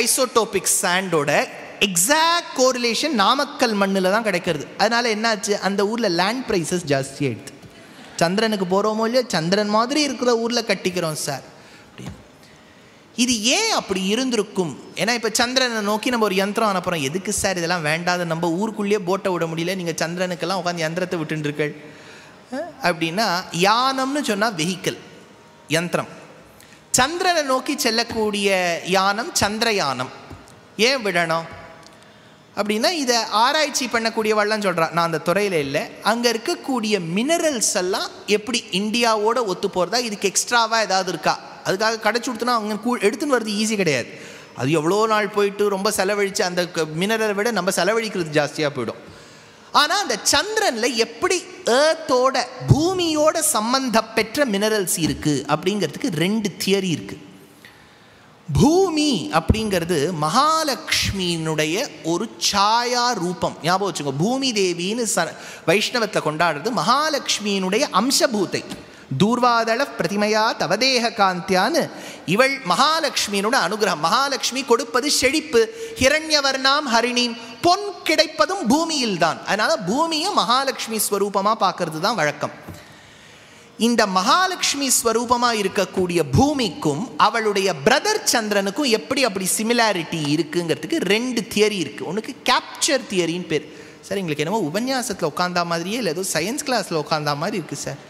ஐசோடோபிக் சாண்டோட எக்ஸாக்ட் கோரிலேஷன் நாமக்கல் மண்ணில் தான் கிடைக்கிறது. அதனால் என்னாச்சு, அந்த ஊரில் லேண்ட் ப்ரைஸஸ் ஜாஸ்தி ஆகிடுது. சந்திரனுக்கு போகிறோமோ இல்லையோ, சந்திரன் மாதிரி இருக்கிற ஊரில் கட்டிக்கிறோம் சார் அப்படின்னு. இது ஏன் அப்படி இருந்திருக்கும்? ஏன்னா இப்போ சந்திரனை நோக்கி நம்ம ஒரு யந்திரம் அனுப்புகிறோம். எதுக்கு சார் இதெல்லாம் வேண்டாத, நம்ம ஊருக்குள்ளேயே போட்டை விட முடியல, நீங்கள் சந்திரனுக்கெல்லாம் உட்காந்து யந்திரத்தை விட்டுருக்கள் அப்படின்னா. யானம்னு சொன்னால் வெஹிக்கிள், யந்திரம். சந்திரனை நோக்கி செல்லக்கூடிய யானம் சந்திரயானம். ஏன் விடணும் அப்படின்னா, இதை ஆராய்ச்சி பண்ணக்கூடியவள்லாம் சொல்கிறான், நான் அந்த துறையில் இல்லை, அங்கே இருக்கக்கூடிய மினரல்ஸ் எல்லாம் எப்படி இந்தியாவோட ஒத்து போகிறதா, இதுக்கு எக்ஸ்ட்ராவாக ஏதாவது இருக்கா, அதுக்காக கடைச்சி கொடுத்தோன்னா அவங்க எடுத்துன்னு வருது ஈஸி கிடையாது. அது எவ்வளோ நாள் போயிட்டு ரொம்ப செலவழித்து அந்த மினரலை விட நம்ம செலவழிக்கிறது ஜாஸ்தியாக போயிடும். ஆனால் அந்த சந்திரனில் எப்படி ஏர்த்தோட பூமியோட சம்பந்தப்பெற்ற மினரல்ஸ் இருக்குது அப்படிங்கிறதுக்கு 2 தியரி இருக்குது. பூமி அப்படிங்கிறது மகாலட்சுமியினுடைய ஒரு சாயா ரூபம். ஞாபகம் வச்சுக்கோ, பூமி தேவின்னு வைஷ்ணவத்தில் கொண்டாடுறது மகாலட்சுமியினுடைய அம்சபூத்தை. தூர்வாதள பிரதிமையா தவதேக காந்தியான்னு இவள் மகாலட்சுமியினோட அனுகிரகம். மகாலட்சுமி கொடுப்பது செழிப்பு, ஹிரண்யவர்ணாம் ஹரிணீம், பொன் கிடைப்பதும் பூமியில் தான். அதனால பூமியை மகாலட்சுமி ஸ்வரூபமாக பார்க்கறது தான் வழக்கம். இந்த மகாலட்சுமி ஸ்வரூபமாக இருக்கக்கூடிய பூமிக்கும் அவளுடைய பிரதர் சந்திரனுக்கும் எப்படி அப்படி சிமிலாரிட்டி இருக்குங்கிறதுக்கு 2 தியரி இருக்குது. ஒன்றுக்கு கேப்சர் தியரின்னு பேர். சார் எங்களுக்கு என்னமோ உபன்யாசத்தில் உட்காந்தா மாதிரியே இல்லை, ஏதோ சயின்ஸ் கிளாஸில் உட்காந்தா மாதிரி இருக்குது சார்.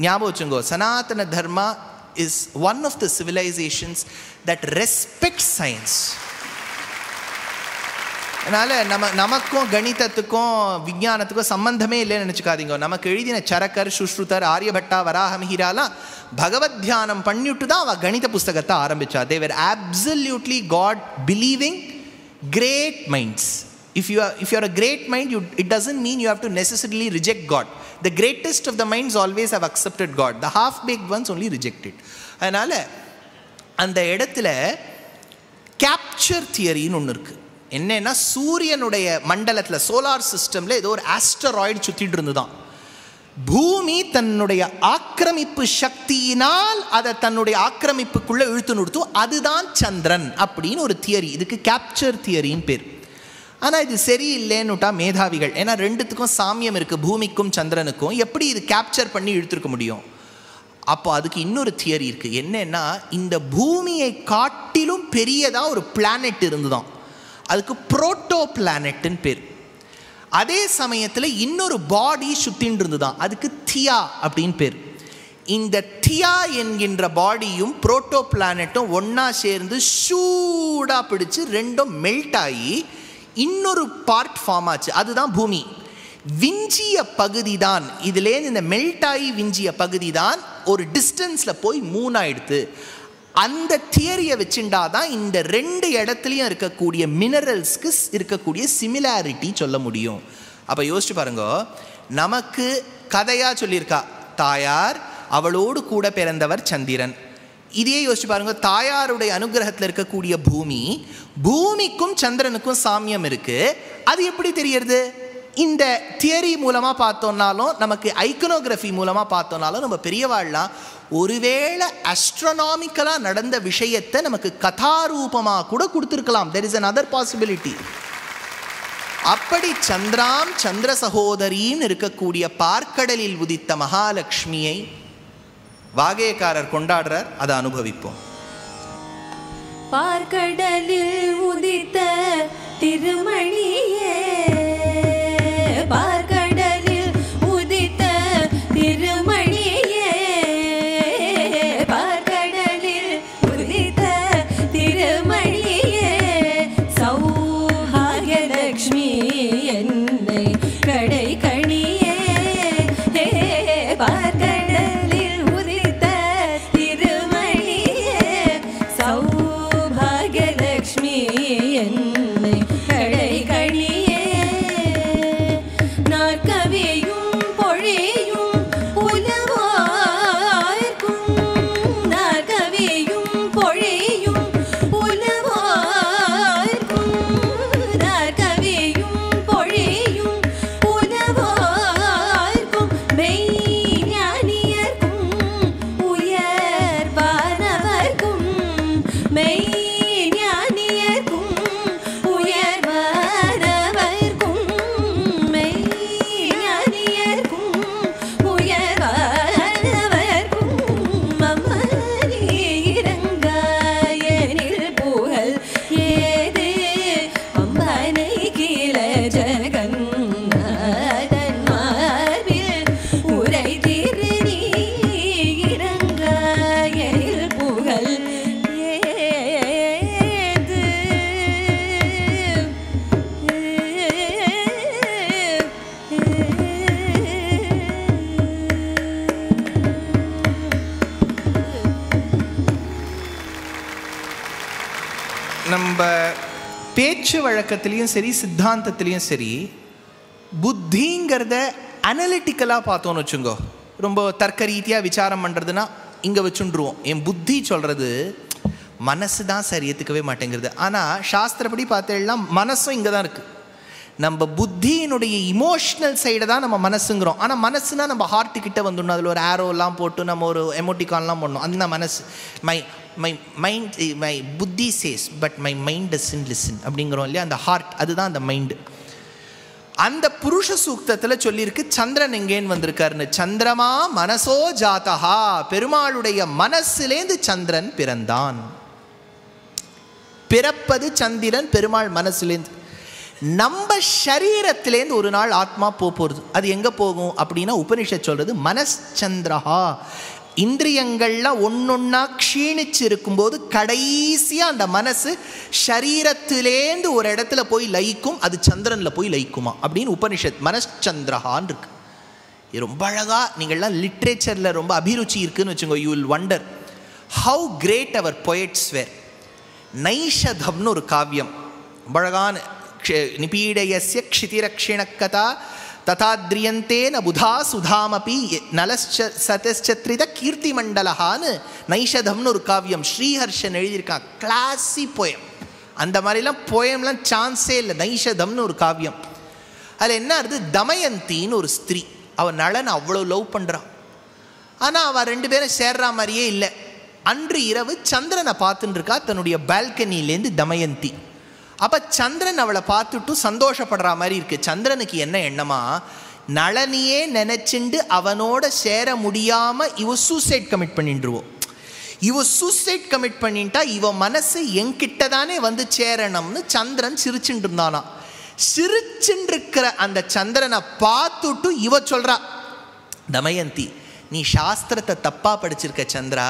ஞாபகம் வச்சுங்கோ, Sanatana Dharma is one of the civilisations that respect science. அதனால் நமக்கும் கணிதத்துக்கும் விஞ்ஞானத்துக்கும் சம்பந்தமே இல்லைன்னு நினச்சிக்காதீங்க. நமக்கு எழுதின சரக்கர், சுஷ்ருதர், ஆரியபட்டா, வராஹமிஹிராலாம் பகவத் தியானம் பண்ணிவிட்டு தான் அவள் கணித புஸ்தகத்தை ஆரம்பித்தா. They were absolutely god believing great minds. If you are a great mind, it doesn't mean you have to necessarily reject God. The greatest of the minds always have accepted God. The half-baked ones only rejected. அதனால் அந்த இடத்துல capture தியரின்னு ஒன்று இருக்குது. என்னன்னா, சூரியனுடைய மண்டலத்தில் solar சிஸ்டமில் ஏதோ ஒரு ஆஸ்டராய்டு சுற்றிட்டு இருந்துதான். பூமி தன்னுடைய ஆக்கிரமிப்பு சக்தியினால் அதை தன்னுடைய ஆக்கிரமிப்புக்குள்ளே இழுத்து நிறுத்தும். அதுதான் சந்திரன் அப்படின்னு ஒரு தியரி. இதுக்கு கேப்சர் தியரின்னு பேர். ஆனால் இது சரியில்லைன்னுட்டா மேதாவிகள். ஏன்னா 2த்துக்கும் சாமியம் இருக்குது, பூமிக்கும் சந்திரனுக்கும். எப்படி இது கேப்சர் பண்ணி இழுத்துருக்க முடியும்? அப்போ அதுக்கு இன்னொரு தியரி இருக்குது. என்னன்னா, இந்த பூமியை காட்டிலும் பெரியதாக ஒரு பிளானெட் இருந்துதான். அதுக்கு புரோட்டோ பிளானெட்டுன்னு பேர். அதே சமயத்தில் இன்னொரு பாடி சுத்தின்னு இருந்துதான். அதுக்கு தியா அப்படின்னு பேர். இந்த தியா என்கின்ற பாடியும் புரோட்டோ பிளானெட்டும் ஒன்றா சேர்ந்து ஷூடாக பிடிச்சு 2ம் மெல்ட் ஆகி இன்னொரு பார்ட் ஃபார்ம் ஆச்சு. அதுதான் பூமி. விஞ்சிய பகுதி தான், இதுலேருந்து இந்த மெல்ட் ஆகி விஞ்சிய பகுதி தான் ஒரு டிஸ்டன்ஸில் போய் 3 ஆயிடுத்து. அந்த தியரியை வச்சுட்டாதான் இந்த 2 இடத்துலையும் இருக்கக்கூடிய மினரல்ஸ்க்கு இருக்கக்கூடிய சிமிலாரிட்டி சொல்ல முடியும். அப்போ யோசிச்சு பாருங்க, நமக்கு கதையாக சொல்லியிருக்கா தாயார், அவளோடு கூட பிறந்தவர் சந்திரன். இதே யோசிச்சு பாருங்க, தாயாருடைய அனுகிரகத்தில் இருக்கக்கூடிய பூமி, பூமிக்கும் சந்திரனுக்கும் சாமியம் இருக்கு. அது எப்படி தெரியறது? இந்த தியரி மூலமாக பார்த்தோம்னாலும், நமக்கு ஐக்கனோகிராஃபி மூலமாக பார்த்தோம்னாலும், நம்ம பெரியவாள்லாம் ஒருவேளை அஸ்ட்ரோனாமிக்கலாக நடந்த விஷயத்தை நமக்கு கதாரூபமாக கூட கொடுத்துருக்கலாம். There is another possibility. அப்படி சந்திராம் சந்திர சகோதரின்னு இருக்கக்கூடிய பார்க்கடலில் உதித்த மகாலட்சுமியை வாகேக்காரர் கொண்டாடுறார். அதை அனுபவிப்போம். பார்க்கடலில் உதித்த திருமணியே, பார்க்கடலில் உதித்த திருமணியே, பார்க்கடலில் உதித்த திருமணியே, சௌபாகியலக்ஷ்மி என்னை கடை கணியே, பார்க்கடலில் உதித்த திருமணியே, சௌபாகியலக்ஷ்மி என்னை கடை கணியே. நம்ம பேச்சு வழக்கத்திலையும் சரி சித்தாந்தத்திலையும் சரி புத்திங்கிறத அனலிட்டிக்கலாக பார்த்தோன்னு வச்சுங்கோ. ரொம்ப தர்க்க ரீதியாக விசாரம் பண்ணுறதுனா இங்கே வச்சுருவோம். என் புத்தி சொல்கிறது மனசு தான் சரி ஏற்றுக்கவே மாட்டேங்கிறது. ஆனால் சாஸ்திரப்படி பார்த்தேன்னா மனசும் இங்கே தான் இருக்குது. நம்ம புத்தியினுடைய இமோஷ்னல் சைடை தான் நம்ம மனசுங்கிறோம். ஆனால் மனசுனா நம்ம ஹார்ட்டுக்கிட்ட வந்துடணும். அதில் ஒரு ஆரோலாம் போட்டு நம்ம ஒரு எமோட்டிகான்லாம் பண்ணணும். அந்த மனசு மை புத்தி chase but my mind doesn't listen அப்படிங்கிறோம் இல்லையா. அந்த ஹார்ட் அதுதான் அந்த மைண்டு. அந்த புருஷ சூக்தத்தில் சொல்லியிருக்கு சந்திரன் எங்கேன்னு வந்திருக்காருன்னு. சந்திரமா மனசோ ஜாதஹா, பெருமாளுடைய மனசுலேருந்து சந்திரன் பிறந்தான். பிறப்பது சந்திரன் பெருமாள் மனசுலேருந்து. நம்ம சரீரத்திலேருந்து ஒரு நாள் ஆத்மா போகிறது. அது எங்கே போகும் அப்படின்னா உபனிஷத் சொல்கிறது மனச்சந்திரஹா. இந்திரியங்கள்லாம் ஒன்னொன்னா க்ஷீணிச்சு இருக்கும்போது கடைசியாக அந்த மனசு சரீரத்திலேருந்து ஒரு இடத்துல போய் லயிக்கும். அது சந்திரனில் போய் லயிக்குமா அப்படின்னு உபனிஷத் மனச்சந்திரஹான் இருக்கு. இது ரொம்ப அழகாக நீங்கள்லாம் லிட்ரேச்சரில் ரொம்ப அபிருச்சி இருக்குன்னு வச்சுக்கோங்க. You will wonder how great our poets were. நைஷதம்னு ஒரு காவியம் ரொம்ப அழகான நிபீடயஸ்ய க்ஷிதிரக்ஷிண கதா ததாத்ரியந்தேன புதா சுதாமபி நலஸ்ச சதஸ்சத்ரித கீர்த்தி மண்டலஹான்னு நைஷதம்னு ஒரு காவியம் ஸ்ரீஹர்ஷன் எழுதியிருக்கான். கிளாசி போயம். அந்த மாதிரிலாம் போயம்லாம் சான்ஸே இல்லை. நைஷதம்னு ஒரு காவியம். அதில் என்ன ஆகுது, தமயந்தின்னு ஒரு ஸ்திரீ, அவன் நளன் அவ்வளோ லவ் பண்ணுறான். ஆனால் அவள் ரெண்டு பேரும் சேர்ற மாதிரியே இல்லை. அன்று இரவு சந்திரனை பார்த்துட்டு இருக்கா தன்னுடைய பால்கனிலேருந்து தமயந்தி. அப்போ சந்திரன் அவளை பார்த்துட்டு சந்தோஷப்படுற மாதிரி இருக்குது. சந்திரனுக்கு என்ன எண்ணமா, நளனியே நினச்சிண்டு அவனோட சேர முடியாமல் இவ சூசைட் கமிட் பண்ணிட்டுருவோம். இவ சூசைட் கமிட் பண்ணிட்டா இவ மனசு என்கிட்ட தானே வந்து சேரணும்னு சந்திரன் சிரிச்சுட்டு இருந்தானா. சிரிச்சுட்டு இருக்கிற அந்த சந்திரனை பார்த்துட்டு இவ சொல்கிறா, தமயந்தி நீ சாஸ்திரத்தை தப்பாக படிச்சிருக்க சந்திரா.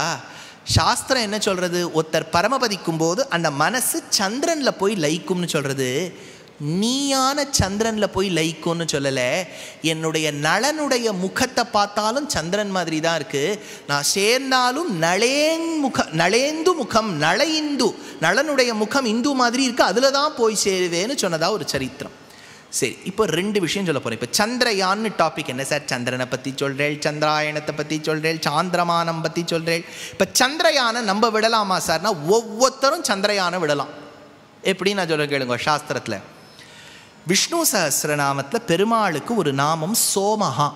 சாஸ்திரம் என்ன சொல்கிறது, ஒருத்தர் பரமபதிக்கும் போது அந்த மனசு சந்திரனில் போய் லயிக்கும்னு சொல்கிறது. நீயான சந்திரனில் போய் லயிக்கும்னு சொல்லலை. என்னுடைய நளனுடைய முகத்தை பார்த்தாலும் சந்திரன் மாதிரி தான் இருக்குது. நான் சேர்ந்தாலும் நளேந்து முகம் நளைந்து, நளனுடைய முகம் இந்து மாதிரி இருக்குது, அதில் தான் போய் சேருவேன்னு சொன்னதா ஒரு சரித்திரம். சரி, இப்போ ரெண்டு விஷயம் சொல்ல போகிறேன். இப்போ சந்திரயான்னு டாபிக் என்ன சார்? சந்திரனை பற்றி சொல்கிறேன், சந்திராயணத்தை பற்றி சொல்கிறேன், சாந்திரமானம் பற்றி சொல்கிறேன். இப்போ சந்திரயானை நம்ம விடலாமா சார்னா ஒவ்வொருத்தரும் சந்திரயானை விடலாம். எப்படி நான் சொல்ல கேளுங்க. சாஸ்திரத்தில் விஷ்ணு சஹஸ்ரநாமத்தில் பெருமாளுக்கு ஒரு நாமம் சோமஹா.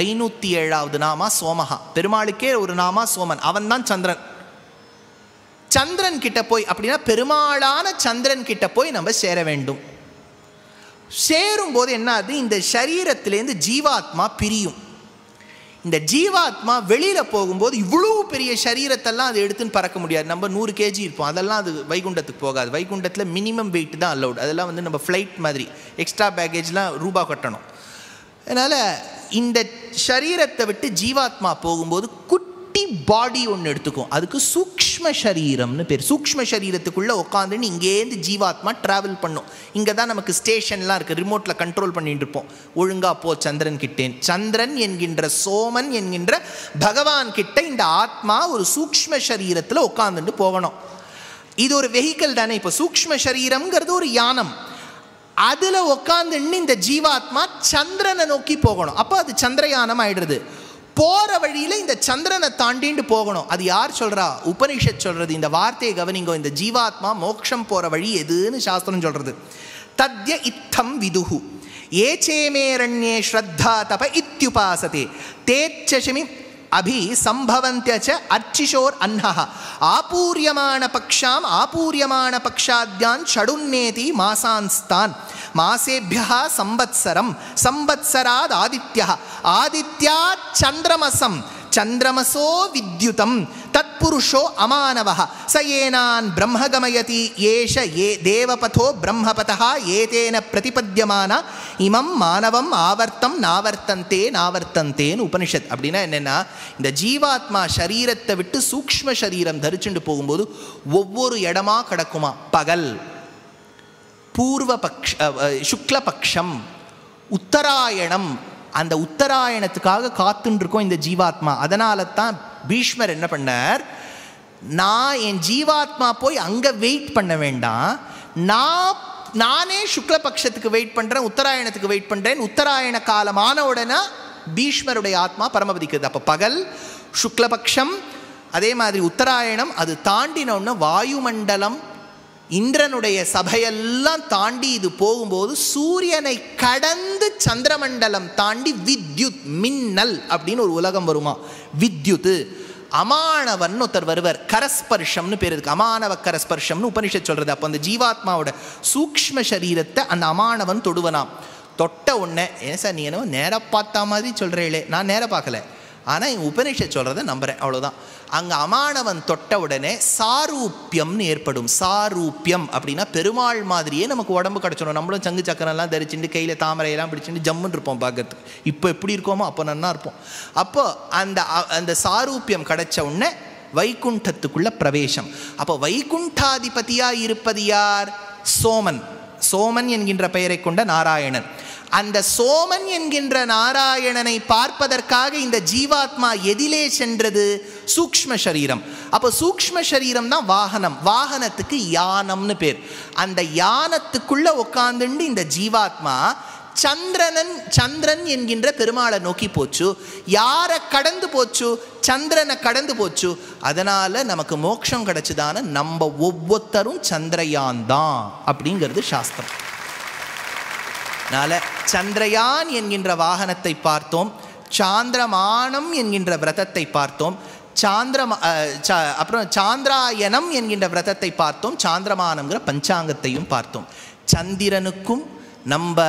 507வது நாமா சோமஹா. பெருமாளுக்கே ஒரு நாமா சோமன். அவன் தான் சந்திரன். சந்திரன் கிட்ட போய் அப்படின்னா பெருமாளான சந்திரன் கிட்ட போய் நம்ம சேர வேண்டும். சேரும்போது என்ன ஆகுது, இந்த சரீரத்திலேருந்து ஜீவாத்மா பிரியும். இந்த ஜீவாத்மா வெளியில் போகும்போது இவ்வளோ பெரிய சரீரத்தெல்லாம் அது எடுத்துன்னு பறக்க முடியாது. நம்ம 100 kg இருப்போம், அதெல்லாம் அது வைகுண்டத்துக்கு போகாது. வைகுண்டத்தில் மினிமம் வெயிட் தான் அலௌட். அதெல்லாம் வந்து நம்ம ஃப்ளைட் மாதிரி எக்ஸ்ட்ரா பேக்கேஜ்லாம் ரூபா கட்டணும். அதனால் இந்த சரீரத்தை விட்டு ஜீவாத்மா போகும்போது குட்டி பாடி ஒன்று எடுத்துக்கும். அதுக்கு சூக்ஷ்ம சரீரம்னு பேர். சூக்ஷ்ம சரீரத்துக்குள்ளே உட்காந்துன்னு இங்கேருந்து ஜீவாத்மா ட்ராவல் பண்ணும். இங்கே தான் நமக்கு ஸ்டேஷன்லாம் இருக்குது, ரிமோட்டில் கண்ட்ரோல் பண்ணிட்டு இருப்போம். ஒழுங்காக போ சந்திரன் கிட்டேன். சந்திரன் என்கின்ற சோமன் என்கின்ற பகவான் கிட்ட இந்த ஆத்மா ஒரு சூக்ஷ்ம சரீரத்தில் உட்காந்துட்டு போகணும். இது ஒரு வெஹிக்கல் தானே. இப்போ சூக்ஷ்ம சரீரம்ங்கிறது ஒரு யானம். அதில் உட்காந்துன்னு இந்த ஜீவாத்மா சந்திரனை நோக்கி போகணும். அப்போ அது சந்திரயானம் ஆயிடுறது. போகிற வழியில் இந்த சந்திரனை தாண்டிட்டு போகணும். அது யார் சொல்கிறா? உபனிஷத் சொல்கிறது. இந்த வார்த்தையை கவனிங்கோ. இந்த ஜீவாத்மா மோட்சம் போகிற வழி எதுன்னு சாஸ்திரம் சொல்கிறது. தத்ய இத்தம் விதுஹு ஏச்சேமேரண்யே ஸ்ரத்தா தப இத்யுபாசதே தேச்சமி அபி சம்பவந்தியச்ச அர்ச்சிஷோர் அன்னஹ ஆபூரியமான பக்ஷாம் ஆபூரியமான பக்ஷாத்யான் ஷடுன்னேதி மாசான்ஸ்தான் மாசேபியா சம்பத்சரம் சம்பத்சராத் ஆதித்யா ஆதித்யாத் சந்திரமசம் சந்திரமசோ வித்யுதம் தத்புருஷோ அமானவஹ சயேனான் பிரம்மகமயதி ஏஷ ஏ தேவபதோ பிரம்மபதஹ ஏதேன பிரதிபத்யமான இமம் மானவம் ஆவர்த்தம் நாவர்த்தந்தே நாவர்த்தந்தேன்னு உபனிஷத். அப்படின்னா என்னென்னா, இந்த ஜீவாத்மா சரீரத்தை விட்டு சூக்ஷ்ம சரீரம் தரிச்சுட்டு போகும்போது ஒவ்வொரு இடமா கிடக்குமா. பகல், பூர்வபக்ஷ சுக்லபக்ஷம், உத்தராயணம். அந்த உத்தராயணத்துக்காக காத்துன்னு இருக்கோம் இந்த ஜீவாத்மா. அதனால தான் பீஷ்மர் என்ன பண்ணார், நான் என் ஜீவாத்மா போய் அங்கே வெயிட் பண்ண வேண்டாம், நானே சுக்லபக்ஷத்துக்கு வெயிட் பண்ணுறேன், உத்தராயணத்துக்கு வெயிட் பண்ணுறேன். உத்தராயண காலமான உடனே பீஷ்மருடைய ஆத்மா பரமபதிக்கிறது. அப்போ பகல் சுக்லபக்ஷம், அதே மாதிரி உத்தராயணம், அது தாண்டினோன்னு வாயுமண்டலம் இந்திரனுடைய சபையெல்லாம் தாண்டி இது போகும்போது சூரியனை கடந்து சந்திரமண்டலம் தாண்டி வித்யுத் மின்னல் அப்படின்னு ஒரு உலகம் வருமா. வித்யுத் அமானவன் ஒருத்தர் வருவர், கரஸ்பர்ஷம்னு பேர் இருக்கு. அமானவ கரஸ்பர்ஷம்னு உபனிஷத் சொல்றது. அப்போ அந்த ஜீவாத்மாவோட சூக்ஷ்ம சரீரத்தை அந்த அமானவன் தொடுவனாம். தொட்ட உடனே, ஏன் சார் நீ என்ன நேராக பார்த்தா மாதிரி சொல்கிறீங்களே, நான் நேராக பார்க்கல, ஆனால் என் உபனிஷத் சொல்கிறத நம்புகிறேன், அவ்வளோதான். அங்கே அமானவன் தொட்ட உடனே சாரூப்பியம்னு ஏற்படும். சாரூப்பியம் அப்படின்னா பெருமாள் மாதிரியே நமக்கு உடம்பு கிடச்சிடும். நம்மளும் சங்கு சக்கரெல்லாம் தரிச்சுட்டு கையில் தாமரையெல்லாம் பிடிச்சிட்டு ஜம்முன்னு இருப்போம் பார்க்கறதுக்கு. இப்போ எப்படி இருக்கோமோ அப்போ நன்னா இருப்போம். அப்போ அந்த சாரூப்பியம் கிடைச்ச உடனே வைகுண்டத்துக்குள்ள பிரவேசம். அப்போ வைகுண்டாதிபதியாக இருப்பது யார்? சோமன். சோமன் என்கின்ற பெயரை கொண்ட நாராயணன். அந்த சோமன் என்கின்ற நாராயணனை பார்ப்பதற்காக இந்த ஜீவாத்மா எதிலே சென்றது? சூக்ஷ்ம சரீரம். அப்போ சூக்ஷ்ம சரீரம் தான் வாகனம். வாகனத்துக்கு யானம்னு பேர். அந்த யானத்துக்குள்ள உட்காந்துண்டு இந்த ஜீவாத்மா சந்திரன் என்கின்ற பெருமாளை நோக்கி போச்சு. யாரை கடந்து போச்சு? சந்திரனை கடந்து போச்சு. அதனால நமக்கு மோட்சம் கிடைச்சுதான நம்ம ஒவ்வொருத்தரும் சந்திரயான் தான் அப்படிங்கிறது சாஸ்திரம். அதனால சந்திரயான் என்கின்ற வாகனத்தை பார்த்தோம், சாந்திரமானம் என்கின்ற விரதத்தை பார்த்தோம், அப்புறம் சாந்திராயணம் என்கின்ற விரதத்தை பார்த்தோம், சாந்திரமானங்கிற பஞ்சாங்கத்தையும் பார்த்தோம். சந்திரனுக்கும் நம்ம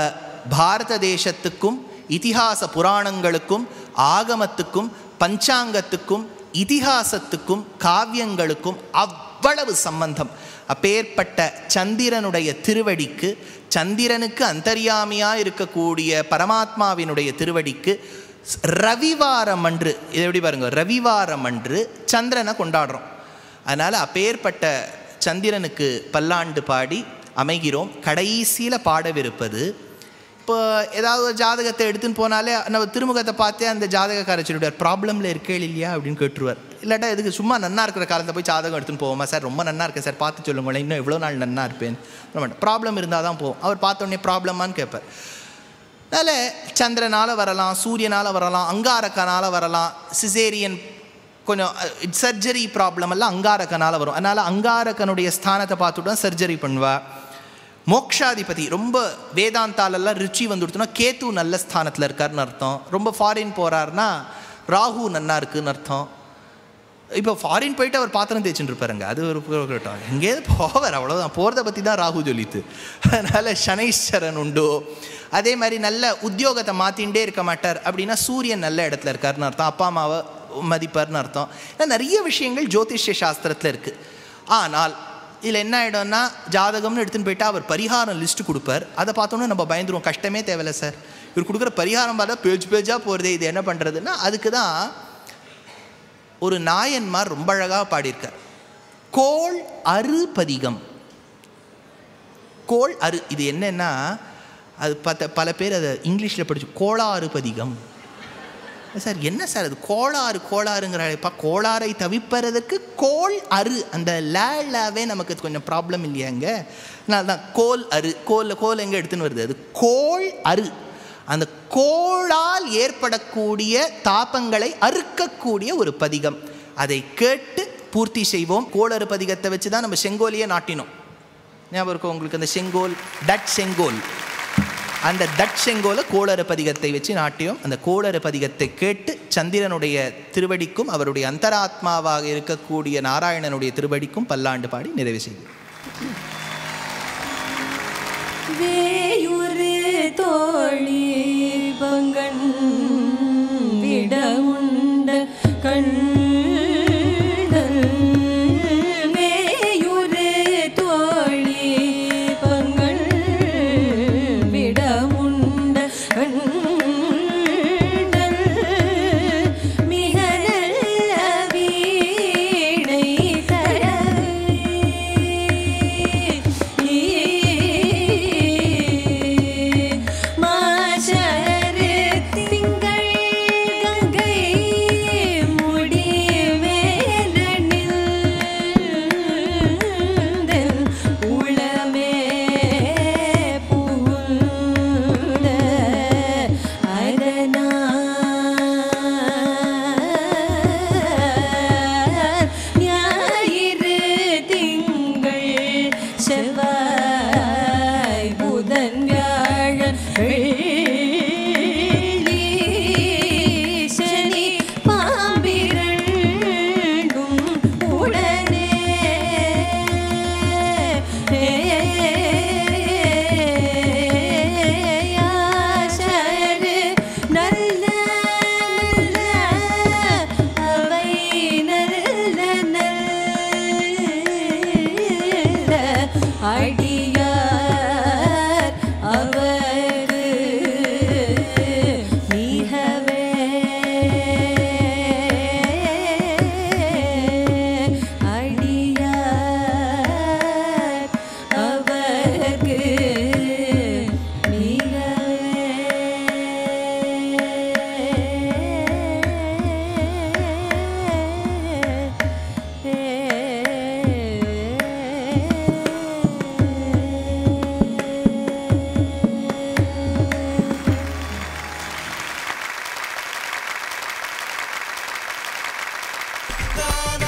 பாரத தேசத்துக்கும் இதிகாச புராணங்களுக்கும் ஆகமத்துக்கும் பஞ்சாங்கத்துக்கும் இதிகாசத்துக்கும் காவியங்களுக்கும் அவ்வளவு சம்பந்தம். அப்பேற்பட்ட சந்திரனுடைய திருவடிக்கு, சந்திரனுக்கு அந்தர்யாமியாக இருக்கக்கூடிய பரமாத்மாவினுடைய திருவடிக்கு ரவிவாரம் அன்று, இது எப்படி பாருங்க, ரவிவாரம் அன்று சந்திரனை கொண்டாடுறோம். அதனால் அப்பேற்பட்ட சந்திரனுக்கு பல்லாண்டு பாடி அமைகிறோம். கடைசியில் பாடவிருப்பது, இப்போ ஏதாவது ஒரு ஜாதகத்தை எடுத்துன்னு போனாலே நம்ம திருமுகத்தை பார்த்தே அந்த ஜாதகக்காரர் சொல்லிவிடுவார், ப்ராப்ளமில் இருக்கே இல்லையா அப்படின்னு கேட்டுருவார். இல்லாட்டா எதுக்கு சும்மா நன்னா இருக்கிற காலத்தை போய் ஜாதகம் எடுத்துன்னு போவோமா சார், ரொம்ப நன்னா இருக்கேன் சார் பார்த்து சொல்லுங்களேன், இன்னும் எவ்வளோ நாள் நன்னா இருப்பேன். ப்ராப்ளம் இருந்தால் தான் போவோம். அவர் பார்த்தோன்னே ப்ராப்ளமானு கேட்பார். அதனால் சந்திரனால் வரலாம், சூரியனால் வரலாம், அங்காரக்கனால் வரலாம், சிசேரியன் கொஞ்சம் சர்ஜரி ப்ராப்ளம் எல்லாம் அங்காரக்கனால் வரும். அதனால் அங்காரக்கனுடைய ஸ்தானத்தை பார்த்துட்டு தான் சர்ஜரி பண்ணுவா. மோக்ஷாதிபதி ரொம்ப வேதாந்தாலெல்லாம் ருச்சி வந்துடுத்துனா கேத்து நல்ல ஸ்தானத்தில் இருக்காருன்னு அர்த்தம். ரொம்ப ஃபாரின் போகிறாருன்னா ராகு நன்னா இருக்குன்னு அர்த்தம். இப்போ ஃபாரின் போயிட்டு அவர் பாத்திரம் தேய்ச்சிட்டு இருப்பாருங்க, அது ஒரு கேட்டோம். எங்கேயாவது போவார், அவ்வளோதான். போகிறத பற்றி தான் ராகு சொல்லித்து. அதனால் சனைஸ்வரன் உண்டு. அதே மாதிரி நல்ல உத்தியோகத்தை மாற்றிகிட்டே இருக்க மாட்டார் அப்படின்னா சூரியன் நல்ல இடத்துல இருக்காருன்னு அர்த்தம். அப்பா அம்மாவை மதிப்பார்னு அர்த்தம். நிறைய விஷயங்கள் ஜோதிஷ்ய சாஸ்திரத்தில் இருக்குது. ஆனால் இதில் என்ன ஆகிடும்னா, ஜாதகம்னு எடுத்துன்னு போயிட்டா அவர் பரிகாரம் லிஸ்ட்டு கொடுப்பார். அதை பார்த்தோன்னே நம்ம பயந்துருவோம், கஷ்டமே தேவையில்லை சார், இவர் கொடுக்குற பரிகாரம் பார்த்தா பேஜாக போகிறதே, இது என்ன பண்ணுறதுன்னா, அதுக்கு தான் ஒரு நாயன்மார் ரொம்ப அழகாக பாடியிருக்கார். கோள் அரு பதிகம். கோள் அரு, இது என்னன்னா, அது பல பேர் அதை இங்கிலீஷில் படிச்சு கோளாறு பதிகம். சார் என்ன சார் அது கோளாறுங்கிறாப்பா, கோளாறை தவிப்பறதுக்கு கோள் அரு, அந்த லேவே நமக்கு கொஞ்சம் ப்ராப்ளம் இல்லையாங்க. அதனால தான் கோல் அரு, கோல் எங்கே எடுத்துன்னு வருது, அது கோள் அரு. அந்த கோளால் ஏற்படக்கூடிய தாபங்களை அறுக்கக்கூடிய ஒரு பதிகம். அதை கேட்டு பூர்த்தி செய்வோம். கோளறு பதிகத்தை வச்சு தான் நம்ம செங்கோலையே நாட்டினோம். ஞாபகம் இருக்கும் உங்களுக்கு அந்த செங்கோல், டட் செங்கோல். அந்த தட் செங்கோல கோளறு பதிகத்தை வச்சு நாட்டியம். அந்த கோளறு பதிகத்தை கேட்டு சந்திரனுடைய திருவடிக்கும் அவருடைய அந்தராத்மாவாக இருக்கக்கூடிய நாராயணனுடைய திருவடிக்கும் பல்லாண்டு பாடி நிறைவு செய்யும். வேயுரு தோழி பங்கன் விட உண்ட கண் Masha செவ்வாய் புதன் வியாழன் வெள்ளி சனி பாம்பிரண்டும் உடனே யாசரு நல்ல நல்ல அவை நல்ல நல்ல அடியார் அவருக்கு மிகவே அடியார் அவருக்கு தான